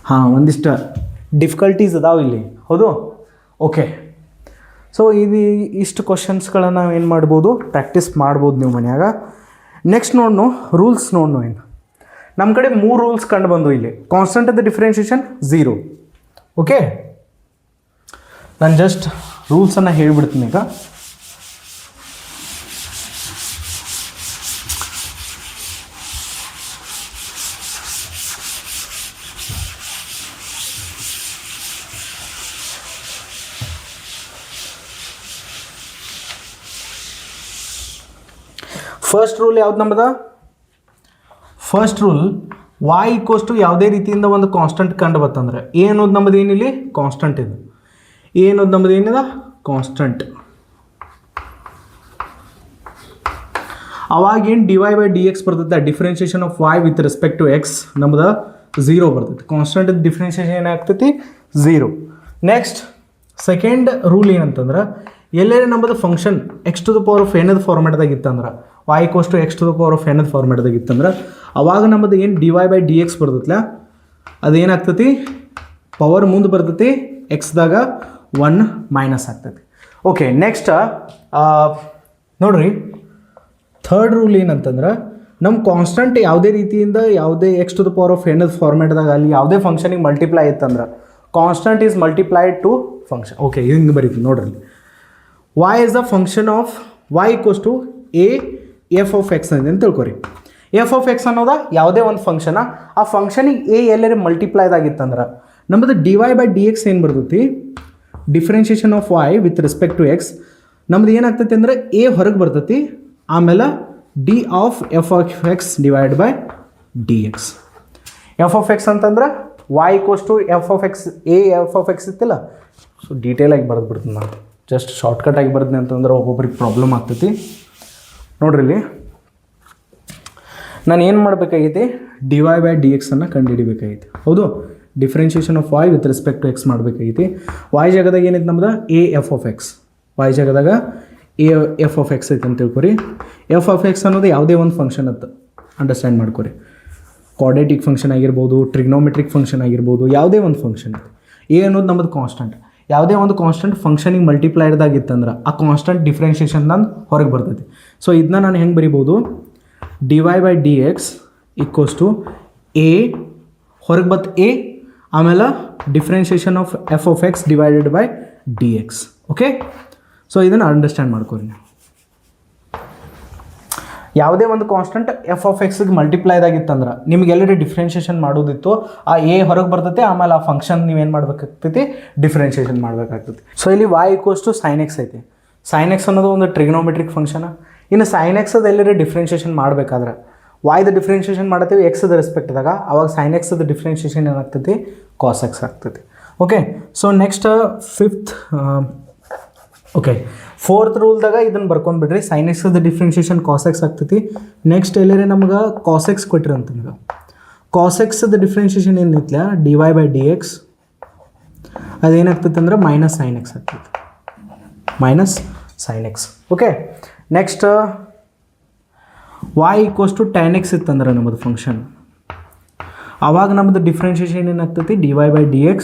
ಹಾಂ, ಒಂದಿಷ್ಟು ಡಿಫಿಕಲ್ಟೀಸ್ ಅದಾವೆ ಇಲ್ಲಿ. ಹೌದು, ಓಕೆ. ಸೊ ಇಷ್ಟು ಕ್ವಶನ್ಸ್ಗಳನ್ನು ನಾವು ಏನು ಮಾಡ್ಬೋದು, ಪ್ರಾಕ್ಟೀಸ್ ಮಾಡ್ಬೋದು ನೀವು ಮನ್ಯಾಗ. ನೆಕ್ಸ್ಟ್ ನೋಡ್ನು ರೂಲ್ಸ್ ನೋಡ್ನು. ಏನು ನಮ್ಮ ಕಡೆ 3 ರೂಲ್ಸ್ ಕಂಡು ಬಂದು ಇಲ್ಲಿ. Constant of the differentiation 0. Okay, ನಾನು ಜಸ್ಟ್ ರೂಲ್ಸನ್ನು ಹೇಳಿಬಿಡ್ತೀನಿ ಈಗ. ಫಸ್ಟ್ ರೂಲ್ ಯಾವ್ದು ನಮ್ಮದ? ಫಸ್ಟ್ ರೂಲ್ y = ಯಾವುದೇ ರೀತಿಯಿಂದ ಒಂದು ಕಾನ್ಸ್ಟೆಂಟ್ ಕಂಡು ಬರ್ತಂದ್ರೆ ಎ ಅನ್ನೋದು ನಮ್ಮದು ಏನಿಲ್ಲಿ ಕಾನ್ಸ್ಟೆಂಟ್. ಇದು ಎ ಅನ್ನೋದು ನಮ್ಮದು ಏನಿದೆ ಕಾನ್ಸ್ಟೆಂಟ್. ಅವಾಗೇನು dy/dx ಬರ್ತೈತೆ, differentiation of y with respect to x ನಮ್ಮದು 0 ಬರ್ತೈತೆ. ಕಾನ್ಸ್ಟೆಂಟ್ ಡಿಫ್ರೆನ್ಷಿಯೇಷನ್ ಏನಾಗ್ತೈತಿ 0. ನೆಕ್ಸ್ಟ್ ಸೆಕೆಂಡ್ ರೂಲ್ ಏನಂತಂದ್ರೆ, ಎಲ್ಲೇ ನಮ್ಮದು function x to the power of n ಫಾರ್ಮ್ಯಾಟ್ದಾಗ ಇತ್ತಂದ್ರೆ, y = x to the power of n ಫಾರ್ಮ್ಯಾಟ್ದಾಗ ಇತ್ತಂದ್ರೆ, ಅವಾಗ ನಮ್ಮದು ಏನು dy/dx ಬರ್ತೈತಲ್ಲ ಅದೇನಾಗ್ತೈತಿ ಪವರ್ ಮುಂದೆ ಬರ್ತೈತಿ, ಎಕ್ಸ್ದಾಗ 1 ಮೈನಸ್ ಆಗ್ತೈತಿ. ಓಕೆ, ನೆಕ್ಸ್ಟ್ ನೋಡ್ರಿ, ಥರ್ಡ್ ರೂಲ್ ಏನಂತಂದ್ರೆ, ನಮ್ಮ ಕಾನ್ಸ್ಟೆಂಟ್ ಯಾವುದೇ ರೀತಿಯಿಂದ ಯಾವುದೇ x to the power of n ಫಾರ್ಮ್ಯಾಟ್ದಾಗ ಅಲ್ಲಿ ಯಾವುದೇ ಫಂಕ್ಷನಿಗೆ ಮಲ್ಟಿಪ್ಲೈ ಇತ್ತಂದ್ರೆ constant is multiplied to function. Okay, ಹಿಂಗೆ ಬರೀತೀವಿ ನೋಡ್ರಿ. y is the function of y = a f of x ಅಂತ ತಿಳ್ಕೊರಿ. ಎಫ್ ಆಫ್ ಎಕ್ಸ್ ಅನ್ನೋದ ಯಾವುದೇ ಒಂದು ಫಂಕ್ಷನ, ಆ ಫಂಕ್ಷನಿಗೆ ಎ ಎಲ್ಲರೂ ಮಲ್ಟಿಪ್ಲೈದಾಗಿತ್ತಂದ್ರೆ ನಮ್ಮದು dy/dx ಏನು ಬರ್ತೈತಿ, differentiation of y with respect to x ನಮ್ದು ಏನಾಗ್ತೈತಿ ಅಂದರೆ ಎ ಹೊರಗೆ ಬರ್ತೈತಿ. ಆಮೇಲೆ d of f of x /dx. F of x ಅಂತಂದ್ರೆ y = f of x, a f of x ಇತ್ತಿಲ್ಲ. ಸೊ ಡೀಟೇಲಾಗಿ ಬರೆದು ಬಿಡ್ತೀನಿ ನಾನು, ಜಸ್ಟ್ ಶಾರ್ಟ್ಕಟಾಗಿ ಬರ್ತೀನಿ ಅಂತಂದ್ರೆ ಒಬ್ಬೊಬ್ರಿಗೆ ಪ್ರಾಬ್ಲಮ್ ಆಗ್ತೈತಿ. ನೋಡ್ರಿ, ಇಲ್ಲಿ ನಾನು ಏನು ಮಾಡಬೇಕಾಗೈತಿ, dy/dx ಅನ್ನು ಕಂಡುಹಿಡಿಬೇಕಾಗೈತಿ. ಹೌದು, differentiation of y with respect to x ಮಾಡಬೇಕಾಗೈತಿ. y ಜಾಗದಾಗ ಏನೈತಿ ನಮ್ದು a f of x, y ಜಾಗದಾಗ ಎ ಎಫ್ ಆಫ್ ಎಕ್ಸ್ ಐತೆ ಅಂತ ತಿಳ್ಕೊರಿ. ಎಫ್ ಆಫ್ ಎಕ್ಸ್ ಅನ್ನೋದು ಯಾವುದೇ ಒಂದು ಫಂಕ್ಷನ್ ಅಂತ ಅಂಡರ್ಸ್ಟ್ಯಾಂಡ್ ಮಾಡ್ಕೊರಿ. ಕ್ವಾಡ್ರೇಟಿಕ್ ಫಂಕ್ಷನ್ ಆಗಿರ್ಬೋದು, ಟ್ರಿಗ್ನೋಮೆಟ್ರಿಕ್ ಫಂಕ್ಷನ್ ಆಗಿರ್ಬೋದು, ಯಾವುದೇ ಒಂದು ಫಂಕ್ಷನ್. ಎ ಅನ್ನೋದು ನಮ್ಮದು ಕಾನ್ಸ್ಟೆಂಟ್. ಯಾವುದೇ ಒಂದು ಕಾನ್ಸ್ಟೆಂಟ್ ಫಂಕ್ಷನಿಗೆ ಮಲ್ಟಿಪ್ಲೈಡ್ದಾಗಿತ್ತಂದ್ರೆ ಆ ಕಾನ್ಸ್ಟೆಂಟ್ ಡಿಫ್ರೆನ್ಷಿಯೇಷನ್ ನಾನು ಹೊರಗೆ ಬರ್ತೈತಿ. ಸೊ ಇದನ್ನ ನಾನು ಹೆಂಗೆ ಬರಿಬೋದು, dy/dx = ಎ ಹೊರಗೆ ಬತ್ತು ಎ, ಆಮೇಲೆ differentiation of f of x /dx. Okay, so ಇದನ್ನು ಅಂಡರ್ಸ್ಟ್ಯಾಂಡ್ ಮಾಡ್ಕೊರಿ ನೀವು. ಯಾವುದೇ ಒಂದು ಕಾನ್ಸ್ಟೆಂಟ್ ಎಫ್ ಆಫ್ ಎಕ್ಸ್ಗೆ ಮಲ್ಟಿಪ್ಲೈದಾಗಿತ್ತಂದ್ರೆ ನಿಮ್ಗೆ ಎಲ್ಲರೂ ಡಿಫ್ರೆನ್ಷಿಯೇಷನ್ ಮಾಡೋದಿತ್ತು, ಆ ಎ ಹೊರಗೆ ಬರ್ತೈತೆ, ಆಮೇಲೆ ಆ ಫಂಕ್ಷನ್ ನೀವೇನು ಮಾಡಬೇಕಾಗ್ತೈತಿ, ಡಿಫ್ರೆನ್ಷಿಯೇಷನ್ ಮಾಡಬೇಕಾಗ್ತೈತಿ. ಸೊ ಇಲ್ಲಿ y = sin x ಐತಿ. sin x ಅನ್ನೋದು ಒಂದು ಟ್ರಿಗ್ನೋಮೆಟ್ರಿಕ್ ಫಂಕ್ಷನ್. ಇನ್ನು sin x ಅದು ಎಲ್ಲರೂ ಡಿಫ್ರೆನ್ಷಿಯೇಷನ್ ಮಾಡಬೇಕಾದ್ರೆ y ಡಿಫ್ರೆನ್ಷಿಯೇಷನ್ ಮಾಡ್ತೀವಿ ಎಕ್ಸ್ದ ರೆಸ್ಪೆಕ್ಟ್ದಾಗ, ಅವಾಗ sin x ಡಿಫ್ರೆನ್ಷಿಯೇಷನ್ ಏನಾಗ್ತೈತಿ, cos x ಆಗ್ತೈತಿ. ಓಕೆ, ಸೊ ನೆಕ್ಸ್ಟ್ ಫೋರ್ತ್ ರೂಲ್ದಾಗ ಇದನ್ನು ಬರ್ಕೊಂಡ್ಬಿಡ್ರಿ. sin x differentiation cos x ಆಗ್ತೈತಿ. ನೆಕ್ಸ್ಟ್ ಎಲ್ಲರೇ ನಮ್ಗೆ cos x ಕೊಟ್ಟಿರಿ ಅಂತಂದ್ರೆ cos x ಡಿಫ್ರೆನ್ಷಿಯೇಷನ್ ಏನೈತ್ಲ dy/dx ಅದೇನಾಗ್ತೈತೆ ಅಂದ್ರೆ -sin x ಆಗ್ತೈತಿ, sin x. Okay, next y = tan x ಇತ್ತಂದ್ರೆ ನಮ್ಮದು ಫಂಕ್ಷನ್, ಆವಾಗ ನಮ್ಮದು ಡಿಫ್ರೆನ್ಷಿಯೇಷನ್ ಏನಾಗ್ತೈತಿ, dy/dx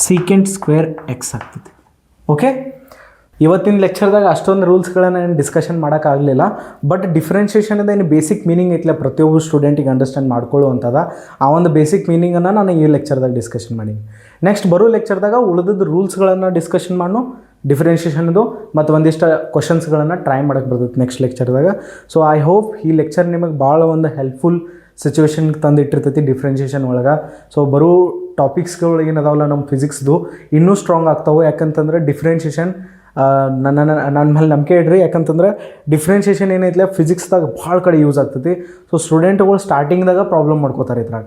sec² x ಆಗ್ತೈತಿ. ಓಕೆ, ಇವತ್ತಿನ ಲೆಕ್ಚರ್ದಾಗ ಅಷ್ಟೊಂದು ರೂಲ್ಸ್ಗಳನ್ನು ಏನು ಡಿಸ್ಕಷನ್ ಮಾಡೋಕ್ಕಾಗಲಿಲ್ಲ, ಬಟ್ ಡಿಫ್ರೆನ್ಷಿಯೇಷನ್ದ ಏನು ಬೇಸಿಕ್ ಮೀನಿಂಗ್ ಐತಿಲ್ಲ ಪ್ರತಿಯೊಬ್ಬರು ಸ್ಟೂಡೆಂಟಿಗೆ ಅಂಡರ್ಸ್ಟ್ಯಾಂಡ್ ಮಾಡ್ಕೊಳ್ಳುವಂಥದ್ದು, ಆ ಒಂದು ಬೇಸಿಕ್ ಮೀನಿಂಗನ್ನು ನಾನು ಈ ಲೆಕ್ಚರ್ದಾಗ ಡಿಸ್ಕಷನ್ ಮಾಡೀನಿ. ನೆಕ್ಸ್ಟ್ ಬರೋ ಲೆಕ್ಚರ್ದಾಗ ಉಳಿದದ್ದು ರೂಲ್ಸ್ಗಳನ್ನು ಡಿಸ್ಕಷನ್ ಮಾಡೋ, ಡಿಫ್ರೆನ್ಷಿಯೇಷನ್ದು ಮತ್ತು ಒಂದಿಷ್ಟು ಕ್ವಶನ್ಸ್ಗಳನ್ನು ಟ್ರೈ ಮಾಡೋಕ್ಕೆ ಬರ್ತೈತೆ ನೆಕ್ಸ್ಟ್ ಲೆಕ್ಚರ್ದಾಗ. ಸೊ ಐ ಹೋಪ್ ಈ ಲೆಕ್ಚರ್ ನಿಮಗೆ ಭಾಳ ಒಂದು ಹೆಲ್ಪ್ಫುಲ್ ಸಿಚುವೇಶನ್ಗೆ ತಂದು ಇಟ್ಟಿರ್ತೈತಿ ಡಿಫ್ರೆನ್ಷಿಯೇಷನ್ ಒಳಗೆ. ಸೊ ಬರೋ ಟಾಪಿಕ್ಸ್ಗಳು ಏನದಾವಲ್ಲ ನಮ್ಮ ಫಿಸಿಕ್ಸ್ದು ಇನ್ನೂ ಸ್ಟ್ರಾಂಗ್ ಆಗ್ತಾವೆ, ಯಾಕಂತಂದ್ರೆ ಡಿಫ್ರೆನ್ಷಿಯೇಷನ್ ನನ್ನ ಮೇಲೆ ನಂಬಿಕೆ ಇಡ್ರಿ, ಯಾಕಂತಂದ್ರೆ ಡಿಫ್ರೆನ್ಷಿಯೇಷನ್ ಏನೈತಿಲ್ಲ ಫಿಸಿಕ್ಸ್ದಾಗ ಭಾಳ ಕಡೆ ಯೂಸ್ ಆಗ್ತೈತಿ. ಸೊ ಸ್ಟೂಡೆಂಟ್ಗಳು ಸ್ಟಾರ್ಟಿಂಗ್ದಾಗ ಪ್ರಾಬ್ಲಮ್ ಮಾಡ್ಕೋತಾರೆ ಇದ್ರಾಗ.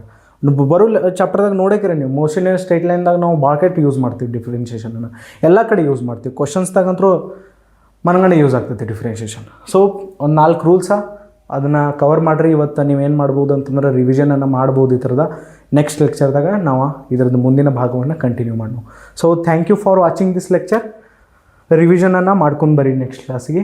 ಬರೋ ಚಾಪ್ಟರ್ದಾಗ ನೋಡೋಕ್ರಿ ನೀವು, ಮೋಷನ್ ಆ್ಯಂಡ್ ಸ್ಟ್ರೈಟ್ ಲೈನ್ದಾಗ ನಾವು ಭಾಳ ಕಡೆ ಯೂಸ್ ಮಾಡ್ತೀವಿ ಡಿಫ್ರೆನ್ಷಿಯೇಷನನ್ನು, ಎಲ್ಲ ಕಡೆ ಯೂಸ್ ಮಾಡ್ತೀವಿ. ಕ್ವಶನ್ಸ್ದಾಗಂತೂ ಮನಗಂಡೆ ಯೂಸ್ ಆಗ್ತೈತಿ ಡಿಫ್ರೆನ್ಷಿಯೇಷನ್. ಸೊ ಒಂದು 4 ರೂಲ್ಸಾ ಅದನ್ನು ಕವರ್ ಮಾಡಿರಿ. ಇವತ್ತು ನೀವೇನು ಮಾಡ್ಬೋದು ಅಂತಂದ್ರೆ ರಿವಿಷನನ್ನು ಮಾಡ್ಬೋದು ಈ ಥರದ. ನೆಕ್ಸ್ಟ್ ಲೆಕ್ಚರ್ದಾಗ ನಾವು ಇದರದ್ದು ಮುಂದಿನ ಭಾಗವನ್ನು ಕಂಟಿನ್ಯೂ ಮಾಡೋಣ. So thank you for watching this lecture. ರಿವಿಷನನ್ನು ಮಾಡ್ಕೊಂಡು ಬರ್ರಿ ನೆಕ್ಸ್ಟ್ ಕ್ಲಾಸಿಗೆ.